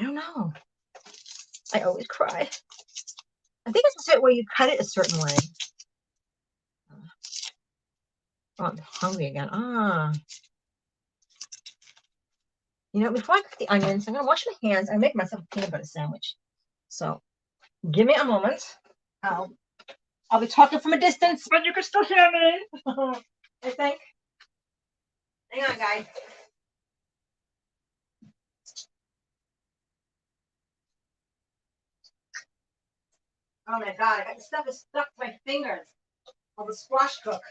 don't know. I always cry. I think it's a certain way you cut it a certain way. Oh, I'm hungry again. You know, before I cook the onions, I'm gonna wash my hands. I make myself a peanut butter sandwich. So give me a moment. I'll be talking from a distance, but you can still hear me. I think. Hang on, guys. Oh my god, the stuff is stuck to my fingers. Of the squash cook.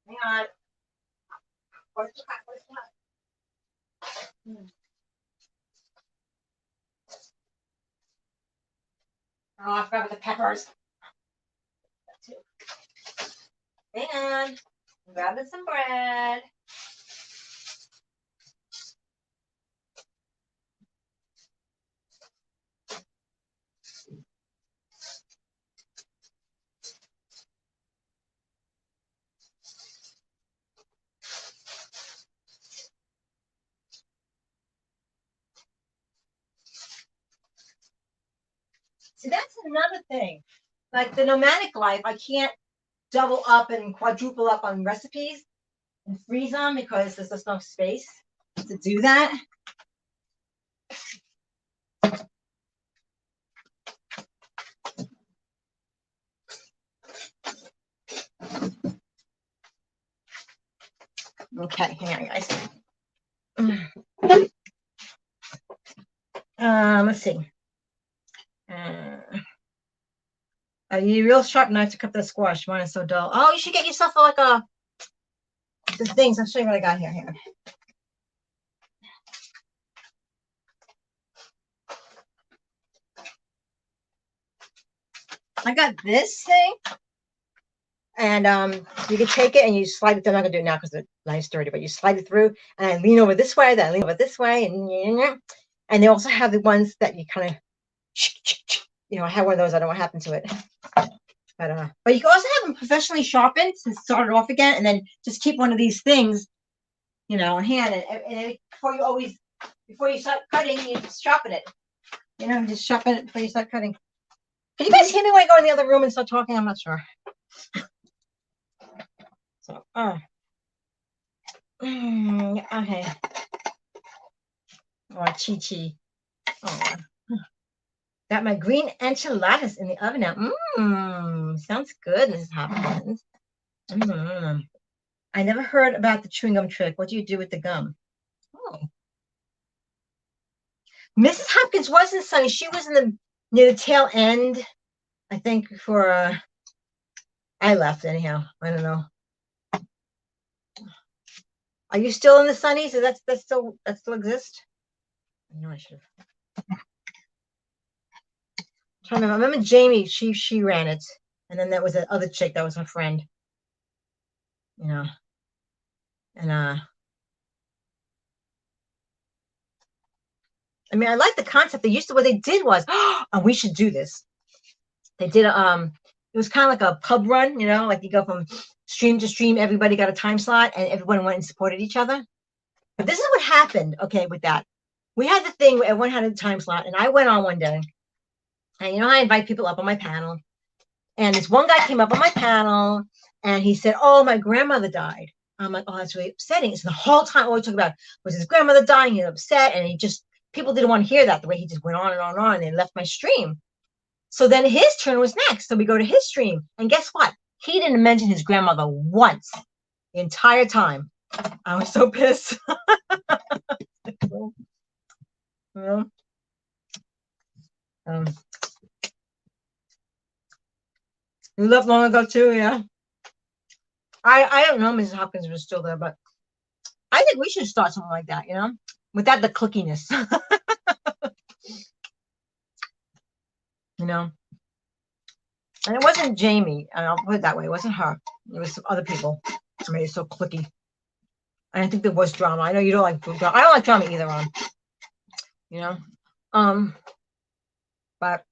Hang on. Where's the hot? Where's the hot? Oh, I forgot about the peppers. Hang on. I'm grabbing some bread. See, that's another thing. Like the nomadic life, I can't double up and quadruple up on recipes. and freeze them because there's just no space to do that. Okay, hang on, guys. Let's see. A real sharp knife to cut the squash. Mine is so dull. Oh, you should get yourself like the things. I'll show you what I got here. Hang on. I got this thing, and you can take it and you slide it. I'm not gonna do it now because the knife's dirty, but you slide it through, and I lean over this way, then I lean over this way, and they also have the ones that you kind of, I have one of those. I don't know what happened to it, but you can also have them professionally sharpened and start it off again, and then just keep one of these things, in hand, and before you start cutting, you just sharpen it. Just sharpen it before you start cutting. Can you guys hear me when I go in the other room and start talking? I'm not sure. So, okay. Oh, Chi. Oh, got my green enchiladas in the oven now. Sounds good, Mrs. Hopkins. I never heard about the chewing gum trick. What do you do with the gum? Oh. Mrs. Hopkins wasn't Sunny. She was near the tail end, I think, before I left. Anyhow, I don't know. Are you still in the Sunnies? Does that still exist? I know I should have. I remember Jamie. She ran it, and then there was that other chick that was her friend. And I mean, I like the concept. What they did was, and we should do this. They did it was kind of like a pub run, like you go from stream to stream, everybody got a time slot, and everyone went and supported each other. But this is what happened, okay, with that. We had the thing where everyone had a time slot, and I went on one day, and I invite people up on my panel, and this one guy came up on my panel, and he said, "Oh, my grandmother died." I'm like, "Oh, that's really upsetting." So the whole time, all we talked about was his grandmother dying. He was upset, and people didn't want to hear that, the way he just went on and on and on, and they left my stream. So then his turn was next. So we go to his stream, and guess what? He didn't mention his grandmother once the entire time. I was so pissed. You left long ago too, yeah. I don't know, Mrs. Hopkins was still there, but I think we should start something like that, without the clickiness. And it wasn't Jamie, and I'll put it that way. It wasn't her. It was some other people. I mean, it's so clicky. And I think there was drama. I know you don't like drama. I don't like drama either. But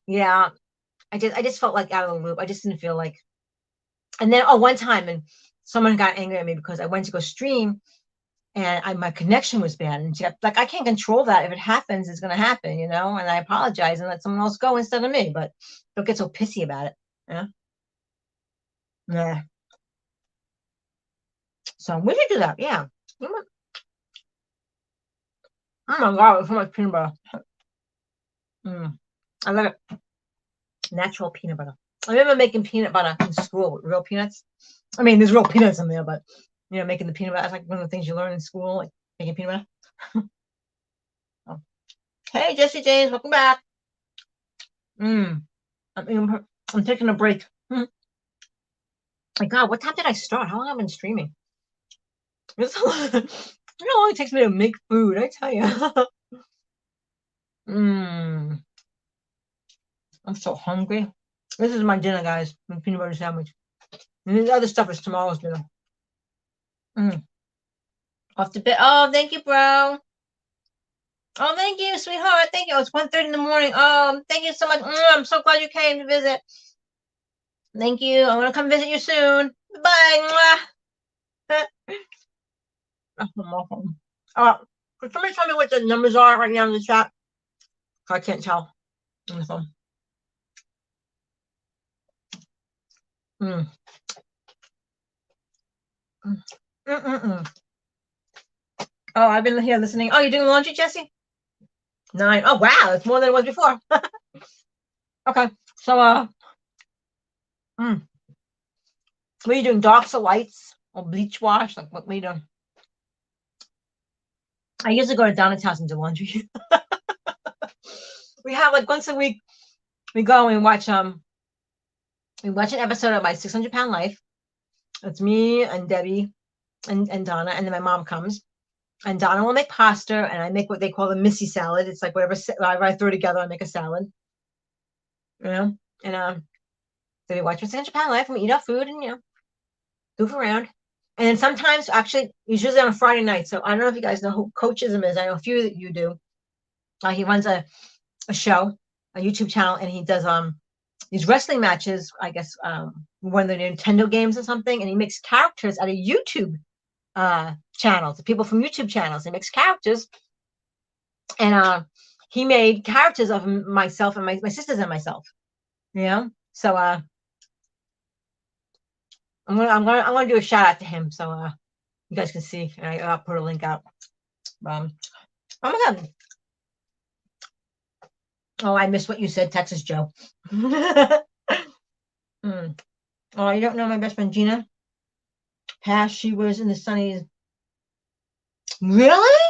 yeah, I just felt like out of the loop. I just didn't feel like. And then one time, and someone got angry at me because I went to go stream, and my connection was bad. And she like, I can't control that. If it happens, it's gonna happen, And I apologize and let someone else go instead of me. But don't get so pissy about it. Yeah. So we should do that. Yeah. Oh my God, it's so much peanut butter. I love it. Natural peanut butter. I remember making peanut butter in school with real peanuts. I mean, there's real peanuts in there, but making the peanut butter, that's like one of the things you learn in school, like making peanut butter. Oh. Hey, Jesse James, welcome back. I'm taking a break. My God, what time did I start? How long have I been streaming? How long it takes me to make food, I tell you. I'm so hungry. This is my dinner, guys. My peanut butter sandwich. And the other stuff is tomorrow's dinner. Off the bed. Oh, thank you, bro. Oh, thank you, sweetheart. Thank you. It's 1:30 in the morning. Oh, thank you so much. I'm so glad you came to visit. Thank you. I'm going to come visit you soon. Bye. Could somebody tell me what the numbers are right now in the chat? I can't tell on the phone. Mm-mm-mm. Oh, I've been here listening. Oh, you're doing laundry, Jesse? 9. Oh, wow. It's more than it was before. Okay. So, what are you doing? Darks or lights or bleach wash? Like, what are you doing? I usually go to Donna's house and do laundry. We have like once a week. We go and we watch an episode of My 600-Pound Life. It's me and Debbie and Donna, and then my mom comes. And Donna will make pasta, and I make what they call a missy salad. It's like whatever I throw together, I make a salad. You know, and then we watch My 600-Pound Life, and we eat our food, and goof around. And then sometimes, actually, usually on a Friday night. So I don't know if you guys know who Coachism is. I know a few that you do. He runs a show, a YouTube channel, and he does these wrestling matches. I guess one of the Nintendo games or something, and he makes characters out of YouTube channels. People from YouTube channels. He makes characters, and he made characters of myself and my sisters and myself. So I'm gonna do a shout out to him, so you guys can see. I'll put a link out. Oh my god. Oh, I missed what you said, Texas Joe. Oh, you don't know my best friend Gina? Past, she was in the Sunnies. Really?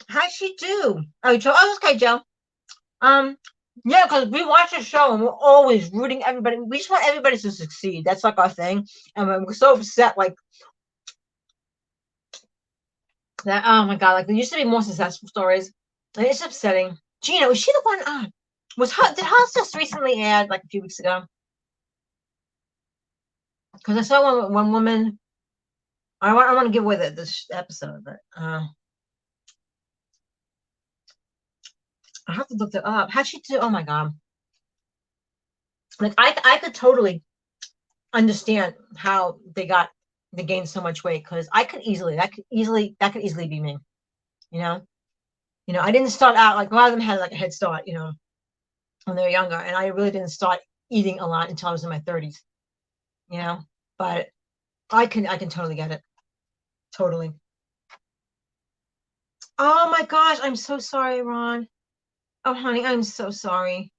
How'd she do? Oh, Joe. Oh, okay, Joe. Yeah, because we watch the show and we're always rooting everybody. We just want everybody to succeed. That's like our thing. And we're so upset, like that. Oh my god, like there used to be more successful stories. And it's upsetting. Gina, was she the one? Did hers just recently add like a few weeks ago? Because I saw one woman. I want to give away this episode, but I have to look it up. How'd she do? Oh my god! Like I could totally understand how they gained so much weight, because that could easily be me. You know, I didn't start out like a lot of them had like a head start, when they were younger, and I really didn't start eating a lot until I was in my 30s. But I can totally get it. Totally. Oh my gosh, I'm so sorry, Ron. Oh, honey, I'm so sorry.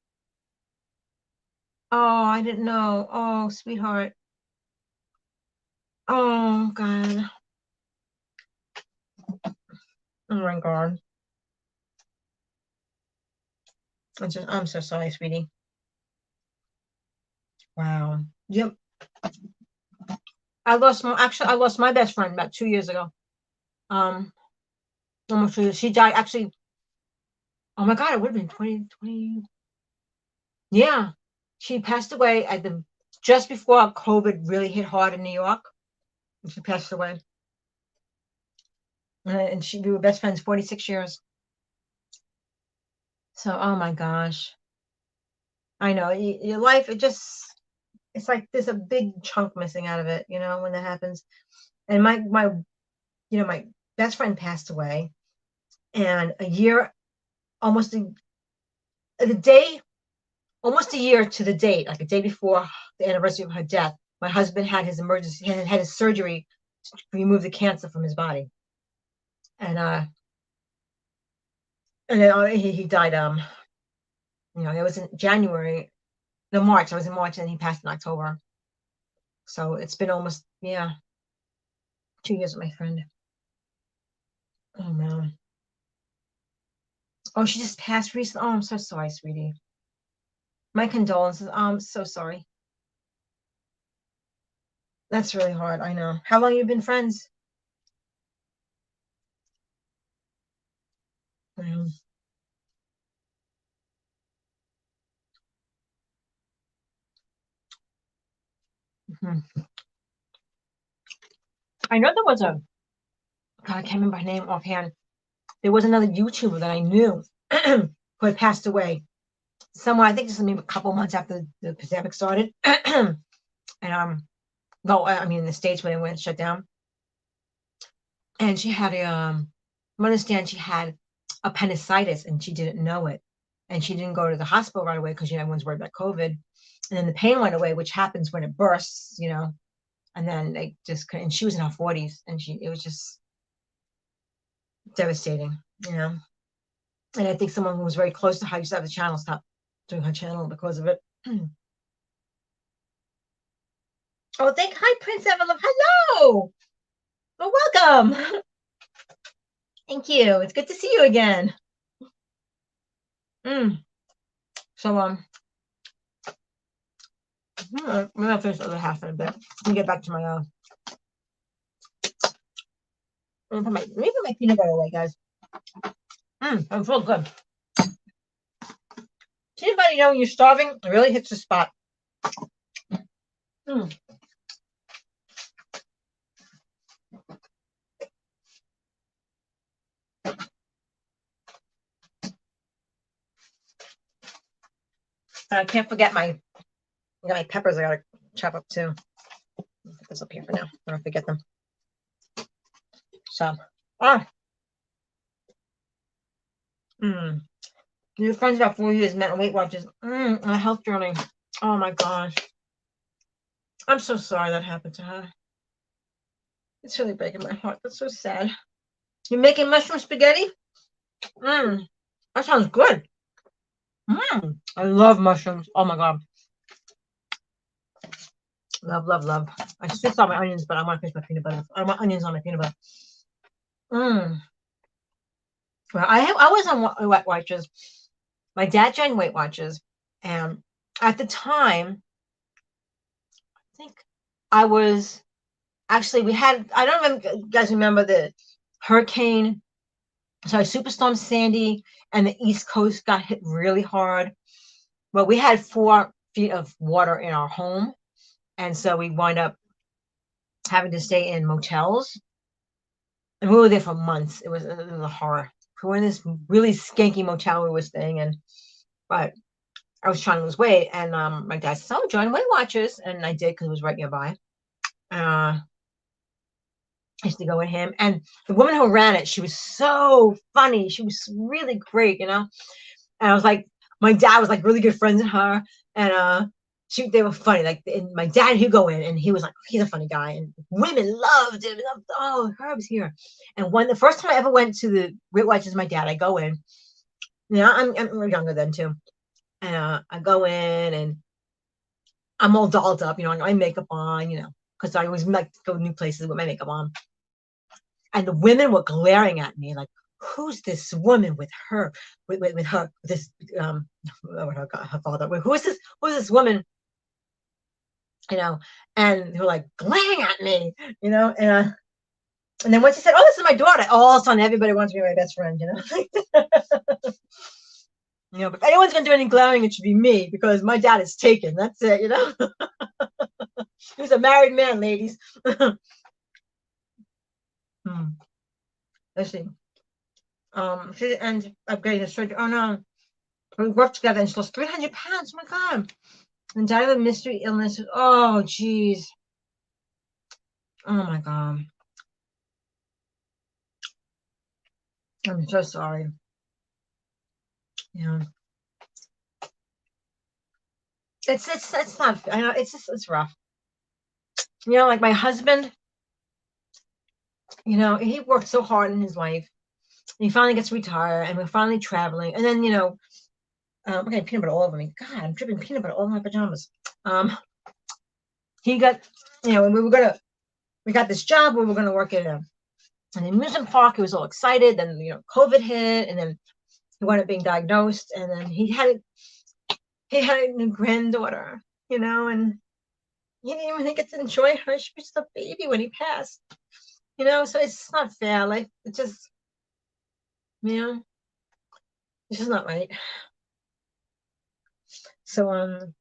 Oh, I didn't know. Oh, sweetheart. Oh, God. Oh my God. I'm so sorry, sweetie. Wow. Yep. I lost my best friend about 2 years ago. Almost 2 years. She died actually. Oh my God, it would have been 2020. Yeah. She passed away just before COVID really hit hard in New York. And she passed away. And we were best friends 46 years. So, oh my gosh. I know your life, it's like there's a big chunk missing out of it, when that happens. And my best friend passed away, and almost almost a year to the date, like a day before the anniversary of her death, my husband had his surgery to remove the cancer from his body. And then he died. It was in January, no, March. I was in March, and he passed in October. So it's been almost 2 years with my friend. Oh no. Oh, she just passed recently. Oh, I'm so sorry, sweetie. My condolences. I'm so sorry. That's really hard. I know. How long you been friends? Mm-hmm. I know there was God, I can't remember her name offhand. There was another YouTuber that I knew who had passed away somewhere. I think just maybe a couple months after the pandemic started. And well, I mean, in the States when it went shut down. And she had I understand she had appendicitis, and she didn't know it. And she didn't go to the hospital right away because everyone's worried about COVID. And then the pain went away, which happens when it bursts, And then they just couldn't. And she was in her 40s, and it was just devastating, you know. And I think someone who was very close to her used to have the channel stop doing her channel because of it. Oh, hi, Prince Evelyn. Hello. Well, welcome. Thank you. It's good to see you again. So, maybe I'll finish the other half in a bit. Let me get back to my, let me put my peanut butter away, guys. I'm full good. Peanut butter, you know, when you're starving, it really hits the spot. I can't forget I got my peppers I gotta chop up too. I'll put this up here for now. I don't forget them. So, New friends about 4 years met on Weight Watchers. On a health journey. Oh my gosh. I'm so sorry that happened to her. It's really breaking my heart. That's so sad. You're making mushroom spaghetti? That sounds good. I love mushrooms. Oh my god. Love, love, love. I switched out my onions, but I want to finish my peanut butter. I want onions on my peanut butter. Well, I was on Weight Watchers. My dad joined Weight Watchers, and at the time, I think I was actually I don't know if you guys remember the Superstorm Sandy, and the East Coast got hit really hard. Well, we had 4 feet of water in our home, and so we wind up having to stay in motels, and we were there for months. It was a horror. We were in this really skanky motel we were staying in, but I was trying to lose weight, and my dad said, "Oh, join Weight Watchers," and I did because it was right nearby. I used to go with him, and the woman who ran it, she was so funny. She was really great, you know. And I was like, my dad was like really good friends with her, and they were funny. Like, and my dad, he'd go in, and he was like, he's a funny guy, and women loved him. Oh, Herb's here. And the first time I ever went to the Weight Watchers, my dad, I go in. You know, I'm younger then too, and I go in, and I'm all dolled up, you know, I got my makeup on, you know, because I always like to go new places with my makeup on. And the women were glaring at me like, who's this woman with her, with her, this, her father, who's this woman, you know? And they were like glaring at me, you know? And then once he said, oh, this is my daughter, all of a sudden everybody wants to be my best friend, you know? You know, but if anyone's gonna do any glaring, it should be me, because my dad is taken. That's it, you know. He was a married man, ladies. Let's see. And upgraded her surgery. Oh no, we worked together, and she lost 300 pounds. Oh my god! And died of a mystery illness. Oh geez. Oh my god. I'm so sorry. Yeah. It's not. I know it's rough. You know, like my husband. You know, he worked so hard in his life. He finally gets retired, and we're finally traveling. And then, you know, okay, peanut butter all over me. God, I'm dripping peanut butter all over my pajamas. He got, you know, we got this job where we're gonna work at an amusement park. He was all excited. Then, you know, COVID hit, and then he wound up being diagnosed, and then he had a new granddaughter, you know, and he didn't even get to enjoy her. She was just a baby when he passed, you know. So it's not fair. Like, it's just, you know, this is not right. So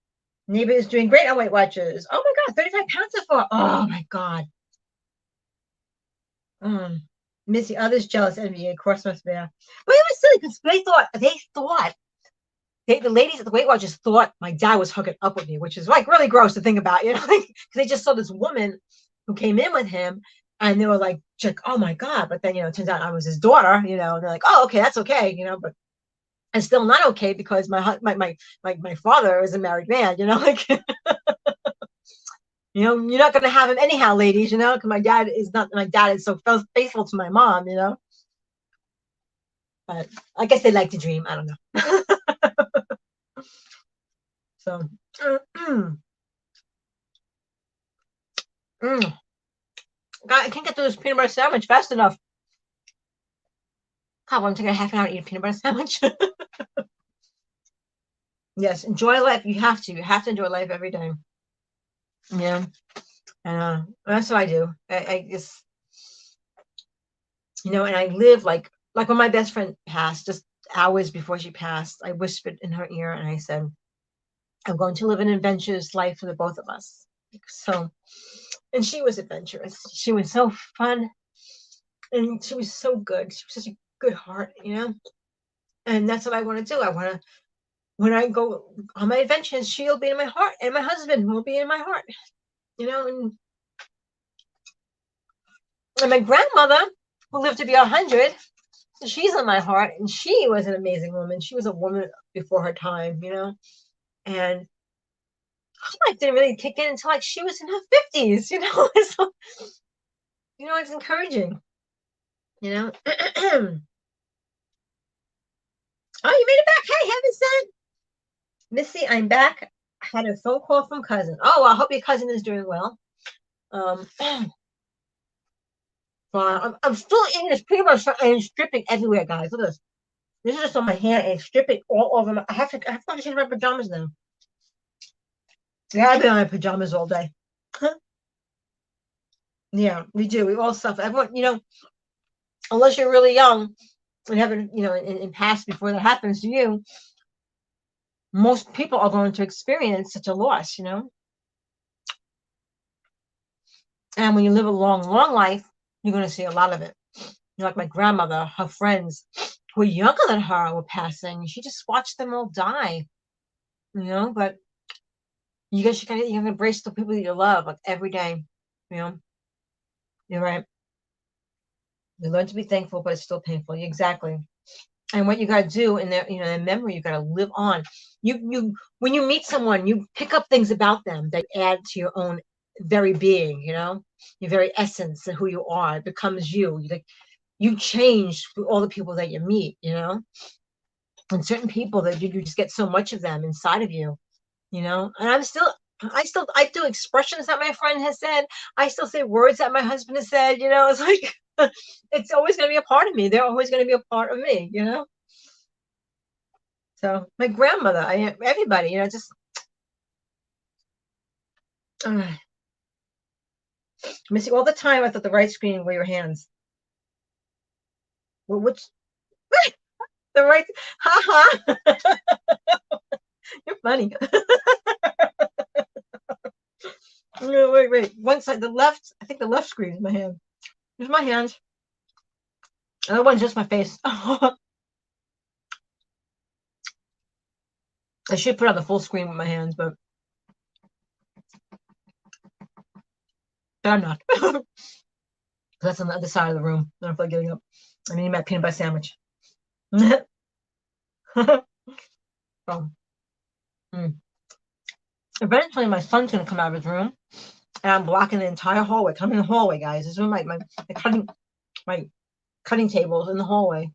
neighbor is doing great on Weight Watchers. Oh my god, 35 pounds so far. Oh my god. Missy, others jealous, envy, of course must be. Well, it was silly because the ladies at the Weight Watchers thought my dad was hooking up with me, which is like really gross to think about, you know, because they just saw this woman who came in with him, and they were like, oh my god. But then, you know, it turns out I was his daughter, you know, and they're like, oh, okay, that's okay, you know, but it's still not okay because my father is a married man, you know, like. You know, you're not going to have him anyhow, ladies, you know, because my dad is so faithful to my mom, you know. But I guess they like to dream. I don't know. So, God, I can't get through this peanut butter sandwich fast enough. God, I'm taking a half an hour to eat a peanut butter sandwich. Yes, enjoy life. You have to. You have to enjoy life every day. Yeah. And that's what I do. I just, you know, and I live like when my best friend passed, just hours before she passed, I whispered in her ear and I said, I'm going to live an adventurous life for the both of us. So, and she was adventurous. She was so fun and she was so good. She was such a good heart, you know? And that's what I want to do. I want to, when I go on my adventures, she'll be in my heart and my husband will be in my heart, you know? And my grandmother, who lived to be 100, she's in my heart, and she was an amazing woman. She was a woman before her time, you know? And her life didn't really kick in until like she was in her 50s, you know? So, you know, it's encouraging, you know? Oh, you made it back. Hey, heaven sent. Missy, I'm back. I had a phone call from cousin. Oh, well, I hope your cousin is doing well. Well, I'm still eating this peanut butter and it's dripping everywhere, guys. Look at this. This is just on my hand and it's dripping all over my. I have to change my pajamas now. Yeah, I've been on my pajamas all day. Yeah, we do. We all suffer. Everyone, you know, unless you're really young and haven't, you know, in past before that happens to you, most people are going to experience such a loss, you know. And when you live a long life, you're going to see a lot of it. You know, like my grandmother, her friends who were younger than her were passing. She just watched them all die, you know. But you gotta embrace the people that you love, like every day, you know. You're right. You learn to be thankful, but it's still painful. Exactly. And what you got to do in their, you know, in memory, you got to live on. When you meet someone, you pick up things about them that add to your own very being, you know, your very essence and who you are. It becomes you. You change for all the people that you meet, you know, and certain people that you just get so much of them inside of you, you know. And I do expressions that my friend has said. I still say words that my husband has said, you know. It's like it's always going to be a part of me. They're always going to be a part of me, you know. So my grandmother, everybody, you know, just missing all the time. I thought the right screen were your hands. Well, which the right? Ha ha! You're funny. No, wait. One side, the left. I think the left screen is my hand. Here's my hand. Another one's just my face. I should put on the full screen with my hands, but I'm not. That's on the other side of the room. I don't feel like getting up. I need my peanut butter sandwich. Oh. Eventually, my son's gonna come out of his room, and I'm blocking the entire hallway. Come in the hallway, guys. This is my cutting tables in the hallway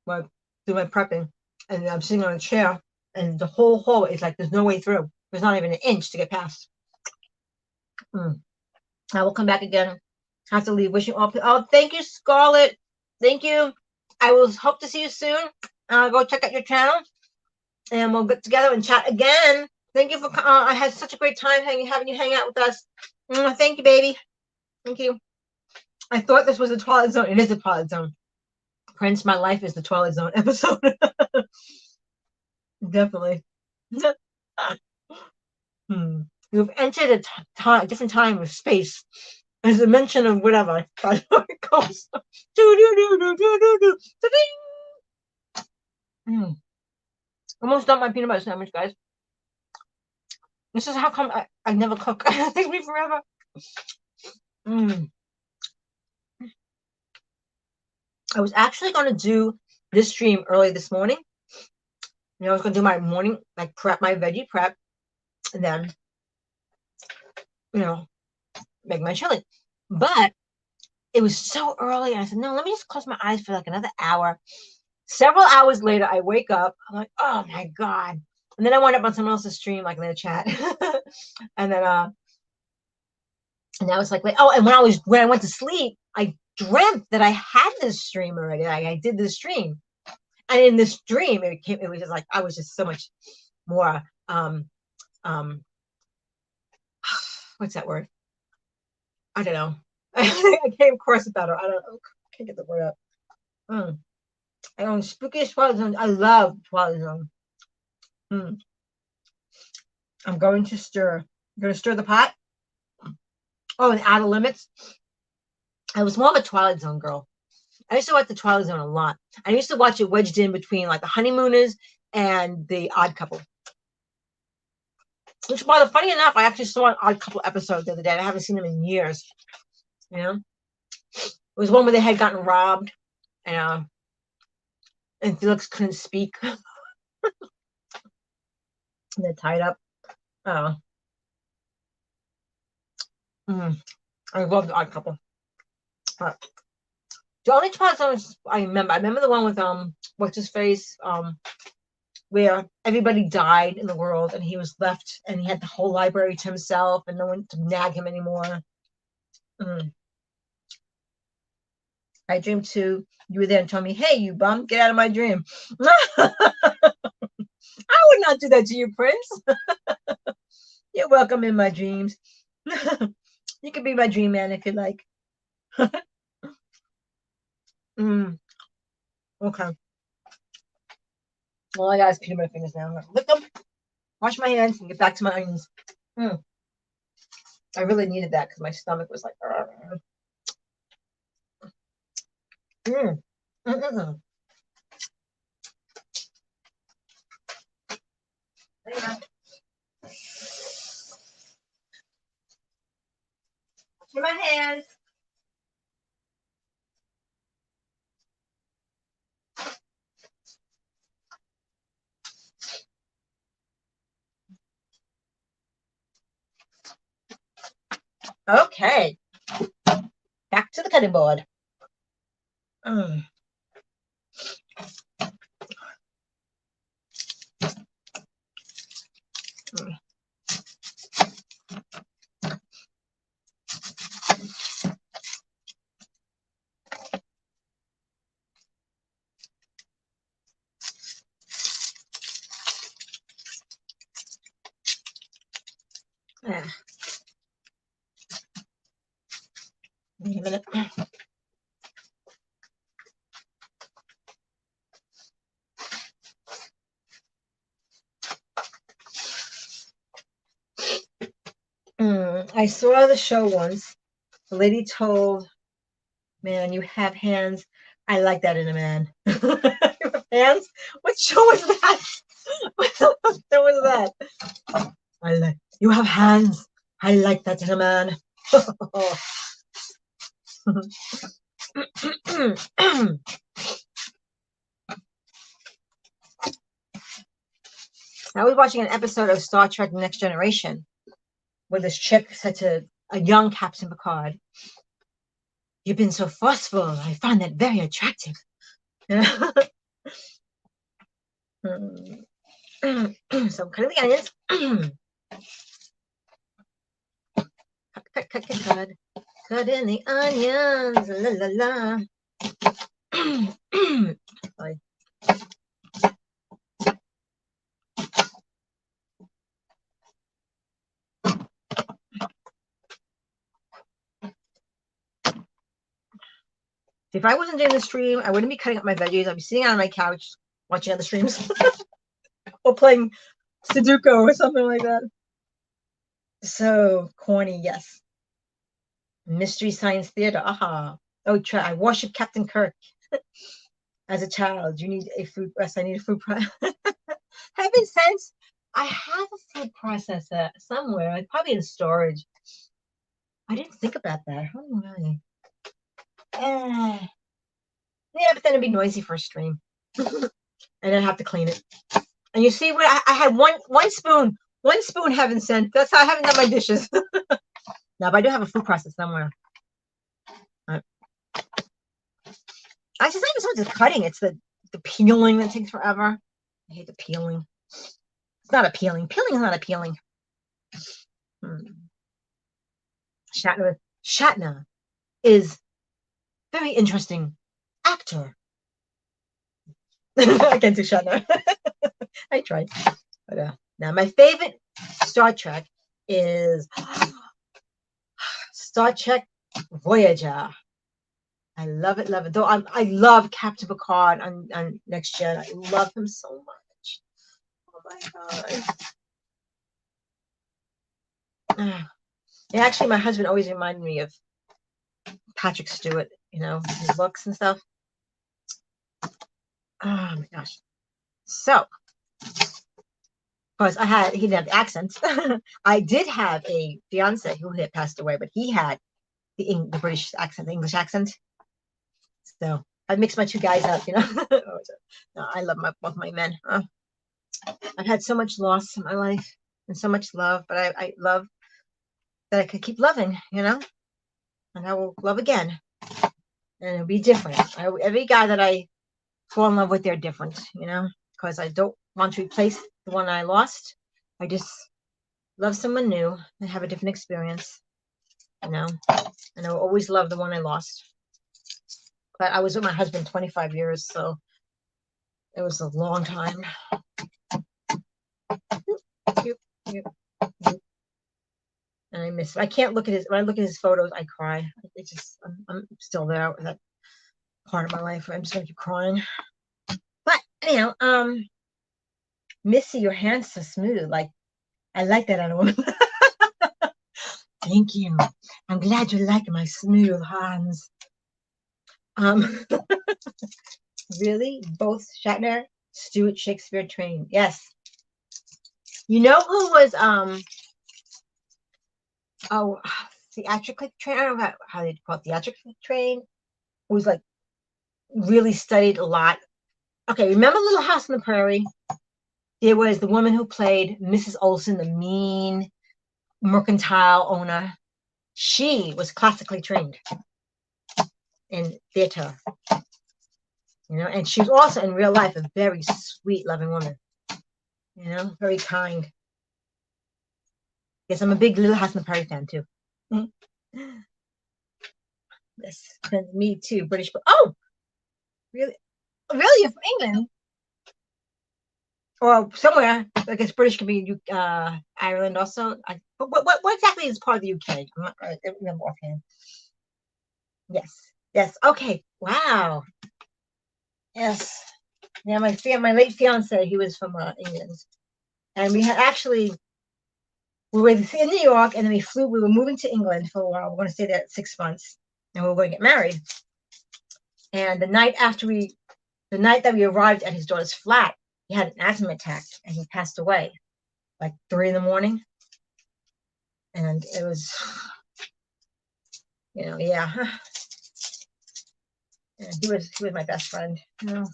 where I do my prepping, and I'm sitting on a chair, and the whole hallway is like there's no way through. There's not even an inch to get past. I will come back again. Have to leave. Wishing all. Oh, thank you, Scarlett. Thank you. I will hope to see you soon. I'll go check out your channel, and we'll get together and chat again. Thank you for. I had such a great time having you hang out with us. Thank you, baby. Thank you. I thought this was a Twilight Zone. It is a Twilight Zone. Prince, my life is the Twilight Zone episode. Definitely. You've entered a different time of space. As a mention of whatever. It goes. Almost done my peanut butter sandwich, guys. This is how come I never cook. It takes me forever. I was actually going to do this stream early this morning. You know, I was going to do my morning, like prep, my veggie prep. And then, you know, make my chili. But it was so early, and I said, no, let me just close my eyes for like another hour. Several hours later, I wake up. I'm like, oh my God. And then I wound up on someone else's stream, like in their chat. And then and I was like, wait, oh, and when I went to sleep, I dreamt that I had this stream already. I did this stream. And in this dream, it was just like I was just so much more what's that word? I don't know. I came across about it. I can't get the word up. I own spookiest Twilight Zone. I love Twilight Zone. I'm going to stir. I'm going to stir the pot. Oh, and Outer Limits. I was more of a Twilight Zone girl. I used to watch the Twilight Zone a lot. I used to watch it wedged in between like the Honeymooners and the Odd Couple. Which, by the funny enough, I actually saw an Odd Couple episode the other day. I haven't seen them in years. You know, it was one where they had gotten robbed, and Felix couldn't speak. And they're tied up. I love the Odd Couple. The only Twilight Zones I remember the one with what's his face, where everybody died in the world and he was left and he had the whole library to himself and no one to nag him anymore. I dreamed too. You were there and told me, hey, you bum, get out of my dream. I would not do that to you, Prince. You're welcome in my dreams. You can be my dream man if you like. Okay. Well, I gotta peel my fingers now. I'm gonna lick them, wash my hands, and get back to my onions. I really needed that because my stomach was like. Wash my hands. Okay. Back to the cutting board. Wait a minute. I saw the show once. The lady told, man, you have hands. I like that in a man. You have hands? What show was that? What show was that? I like, you have hands. I like that in a man. I was watching an episode of Star Trek Next Generation where this chick said to a young Captain Picard, you've been so forceful. I find that very attractive. So I'm cutting the onions. Cut. Cut in the onions. La la la. If I wasn't doing the stream, I wouldn't be cutting up my veggies. I'd be sitting on my couch watching other streams or playing Sudoku or something like that. So corny, yes. Mystery Science Theater. Aha. Oh, I worship Captain Kirk. As a child, you need a food. Yes, I need a food processor. Heaven sense, I have a food processor somewhere. Probably in storage. I didn't think about that. How do I? Yeah, but then it'd be noisy for a stream. And I'd have to clean it. And you see what I had one spoon, heaven sent. That's how I haven't done my dishes. No, but I do have a food processor somewhere. It's not even so much the cutting, it's the peeling that takes forever. I hate the peeling. It's not appealing. Peeling is not appealing. Shatner is very interesting actor. I can't do Shatner. I tried. But, now, my favorite Star Trek is Star Trek Voyager. I love it, love it. Though I love Captain Picard on Next Gen. I love him so much. Oh my god. And actually, my husband always reminded me of Patrick Stewart, you know, his looks and stuff. Oh my gosh. So, of course, he didn't have the accent. I did have a fiance who had passed away, but he had the British accent, the English accent. So I mixed my two guys up, you know. No, I love both my men. I've had so much loss in my life and so much love, but I love that I could keep loving, you know, and I will love again, and it'll be different. Every guy that I fall in love with, they're different, you know, because I don't want to replace the one I lost. I just love someone new and have a different experience, you know, and I will always love the one I lost. But I was with my husband 25 years, so it was a long time. And I miss it. I can't look at when I look at his photos, I cry. It's just, I'm still there with that part of my life where I'm just gonna keep crying. But anyhow, Missy, your hand's so smooth. Like, I like that on a woman. Thank you. I'm glad you like my smooth hands. Really? Both Shatner, Stewart, Shakespeare trained. Yes. You know who was theatrically trained? I don't know how they call it, theatrically trained. Who was like really studied a lot. Okay, remember Little House on the Prairie? There was the woman who played Mrs. Olson, the mean mercantile owner. She was classically trained in theater, you know, and she was also in real life a very sweet, loving woman, you know, very kind. Yes, I'm a big Little House on the Prairie fan too. Yes, me too, British. Oh, really? Really, you're from England? Or somewhere? I guess British could be Ireland also. What exactly is part of the UK? I'm not, I don't remember offhand. Yes. Yes. Okay. Wow. Yes. Yeah, my late fiance, he was from England, and we were in New York, and then we were moving to England for a while. We're going to stay there 6 months, and we were going to get married. And the night that we arrived at his daughter's flat, he had an asthma attack, and he passed away, like 3 a.m. And it was, you know, yeah. Yeah, he was my best friend, you know.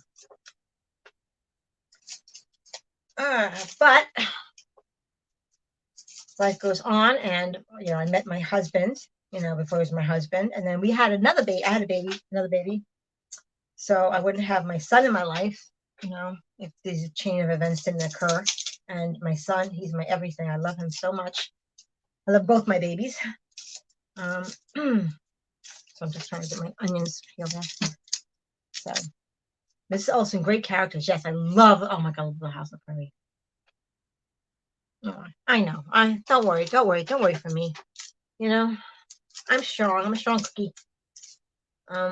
But life goes on, and you know, I met my husband, you know, before he was my husband, and then we had another baby. I had another baby. So I wouldn't have my son in my life, you know, if this chain of events didn't occur. And my son, he's my everything. I love him so much. I love both my babies. So I'm just trying to get my onions peeled there. So Mrs. Olsen, great characters. Yes, I love. Oh my God, Little House on the Prairie. Oh, I know. Don't worry for me. You know, I'm strong. I'm a strong cookie. La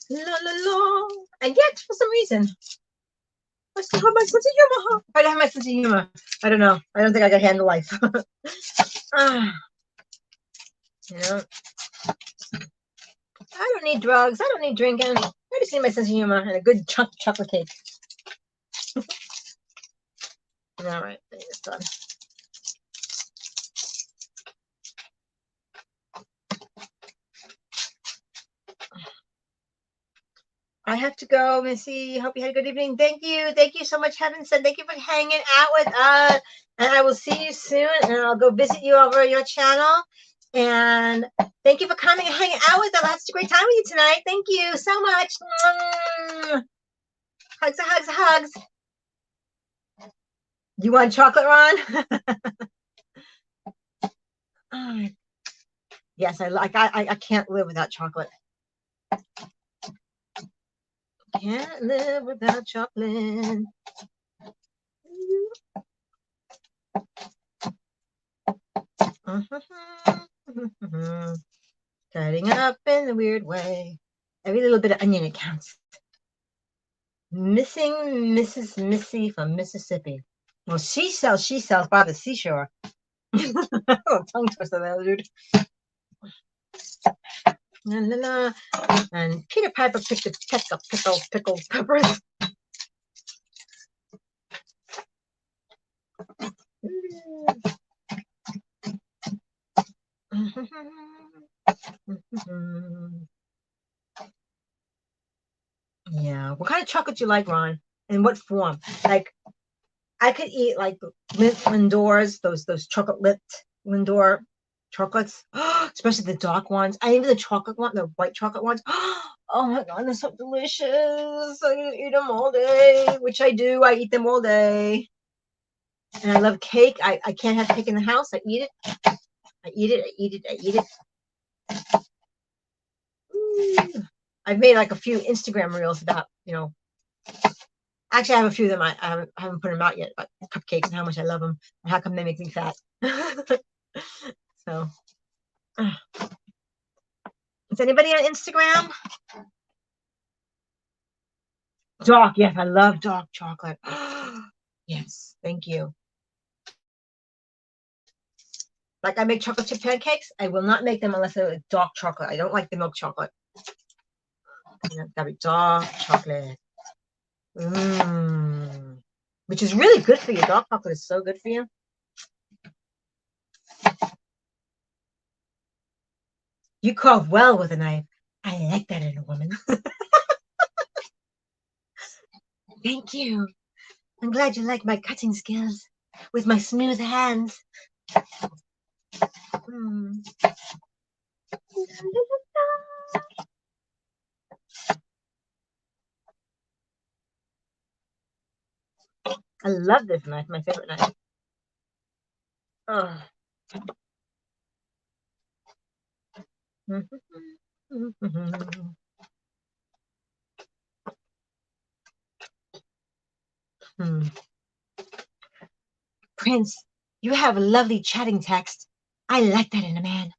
la la. And yet, for some reason, I still have my sense of humor. I don't have my sense of humor. I don't know. I don't think I can handle life. You know, I don't need drugs. I don't need drinking. I just need my sense of humor and a good chunk of chocolate cake. All right, it's done. I have to go, Missy. Hope you had a good evening. Thank you. Thank you so much, Heaven Said. Thank you for hanging out with us. And I will see you soon. And I'll go visit you over your channel. And thank you for coming and hanging out with us. I had such a great time with you tonight. Thank you so much. Hugs, hugs, hugs. You want chocolate, Ron? Yes, I can't live without chocolate. Can't live without chocolate. Cutting up in a weird way. Every little bit of onion counts. Missing Mrs. Missy from Mississippi. Well, she sells by the seashore. Tongue twister there, dude. La, la, la. And Peter Piper picked a peck of pickled peppers. Yeah. What kind of chocolate do you like, Ron? In what form? Like, I could eat like mint Lindors, those chocolate lipped Lindor chocolates, especially the dark ones. I even the chocolate one, the white chocolate ones. Oh my god, they're so delicious. I can eat them all day, which I do. I eat them all day. And I love cake. I can't have cake in the house. I eat it. I eat it. I eat it. I eat it. Ooh. I've made like a few Instagram reels about, actually I have a few of them. I haven't put them out yet, but cupcakes and how much I love them and how come they make me fat. So, is anybody on Instagram? Dark, yes, I love dark chocolate. Yes, thank you. Like I make chocolate chip pancakes. I will not make them unless they're dark chocolate. I don't like the milk chocolate. It's gotta be dark chocolate. Which is really good for you. Dark chocolate is so good for you. You carve well with a knife. I like that in a woman. Thank you. I'm glad you like my cutting skills with my smooth hands. I love this knife, my favorite knife. Oh. Prince, you have a lovely chatting text. I like that in a man.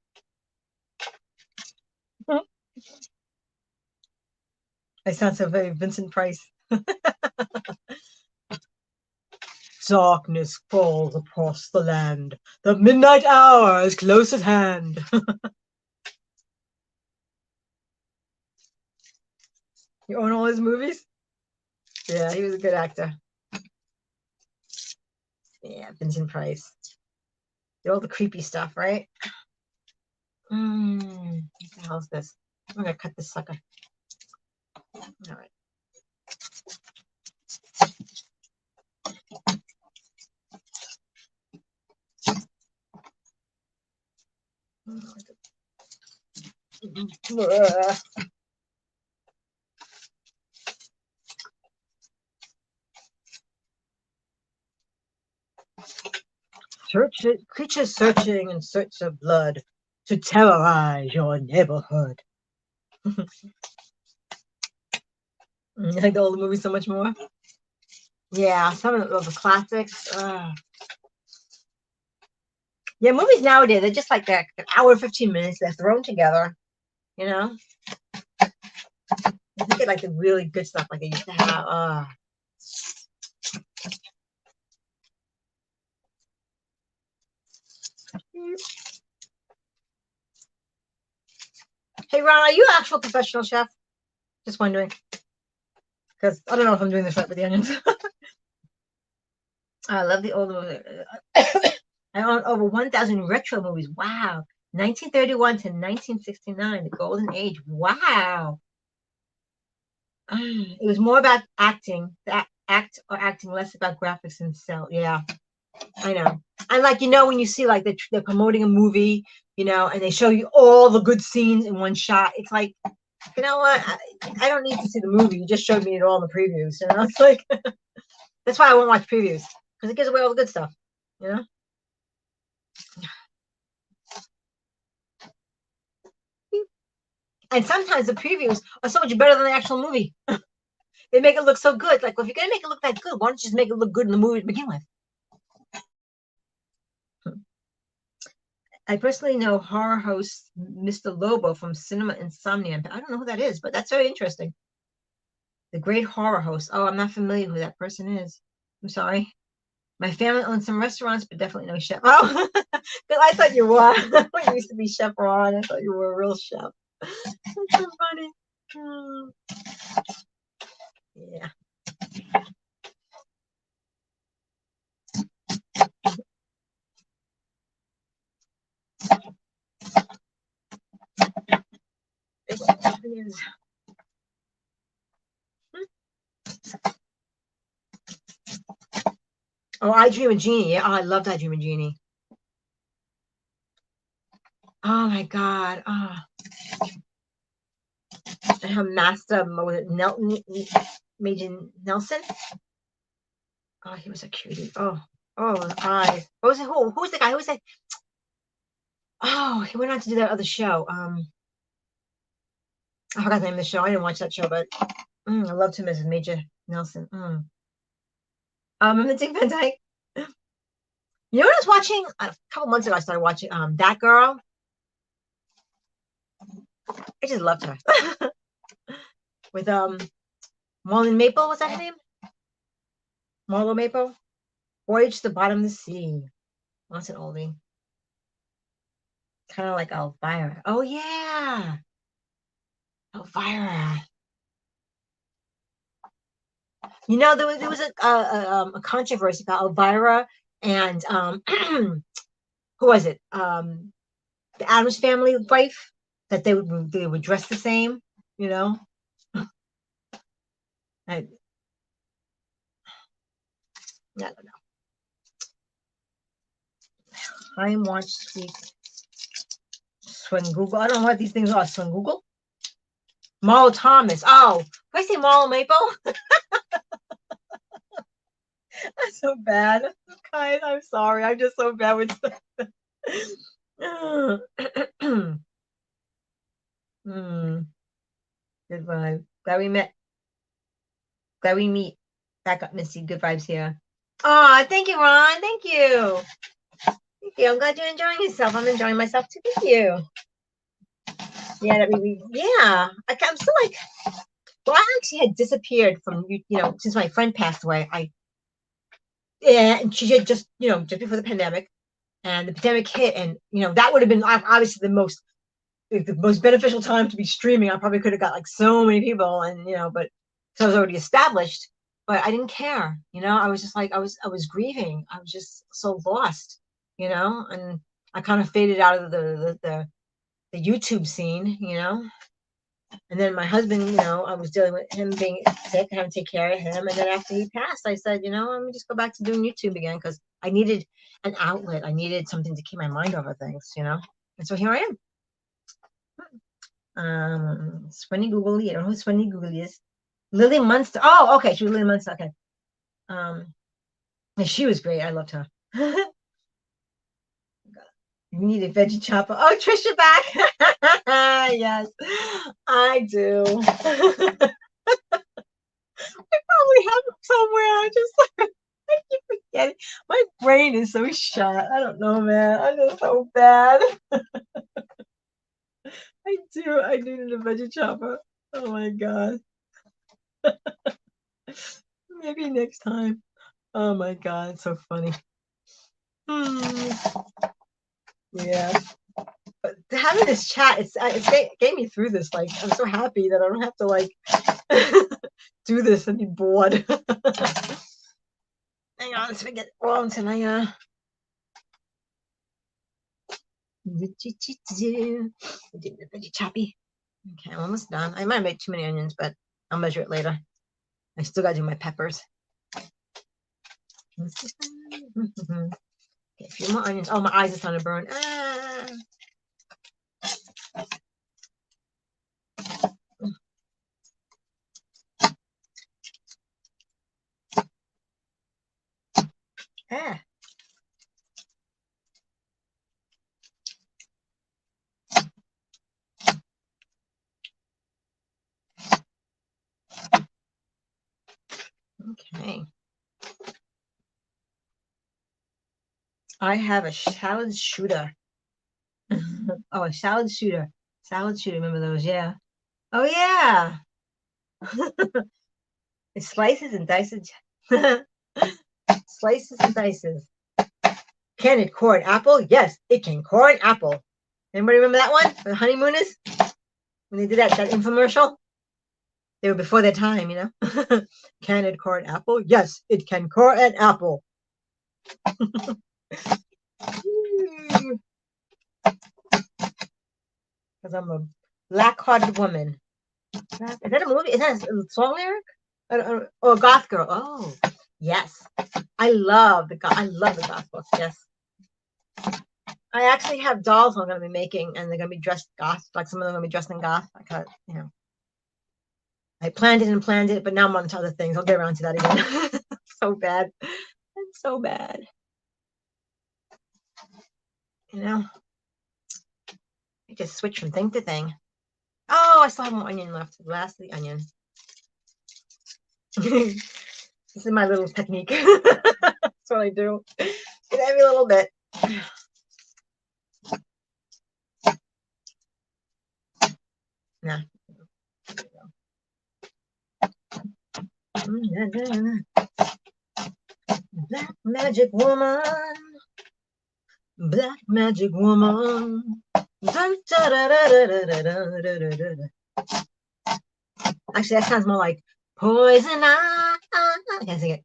I sound so very Vincent Price. Darkness falls across the land. The midnight hour is close at hand. You own all his movies? Yeah, he was a good actor. Yeah, Vincent Price. All the creepy stuff, right? What the hell is this? I'm gonna cut this sucker. All right. Creatures searching in search of blood to terrorize your neighborhood. I like all the movies so much more. Yeah, some of the classics. Yeah, movies nowadays, they're just like that, an hour, 15 minutes, they're thrown together, you know? I think it like the really good stuff like they used to have. Hey, Ron, are you an actual professional chef? Just wondering. Because I don't know if I'm doing this right with the onions. I love the old movie. I own over 1,000 retro movies. Wow. 1931 to 1969, the golden age. Wow. It was more about acting, acting, less about graphics and sell. Yeah, I know. And like when you see like they're promoting a movie, and they show you all the good scenes in one shot, it's like, you know what? I don't need to see the movie. You just showed me it all in the previews. It's like that's why I won't watch previews, because it gives away all the good stuff. And sometimes the previews are so much better than the actual movie. They make it look so good. Like, well, if you're gonna make it look that good, why don't you just make it look good in the movie to begin with? I personally know horror host Mr. Lobo from Cinema Insomnia. I don't know who that is, but that's very interesting. The great horror host. Oh, I'm not familiar who that person is. I'm sorry. My family owns some restaurants, but definitely no chef. Oh, I thought you were. You used to be Chef Ron. I thought you were a real chef. That's so funny. Yeah. Oh, I Dream of Jeannie. Yeah, oh, I loved I Dream of Jeannie. Oh my God. Oh. And her master, was it Major Nelson? Oh, he was a cutie. Oh, eyes. What was it? Who was the guy? Who was that? Oh, he went on to do that other show. I forgot the name of the show. I didn't watch that show, but I loved him as Major Nelson. I'm the Dick Van Dyke. You know what I was watching a couple months ago? I started watching That Girl. I just loved her. With Marlon Maple, was that her name? Marlo Maple. Voyage to the Bottom of the Sea. What's an oldie? Kind of like Elvira. Oh yeah, Elvira. There was a controversy about Elvira and who was it? The Addams Family wife, that they would dress the same. I don't know. Time watch speak. Swing Google. I don't know what these things are. Swing Google. Marlo Thomas. Oh, did I say Marlo Maple? That's so bad. Guys, I'm sorry. I'm just so bad with stuff. Good vibe. Glad we met. Glad we meet. Back up, Missy. Good vibes here. Oh, thank you, Ron. Thank you. Thank you. I'm glad you're enjoying yourself. I'm enjoying myself too. Thank you. Yeah, yeah. I'm still like, well, I actually had disappeared from since my friend passed away. And she had just before the pandemic, and the pandemic hit, and that would have been obviously the most beneficial time to be streaming. I probably could have got like so many people, and but so I was already established. But I didn't care. I was just like I was grieving. I was just so lost. And I kind of faded out of the YouTube scene. And then my husband, I was dealing with him being sick, having to take care of him. And then after he passed, I said, let me just go back to doing YouTube again, because I needed an outlet. I needed something to keep my mind off of things. And so here I am. Swenny Googly. I don't know who Swenny Googly is. Lily Munster. Oh, okay. She was Lily Munster. Okay. And she was great. I loved her. You need a veggie chopper. Oh, Trisha back. Yes, I do. I probably have them somewhere. I keep forgetting. My brain is so shot. I don't know, man. I'm just so bad. I do. I needed a veggie chopper. Oh my god. Maybe next time. Oh my god, it's so funny. Yeah. But having this chat, it gave me through this. Like, I'm so happy that I don't have to like do this and be bored. Hang on, let's get on tonight. Veggie choppy. Okay, I'm almost done. I might make too many onions, but I'll measure it later. I still gotta do my peppers. Okay, a few more onions. Oh, my eyes are starting to burn. Ah. Ah. Okay. I have a salad shooter. Oh, a salad shooter. Salad shooter. Remember those? Yeah. Oh, yeah. It slices and dices. Slices and dices. Can it core an apple? Yes, it can core an apple. Anybody remember that one? The honeymooners? When they did that infomercial? They were before their time, you know? Can it core an apple? Yes, it can core an apple. Because I'm a black-hearted woman. Is that a movie? Is that a song lyric? Or a goth girl? Oh, yes. I love the goth books. Yes. I actually have dolls I'm going to be making, and they're going to be dressed goth. Like some of them are going to be dressed in goth. I got, you know. I planned it, but now I'm on to other things. I'll get around to that again. So bad. It's so bad. You know, I just switch from thing to thing. Oh, I still have more onion left. The last of the onion. This is my little technique. That's what I do. Get every little bit. Nah. Black magic woman. Black magic woman. Actually, that sounds more like poison ivy. I can't sing it.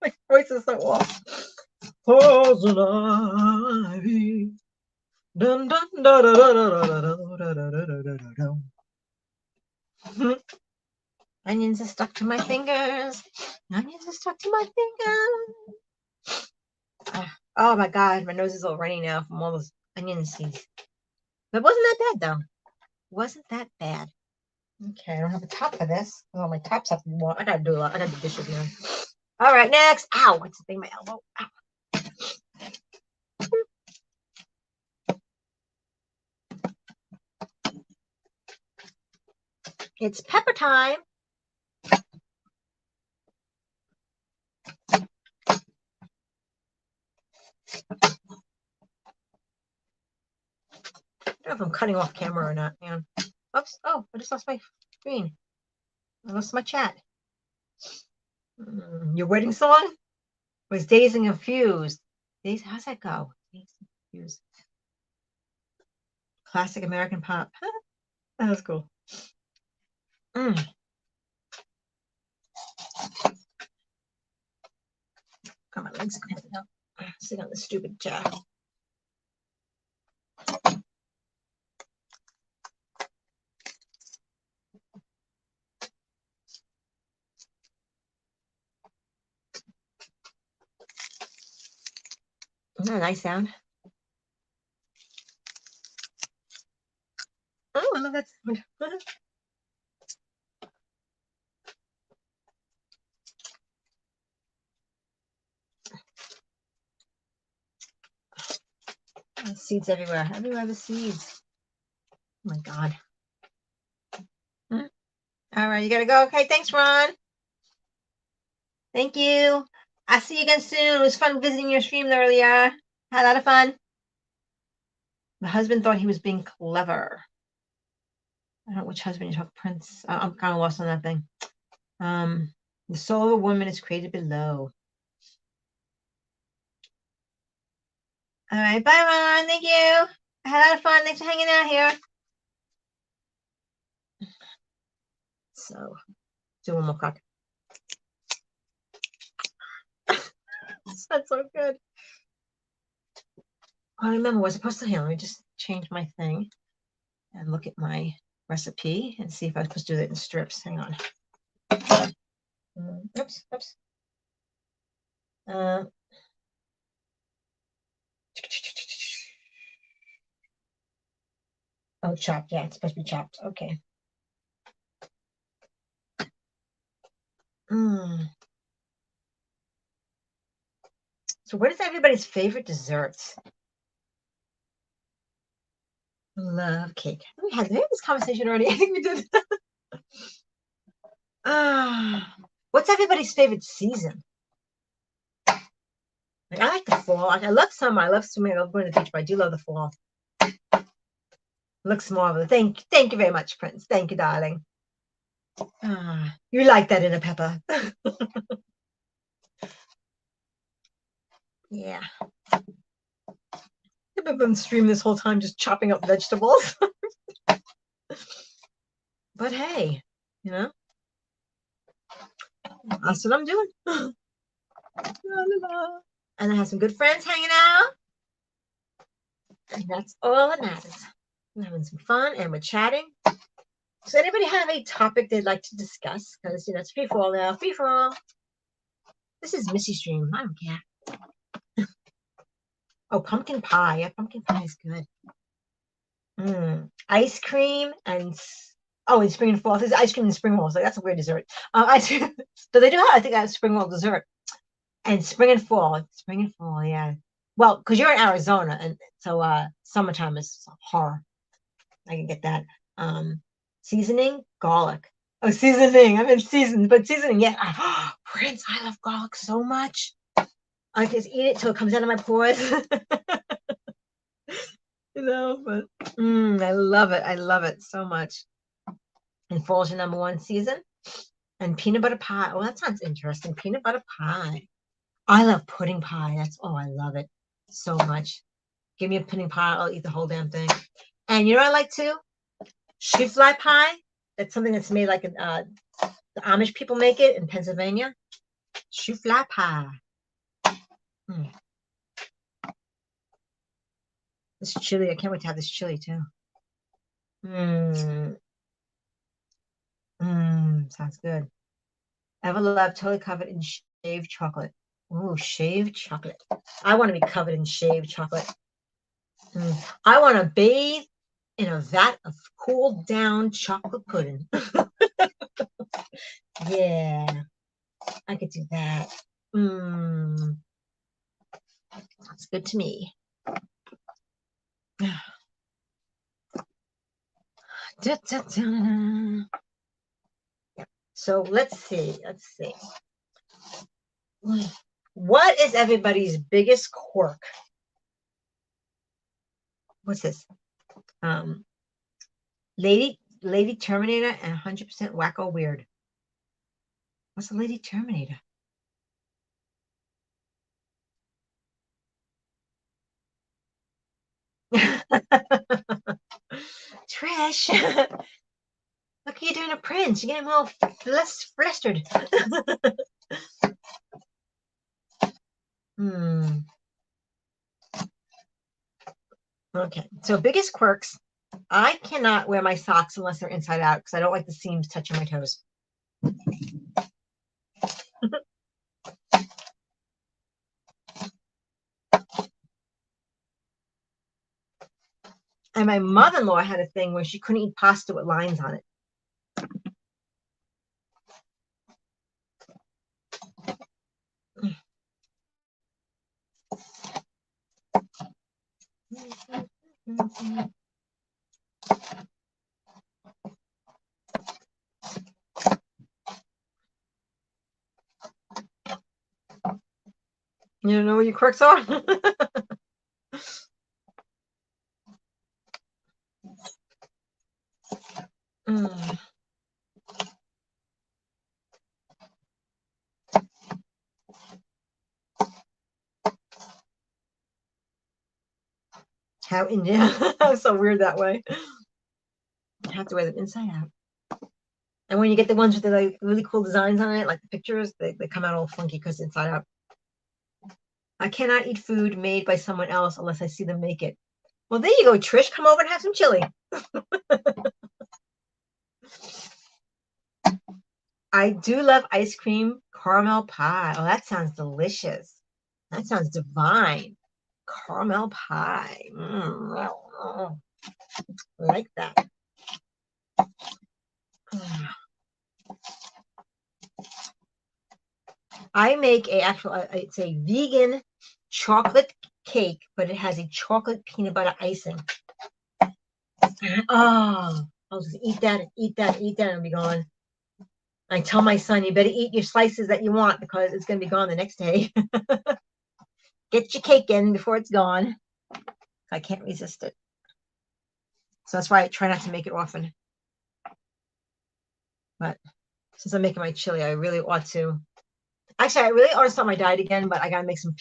My voice is so off. Poison ivy. Dun, dun, dun, dun, dun, dun, dun. Onions are stuck to my fingers. Onions are stuck to my fingers. Oh my God, my nose is all runny now from all those onion seeds. But it wasn't that bad though. Wasn't that bad. Okay, I don't have a top for this. Oh, my tops have to be more. I gotta do a lot. I gotta do dishes now. All right, next. Ow, what's the thing? My elbow. Ow. It's pepper time. I don't know if I'm cutting off camera or not, man. Oops. Oh, I just lost my screen. I lost my chat. Your wedding song was Dazed and Confused. How's that go? Dazed and Confused. Classic American pop. That was cool. Got my legs cramping up. Sitting on the stupid chair. Isn't that a nice sound? Oh, I love that sound. Seeds everywhere. Everywhere the seeds. Oh my God. All right, you gotta go. Okay, thanks, Ron. Thank you. I'll see you again soon. It was fun visiting your stream earlier. Had a lot of fun. My husband thought he was being clever. I don't know which husband you talk, Prince. I'm kind of lost on that thing. The soul of a woman is created below. All right, bye, Ron. Thank you. I had a lot of fun. Thanks for hanging out here. So, do one more crack. That's so good. I remember, was supposed to, let me just change my thing and look at my recipe and see if I was supposed to do it in strips. Hang on. Oops. Oh, chopped. Yeah, it's supposed to be chopped. Okay. So what is everybody's favorite desserts? Love cake. We had this conversation already. I think we did. What's everybody's favorite season? Like, I like the fall. I love summer. I love swimming. I love going to the beach, but I do love the fall. Looks marvelous. Thank you very much, Prince. Thank you, darling. You like that in a pepper. Yeah. I've been streaming this whole time just chopping up vegetables. But hey, you know, that's what I'm doing. And I have some good friends hanging out. And that's all that matters. We're having some fun and we're chatting. Does anybody have a topic they'd like to discuss? Because, you know, it's free for all now. Free for all. This is Missy Stream. I don't care. Oh, pumpkin pie. Yeah, pumpkin pie is good. Ice cream and in spring and fall. There's ice cream and spring rolls. Like, that's a weird dessert. Ice cream. So they do have, I think, a spring roll dessert. And spring and fall. Spring and fall, yeah. Well, because you're in Arizona, and so summertime is horror. I can get that. Seasoning, garlic. Oh, seasoning. I'm in season, but seasoning, yeah. Prince, I love garlic so much. I just eat it till it comes out of my pores. You know, but I love it. I love it so much. And fall's your #1 season. And peanut butter pie. Oh, that sounds interesting. Peanut butter pie. I love pudding pie. I love it so much. Give me a pudding pie, I'll eat the whole damn thing. And you know what I like too? Shoofly pie. That's something that's made like the Amish people make it in Pennsylvania. Shoofly pie. This chili, I can't wait to have this chili too. Sounds good. Ever loved totally covered in shaved chocolate. Ooh, shaved chocolate. I want to be covered in shaved chocolate. I want to bathe in a vat of cooled down chocolate pudding. Yeah, I could do that. That's good to me. So let's see. What is everybody's biggest quirk? What's this? Lady Terminator and 100% wacko weird. What's a Lady Terminator? Trish, look, you're doing a Prince. You're getting all flustered. Okay, so biggest quirks. I cannot wear my socks unless they're inside out because I don't like the seams touching my toes. And my mother-in-law had a thing where she couldn't eat pasta with lines on it. You don't know what your quirks are? How Indian? So weird that way. You have to wear them inside out. And when you get the ones with the like really cool designs on it, like the pictures, they come out all funky because inside out. I cannot eat food made by someone else unless I see them make it. Well, there you go, Trish. Come over and have some chili. I do love ice cream caramel pie. Oh, that sounds delicious. That sounds divine. Caramel pie. I like that. I make it's a vegan chocolate cake, but it has a chocolate peanut butter icing. Oh, I'll just eat that and eat that and eat that and be gone. I tell my son, you better eat your slices that you want because it's going to be gone the next day. Get your cake in before it's gone. I can't resist it. So that's why I try not to make it often. But since I'm making my chili, I really ought to. Actually, I really ought to start my diet again, but I got to make some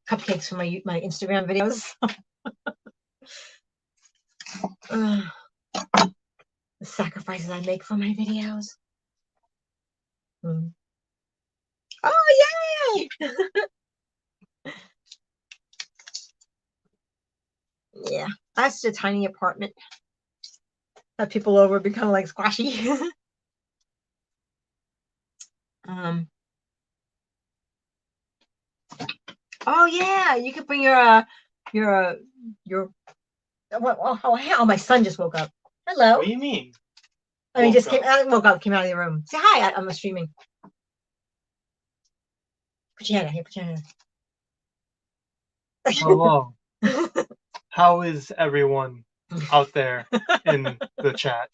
cupcakes for my Instagram videos. The sacrifices I make for my videos. Oh, yay! Yeah, that's a tiny apartment. Have people over, be kind of like squashy. Oh yeah, you could bring your oh, my son just woke up. Hello. What do you mean? I mean, just woke up, came out of the room. Say hi. I'm streaming. Put your hand out here. Put your hand out. Hello. How is everyone out there in the chat?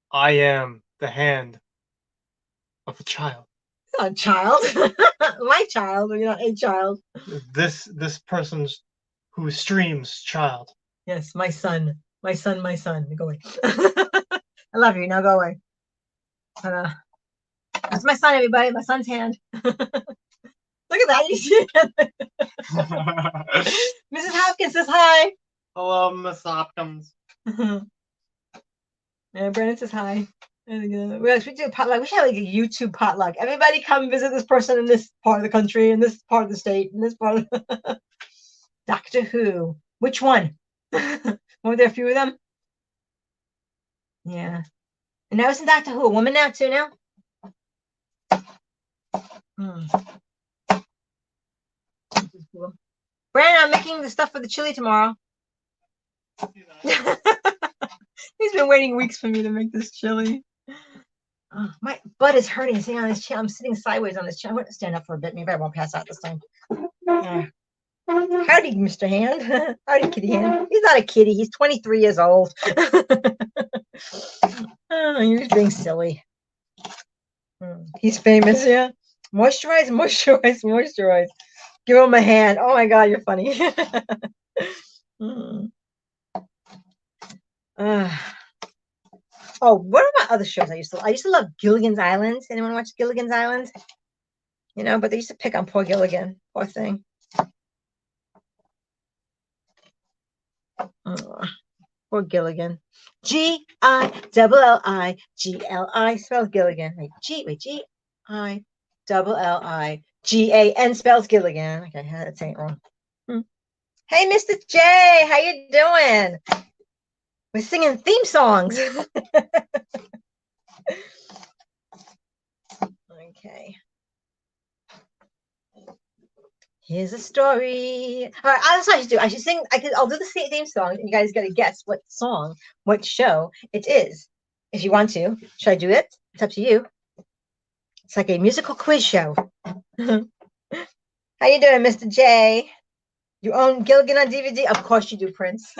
I am the hand of a child. Not a child. My child. You're not a child. This person's who streams child. Yes, my son. My son. My son. Go away. I love you. Now go away. That's my son, everybody. My son's hand. Look at that. You see it? Mrs. Hopkins says hi. Hello, Miss Hopkins. And Brandon says hi. We do a potluck. We should have like a YouTube potluck. Everybody come visit this person in this part of the country, in this part of the state, in this part of the Doctor Who. Which one? Were there a few of them? Yeah. And now it's in Doctor Who. A woman now too now? Cool. Brandon, I'm making the stuff for the chili tomorrow. He's been waiting weeks for me to make this chili. Oh, my butt is hurting sitting on this chair. I'm sitting sideways on this chair. I'm going to stand up for a bit. Maybe I won't pass out this time. Howdy, Mr. Hand. Howdy, Kitty Hand. He's not a kitty. He's 23 years old. Oh, you're just being silly. He's famous, yeah. Moisturize, moisturize, moisturize. Give him a hand. Oh my God, you're funny. Oh, what are my other shows I used to love Gilligan's Island. Anyone watch Gilligan's Island? You know, but they used to pick on poor Gilligan. Poor thing. Poor Gilligan. G-I-L-L-I-G-L-I spells Gilligan. G-I-L-L-I-G-A-N spells Gilligan. Okay, that's ain't wrong. Hey, Mr. J, how you doing? We're singing theme songs. Okay. Here's a story. All right, that's what I should do. I should sing. I'll do the theme song, and you guys got to guess what song, what show it is. If you want to, should I do it? It's up to you. It's like a musical quiz show. How you doing, Mr. J? You own Gilligan on DVD? Of course you do, Prince.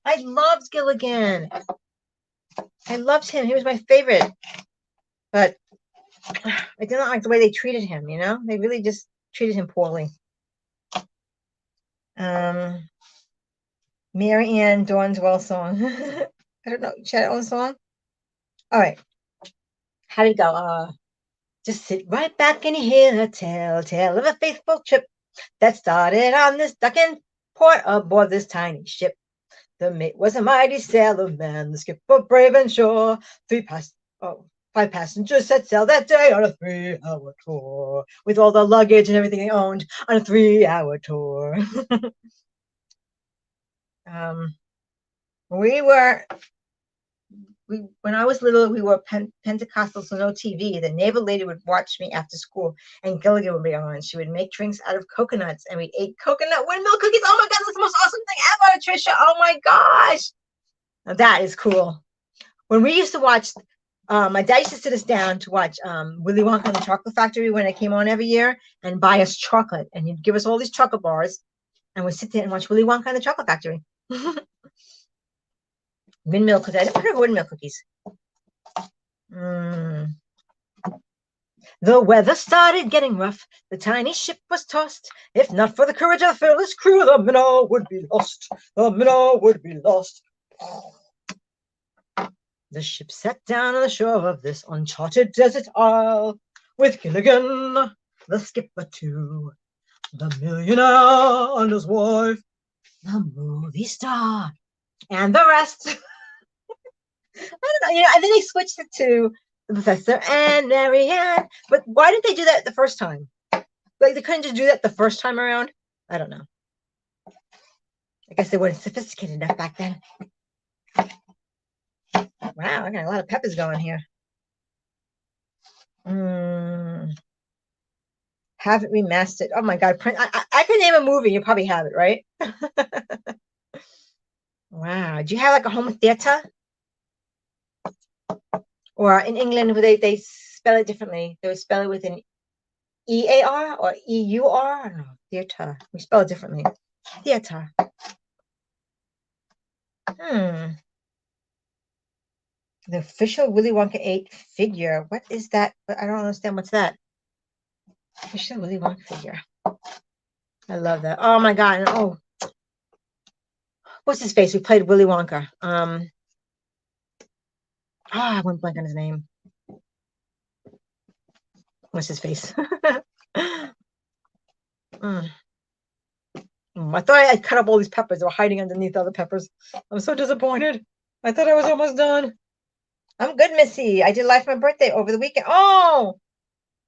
I loved Gilligan. I loved him. He was my favorite. But I didn't like the way they treated him, you know? They really just treated him poorly. Mary Ann Dornswell song. I don't know. Should I own song? All right. How do you go? Just sit right back and hear a tale of a faithful trip that started on this docking port aboard this tiny ship. The mate was a mighty sailor man, the skipper brave and sure. 5 passengers set sail that day on a 3-hour tour, with all the luggage and everything they owned on a 3-hour tour. We were when I was little, we were Pentecostal, so no TV. The neighbor lady would watch me after school, and Gilligan would be on. She would make drinks out of coconuts, and we ate coconut windmill cookies. Oh my God, that's the most awesome thing ever, Trisha. Oh my gosh. Now that is cool. When we used to watch, my dad used to sit us down to watch Willy Wonka and the Chocolate Factory when it came on every year, and buy us chocolate. And he'd give us all these chocolate bars, and we'd sit there and watch Willy Wonka and the Chocolate Factory. Windmill cookies. I never heard of windmill cookies. The weather started getting rough. The tiny ship was tossed. If not for the courage of the fearless crew, the minnow would be lost. The minnow would be lost. The ship sat down on the shore of this uncharted desert isle, with Gilligan, the skipper too, the millionaire and his wife, the movie star, and the rest. I don't know, and then they switched it to the Professor and Marianne. But why didn't they do that the first time? Like, they couldn't just do that the first time around? I don't know. I guess they weren't sophisticated enough back then. Wow, I got a lot of peppers going here. Have it remastered. Oh my God, I can name a movie. You probably have it, right? Wow. Do you have like a home theater? Or in England, they spell it differently. They would spell it with an E-A-R or E-U-R. I don't know. Theater. We spell it differently. Theater. The official Willy Wonka 8 figure. What is that? I don't understand. What's that? Official Willy Wonka figure. I love that. Oh my God. Oh. What's his face? We played Willy Wonka. I went blank on his name. What's his face? I thought I had cut up all these peppers. They were hiding underneath other peppers. I'm so disappointed. I thought I was almost done. I'm good, Missy. I did live for my birthday over the weekend. Oh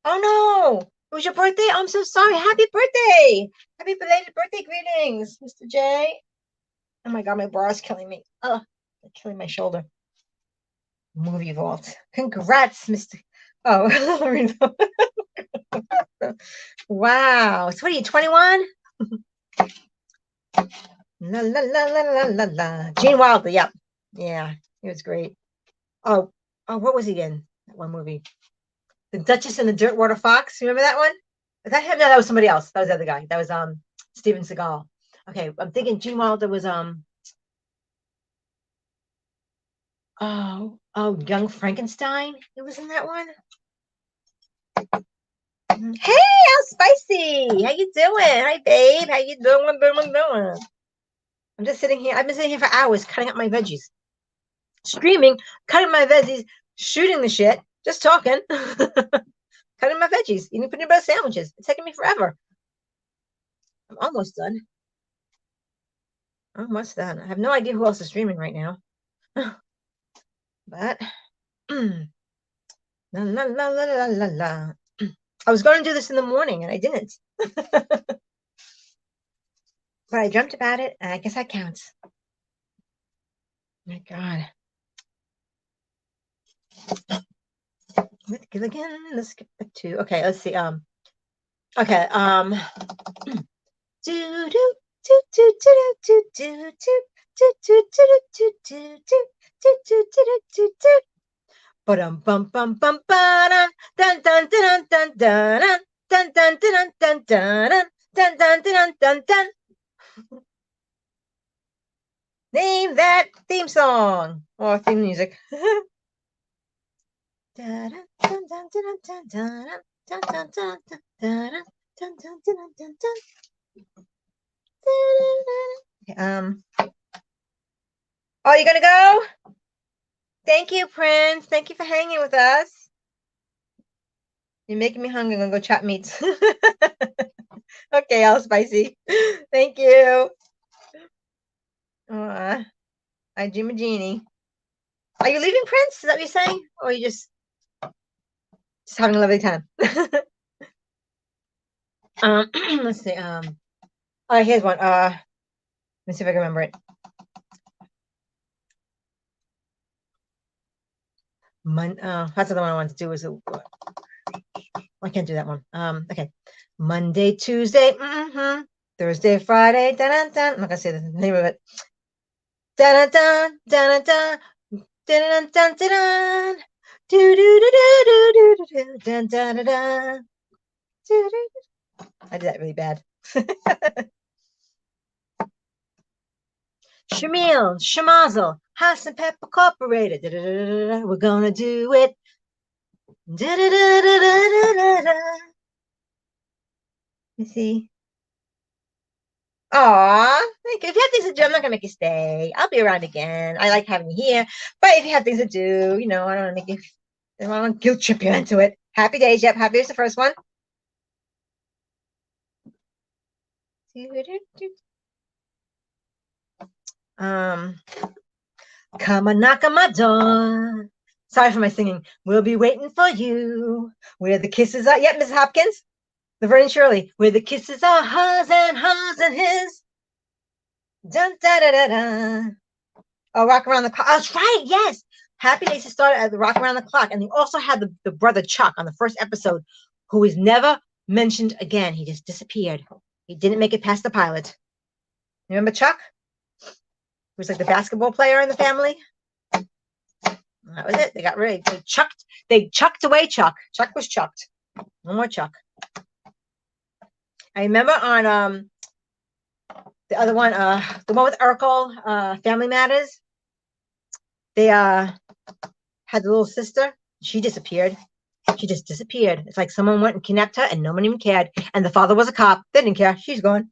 no. It was your birthday? I'm so sorry. Happy birthday. Happy belated birthday greetings, Mr. J. Oh my God, my bra is killing me. Oh, killing my shoulder. Movie vault. Congrats, Mr. Oh, wow. So what are you, 21? La la la la la la la. Gene Wilder, yep. Yeah, it was great. Oh, what was he in? That one movie. The Duchess and the Dirtwater Fox. Remember that one? Was that him? No, that was somebody else. That was the other guy. That was Steven Seagal. Okay, I'm thinking Gene Wilder was Young Frankenstein. He was in that one. Hey, how spicy? How you doing? Hi, babe. How you doing? I'm just sitting here. I've been sitting here for hours cutting up my veggies, streaming, cutting my veggies, shooting the shit, just talking, cutting my veggies, eating peanut butter sandwiches. It's taking me forever. I'm almost done. Almost done. I have no idea who else is streaming right now. But la la la la la la la. I was going to do this in the morning and I didn't. But I dreamt about it and I guess that counts. My God. With Gilligan, let's skip back to let's see. Okay, do do do do do do do do do do do do do do do do. Bum bum bum bum dun dun dun dun dun dun dun dun dun dun dun dun dun dun dun dun. Name that theme song or theme music. Oh, you gonna go? Thank you, Prince. Thank you for hanging with us. You're making me hungry. I'm gonna go chop meats. Okay, all spicy. Thank you. I dream a genie. Are you leaving, Prince? Is that what you're saying? Or are you just having a lovely time? Let's see. Here's one. Let me see if I can remember it. That's the one I wanted to do. I can't do that one. Okay. Monday, Tuesday, Thursday, Friday, dun, dun. I'm not gonna say the name of it. Dun dun dun dun dun dun dun dun. Do do do do do do do dun dun dun dun. I did that really bad. Shamil, Shamazel, House and Pepper Incorporated. We're gonna do it. You see. Aw, thank you. If you have things to do, I'm not gonna make you stay. I'll be around again. I like having you here. But if you have things to do, I don't want to make you, I don't want to guilt trip you into it. Happy days, yep. Happy days, the first one. Come and knock on my door. Sorry for my singing. We'll be waiting for you. Where the kisses are. Yep, Mrs. Hopkins. Laverne and Shirley. Where the kisses are hers and his. Dun da da da da. Oh, Rock Around the Clock. Oh, that's right. Yes. Happy Days started at the Rock Around the Clock. And they also had the brother Chuck on the first episode, who was never mentioned again. He just disappeared. He didn't make it past the pilot. Remember Chuck? He was like the basketball player in the family. That was it. They got rid of it. They chucked away Chuck. Chuck was chucked. No more Chuck. I remember on the other one, the one with Urkel, Family Matters. They had the little sister. She disappeared. She just disappeared. It's like someone went and kidnapped her and no one even cared. And the father was a cop. They didn't care. She's gone.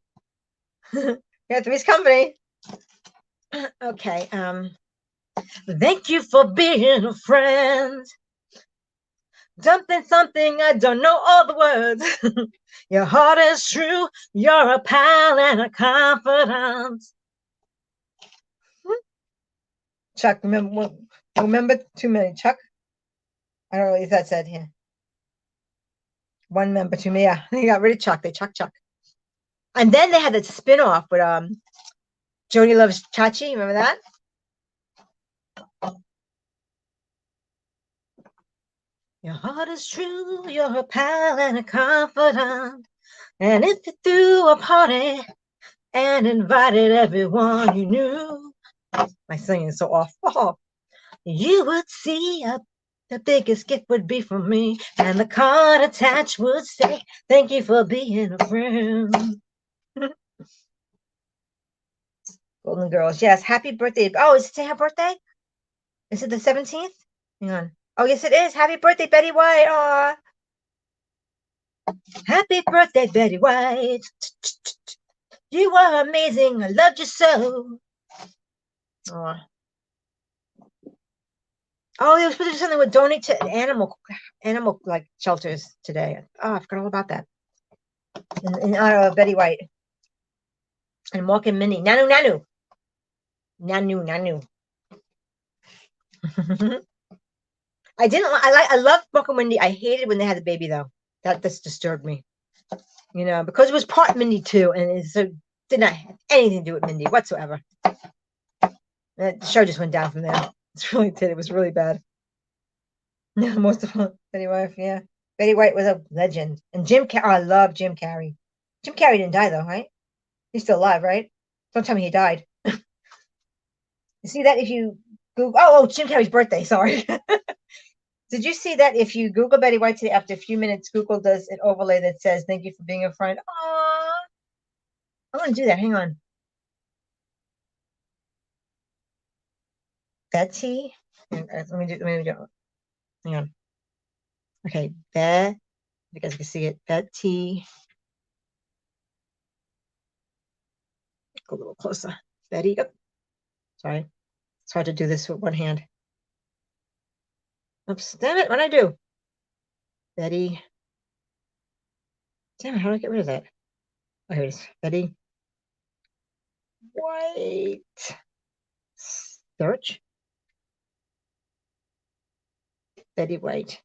Yeah, Three's Company. Okay. Thank you for being a friend. Something, I don't know all the words. Your heart is true. You're a pal and a confidant. Chuck, remember too many. Chuck? I don't know if that said here. One member too many. Yeah, they got rid of Chuck. They Chuck. And then they had the spin-off with Jody Loves Chachi. Remember that? Your heart is true. You're a pal and a confidant. And if you threw a party and invited everyone you knew, my singing is so off. Oh, you would see the biggest gift would be from me, and the card attached would say, "Thank you for being a friend." Golden Girls, yes. Happy birthday! Oh, is it today her birthday? Is it the 17th? Hang on. Oh, yes, it is. Happy birthday, Betty White! Aw. Happy birthday, Betty White! You are amazing. I loved you so. Aw. Oh, they were supposed to do something with donate to animal like shelters today. Oh, I forgot all about that. In honor of Betty White and Mork and Minnie. Nanu. I love Mork and Mindy. I hated when they had the baby though. That just disturbed me. Because it was part Mindy too, and it did not have anything to do with Mindy whatsoever. The show just went down from there. It was really bad. Most of them, Betty White, yeah. Betty White was a legend. And Jim Carrey, I love Jim Carrey. Jim Carrey didn't die though, right? He's still alive, right? Don't tell me he died. You see that if you Google, Jim Carrey's birthday, sorry. Did you see that if you Google Betty White today, after a few minutes, Google does an overlay that says, "Thank you for being a friend." Aww. I want to do that. Hang on. Betty. Let me do it. Hang on. Okay, you guys can see it. Betty. Go a little closer. Betty. Oh, sorry. It's hard to do this with one hand. Oops. Damn it. What'd I do? Betty. Damn it. How do I get rid of that? Oh, here it is. Betty White. Search. Betty White.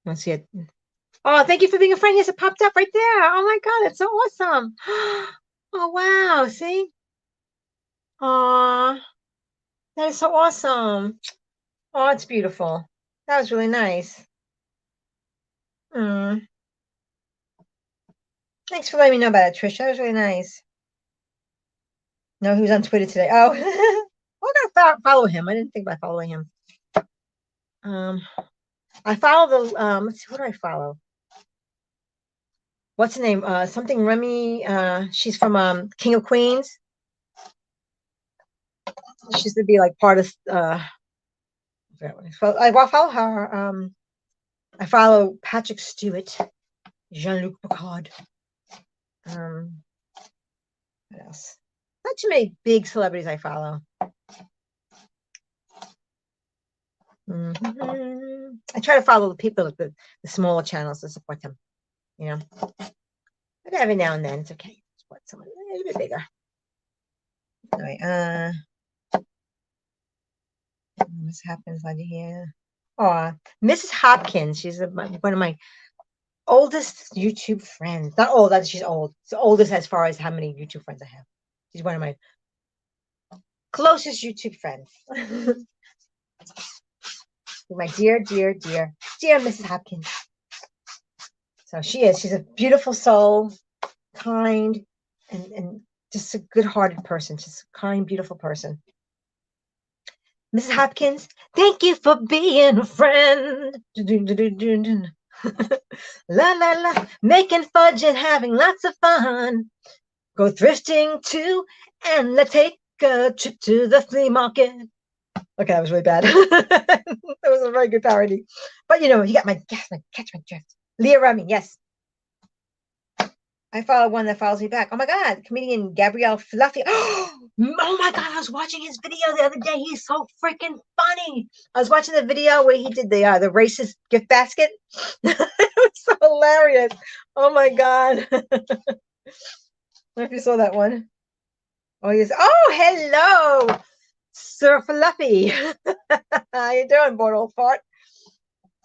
Let's see it. Oh, thank you for being a friend. Yes, it popped up right there. Oh my God, it's so awesome. Oh wow, see? Aw, that is so awesome. Oh, it's beautiful. That was really nice. Thanks for letting me know about it, Trish. That was really nice. No, he was on Twitter today. Oh, I'm gonna follow him. I didn't think about following him. I follow the let's see, what do I follow? What's her name? Something Remy. She's from King of Queens. She used to be like part of I follow her. I follow Patrick Stewart, Jean-Luc Picard. What else? Not too many big celebrities I follow. I try to follow the people at the smaller channels to support them, you know. But every now and then it's okay. Support someone a little bit bigger. Anyway, this happens like here. Oh, Mrs. Hopkins. She's one of my oldest YouTube friends. Not old, that she's old. It's the oldest as far as how many YouTube friends I have. She's one of my closest YouTube friends. My dear Mrs. Hopkins. So she is. She's a beautiful soul, kind, and just a good-hearted person. Just a kind, beautiful person. Mrs. Hopkins, thank you for being a friend. La la la, making fudge and having lots of fun. Go thrifting too, and let's take a trip to the flea market. Okay, that was really bad. That was a very good parody. But you know, you got my catch my drift. Leah Reming, yes. I follow one that follows me back. Oh my God, comedian Gabrielle Fluffy. Oh my God, I was watching his video the other day. He's so freaking funny. I was watching the video where he did the racist gift basket. It was so hilarious. Oh my God. I don't know if you saw that one. Oh, yes. Oh, hello, Sir Fluffy. How you doing, bored old fart?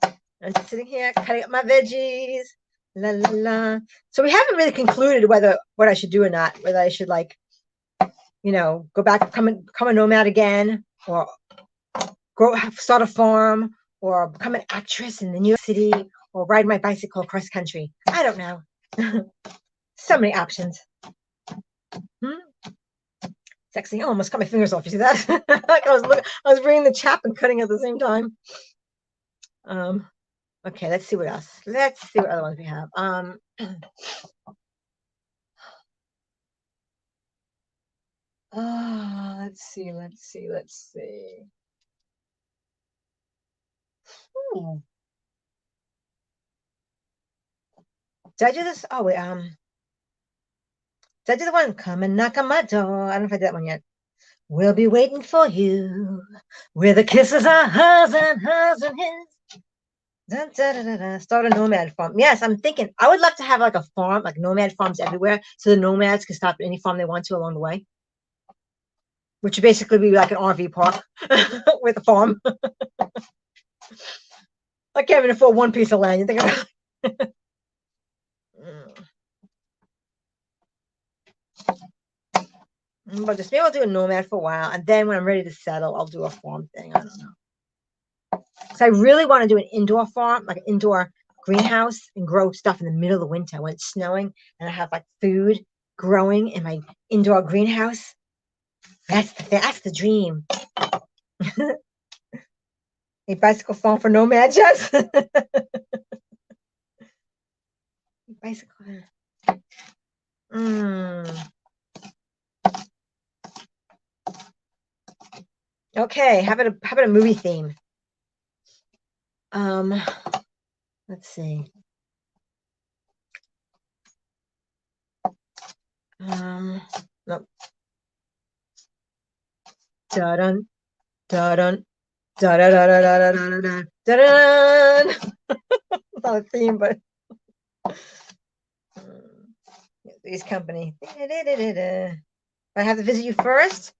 I'm just sitting here cutting up my veggies. La la la. So we haven't really concluded what I should do or not. Whether I should go back, become a nomad again, or start a farm, or become an actress in the New York City, or ride my bicycle across country. I don't know. So many options. Sexy. I almost cut my fingers off. You see that? I was reading the chap and cutting at the same time. Okay, let's see what else. Let's see what other ones we have. Let's see. Did I do this? Oh wait, did I do the one? Come and knock on my door. I don't know if I did that one yet. We'll be waiting for you, where the kisses are hers and his. Dun, dun, dun, dun, dun. Start a nomad farm. Yes, I'm thinking I would love to have like a farm, like nomad farms everywhere, so the nomads can stop at any farm they want to along the way, which would basically be like an RV park with a farm. I can't even afford one piece of land. You think about it? But just maybe I'll do a nomad for a while, and then when I'm ready to settle, I'll do a farm thing. I don't know. So I really want to do an indoor farm, like an indoor greenhouse, and grow stuff in the middle of the winter when it's snowing, and I have like food growing in my indoor greenhouse. That's the dream. A bicycle farm for nomads, yes. Bicycle. Okay, how about a movie theme? Let's see. Nope. Da-dun, da-dun, da-da-da-da-da-da-da-da. Da-dun. It's not a theme, but Three's Company. I have to visit you first?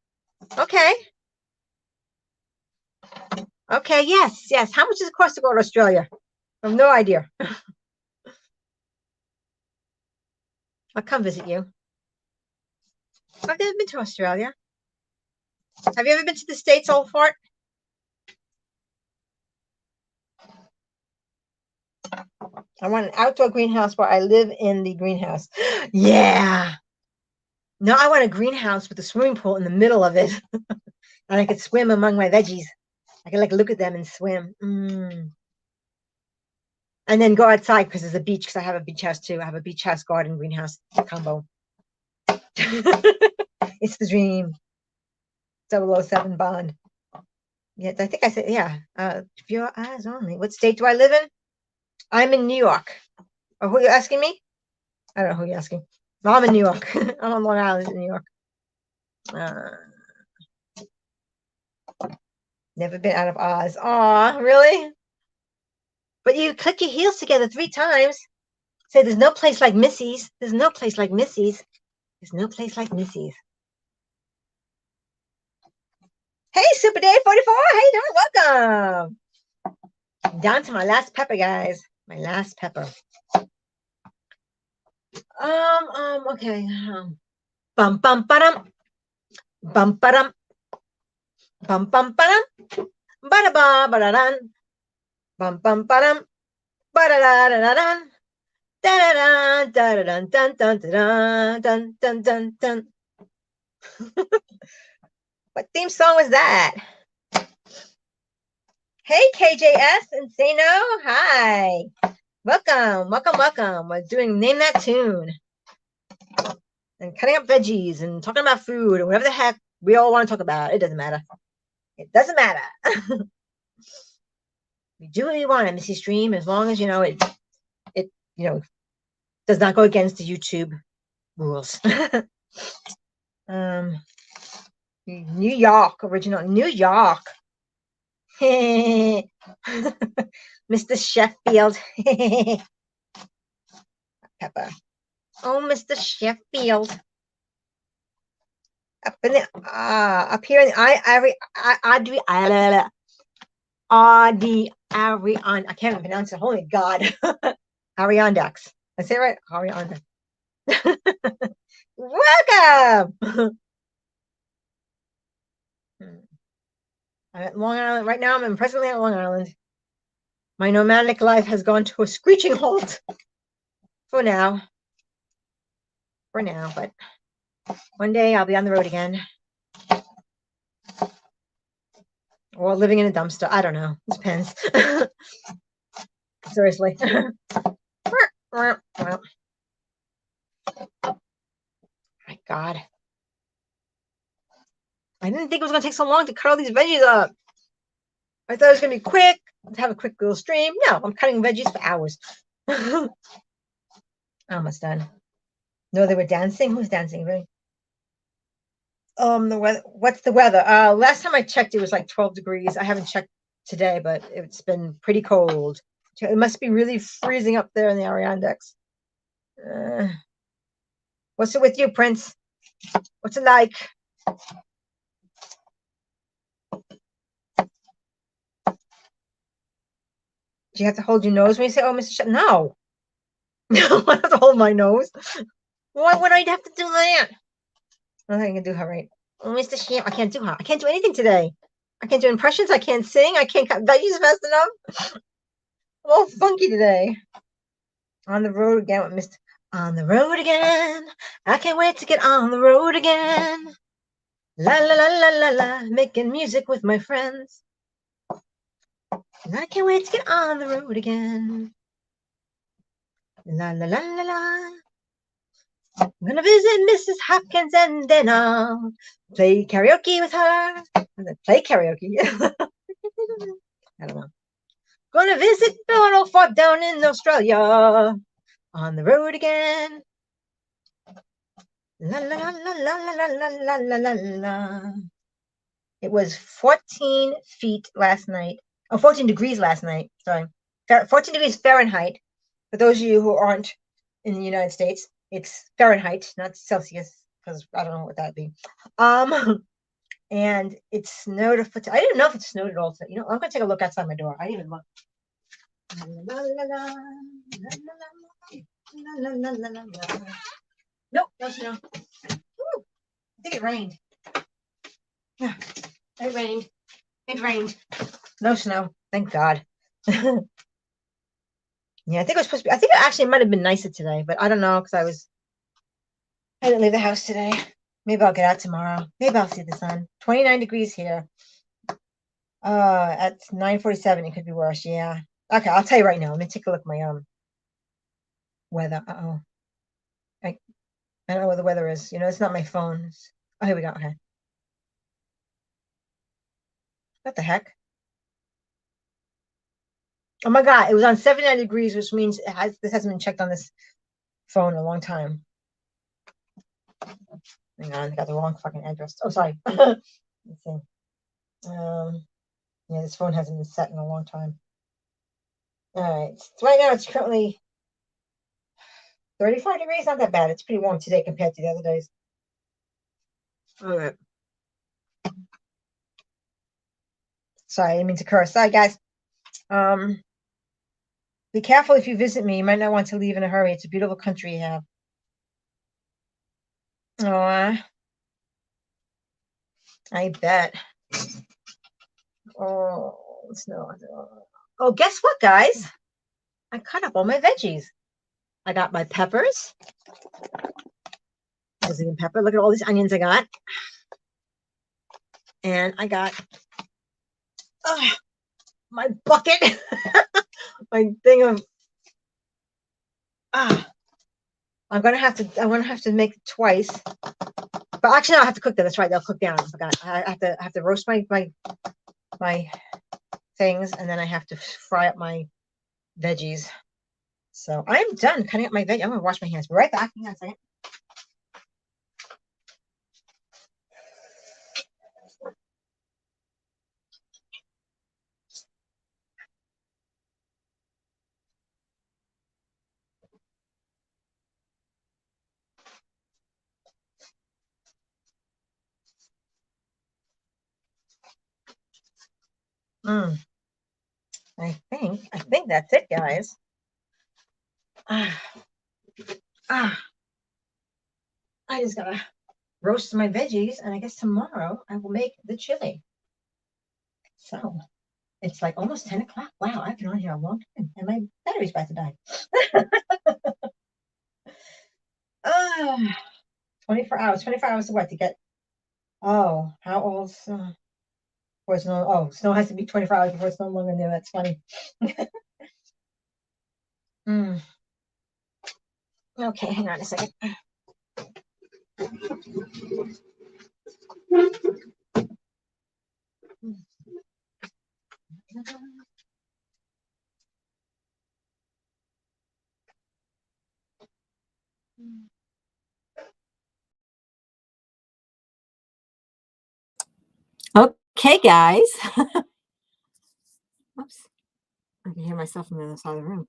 Okay. Okay, yes. How much does it cost to go to Australia? I have no idea. I'll come visit you. I've never been to Australia. Have you ever been to the States, old fart? I want an outdoor greenhouse where I live in the greenhouse. Yeah. No, I want a greenhouse with a swimming pool in the middle of it. And I could swim among my veggies. I could like look at them and swim. And then go outside because there's a beach, because I have a beach house too. I have a beach house garden greenhouse combo. It's the dream. 007 Bond. Yeah, I think I said, yeah. Your eyes only. What state do I live in? I'm in New York. Oh, who are you asking me? I don't know who you're asking. No, I'm in New York. I'm on Long Island in New York. Never been out of Oz. Aw, really? But you click your heels together 3 times. Say, there's no place like Missy's. There's no place like Missy's. There's no place like Missy's. Hey, Super Dave 44. How you doing? Welcome. Down to my last pepper, guys. My last pepper. Okay. Bum bum ba-dum. Bum ba-dum. Bum bum ba-dum. Ba-da-ba ba-da-dun. Bum bum ba-dum. Ba-da-da-da-da-dun. Da-da-dun, da-da-dun, dun, dun, dun, dun, dun, dun, dun. What theme song was that? Hey, KJS and Sano. Hi. Welcome, welcome, welcome. We're doing Name That Tune. And cutting up veggies and talking about food and whatever the heck we all want to talk about. It doesn't matter. It doesn't matter. We do what we want on Missy Stream as long as, it does not go against the YouTube rules. New York, original. New York. Mr. Sheffield. Pepper. Oh, Mr. Sheffield. Up here in I can't even pronounce it. Holy God. Adirondacks. I say it right? Adirondacks. Welcome. I'm at Long Island. Right now, I'm presently at Long Island. My nomadic life has gone to a screeching halt for now. But one day I'll be on the road again. Or living in a dumpster. I don't know. It depends. Seriously. My God. I didn't think it was going to take so long to cut all these veggies up. I thought it was going to be quick. Let's have a quick little stream. No, I'm cutting veggies for hours. Almost done. No, they were dancing. Who's dancing? Really? The weather. What's the weather? Last time I checked, it was like 12 degrees. I haven't checked today, but it's been pretty cold. It must be really freezing up there in the Adirondacks. What's it with you, Prince? What's it like? Do you have to hold your nose when you say, "Oh, Mr. Shep"? No. No, I have to hold my nose. Why would I have to do that? I don't think I can do her right. Oh, Mr. Shep, I can't do her. I can't do anything today. I can't do impressions. I can't sing. I can't cut veggies fast enough. I'm all funky today. On the road again with Mr. On the road again. I can't wait to get on the road again. La la la la la la. Making music with my friends. And I can't wait to get on the road again. La la la la la. I'm gonna visit Mrs. Hopkins and then I'll play karaoke with her. Play karaoke. I don't know. Gonna visit Donald Fort down in Australia. On the road again. La la la la la la la la la la la. It was 14 feet last night. Oh, 14 degrees last night. Sorry. 14 degrees Fahrenheit. For those of you who aren't in the United States, it's Fahrenheit, not Celsius, because I don't know what that'd be. And it snowed a foot. I didn't know if it snowed at all. So, I'm going to take a look outside my door. I didn't even look. Nope, no snow. Woo, I think it rained. Yeah, it rained. It rained. No snow. Thank God. Yeah, I think it was supposed to be. I think it actually might have been nicer today, but I don't know because I didn't leave the house today. Maybe I'll get out tomorrow. Maybe I'll see the sun. 29 degrees here. At 9:47, it could be worse. Yeah. Okay, I'll tell you right now. Let me take a look at my weather. Uh-oh. I don't know where the weather is. It's not my phone. Oh, here we go. Okay. What the heck? Oh my God, it was on 79 degrees, which means this hasn't been checked on this phone in a long time. Hang on, I got the wrong fucking address. Oh, sorry. Let's see. Yeah, this phone hasn't been set in a long time. All right. So right now it's currently 35 degrees. Not that bad. It's pretty warm today compared to the other days. All right. Sorry, I didn't mean to curse. Sorry, guys. Be careful if you visit me. You might not want to leave in a hurry. It's a beautiful country you have. Oh, I bet. Oh, snow. Oh, guess what, guys? I cut up all my veggies. I got my peppers. Brazilian pepper. Look at all these onions I got. And I got my bucket. My thing of I'm gonna have to make it twice. But actually, no, I have to cook them. That's right. They'll cook down. I forgot. I have to roast my things, and then I have to fry up my veggies. So I'm done cutting up my veggies. I'm gonna wash my hands. Be right back. Hang on a second. I think that's it, guys. I just gotta roast my veggies, and I guess tomorrow I will make the chili. So it's like almost 10 o'clock. Wow, I've been on here a long time, and my battery's about to die. 24 hours. 24 hours to what? To get. Oh, how old? Before snow. Oh, snow has to be 24 hours before it's no longer new. That's funny. Okay, hang on a second. Okay, guys. Oops. I can hear myself from the other side of the room.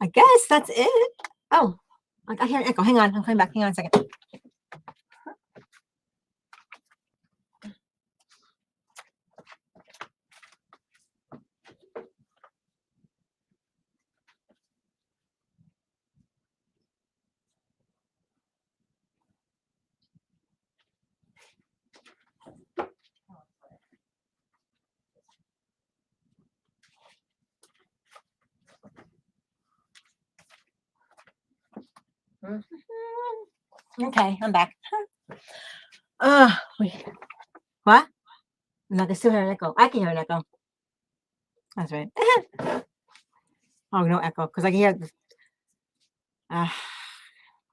I guess that's it. Oh, I hear an echo. Hang on. I'm coming back. Hang on a second. Okay, I'm back. Wait. What? No, I can still hear an echo. I can hear an echo. That's right. Oh, no echo, because I can hear.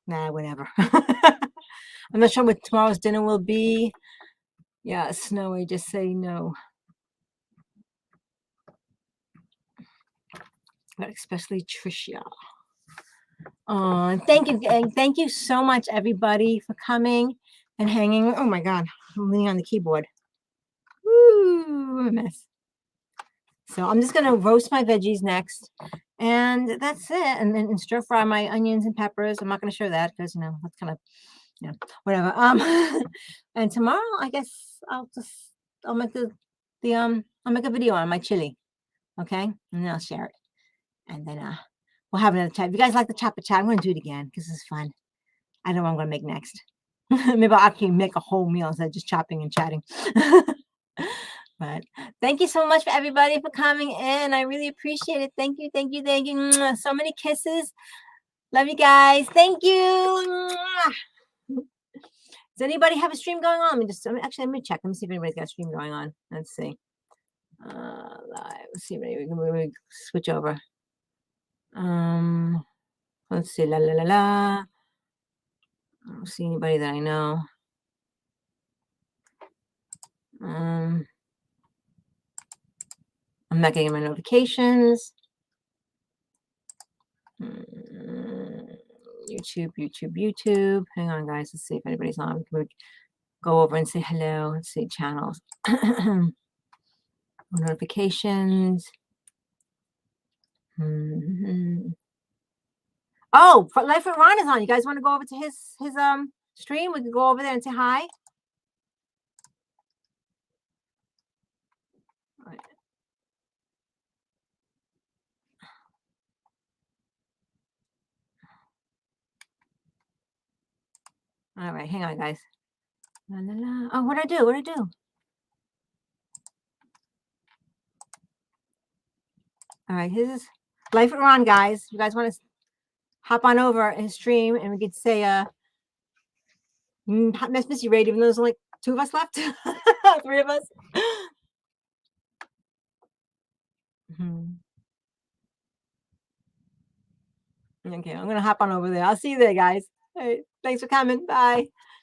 Nah, whatever. I'm not sure what tomorrow's dinner will be. Yeah, snowy. Just say no. But especially Tricia. Thank you so much, everybody, for coming and hanging. Oh my God, I'm leaning on the keyboard. Woo, a mess. So I'm just gonna roast my veggies next, and that's it. And then stir fry my onions and peppers. I'm not gonna show that because that's kind of whatever. And tomorrow I guess I'll make I'll make a video on my chili, okay, and then I'll share it, and then we'll have another chat. If you guys like the chat, I'm going to do it again because it's fun. I know what I'm going to make next. Maybe I'll actually make a whole meal instead of just chopping and chatting. But thank you so much for everybody for coming in. I really appreciate it. Thank you, thank you, thank you. Mwah. So many kisses. Love you guys. Thank you. Mwah. Does anybody have a stream going on? Actually, let me check. Let me see if anybody's got a stream going on. Let's see. Live. Let's see. We can switch over. Let's see. La la la la. I don't see anybody that I know. I'm not getting my notifications. YouTube. Hang on, guys. Let's see if anybody's on. Can we go over and say hello? Let's see channels. Notifications. Oh, Life with Ron is on. You guys want to go over to his stream? We can go over there and say hi. All right, hang on, guys. La, la, la. Oh, what'd I do? What'd I do? All right, his is Life with Ron, guys. You guys want to hop on over his stream and we could say Hot Mess Missy Raid, even though there's only 2 of us left. 3 of us. Okay, I'm gonna hop on over there. I'll see you there, guys. All right, thanks for coming. Bye.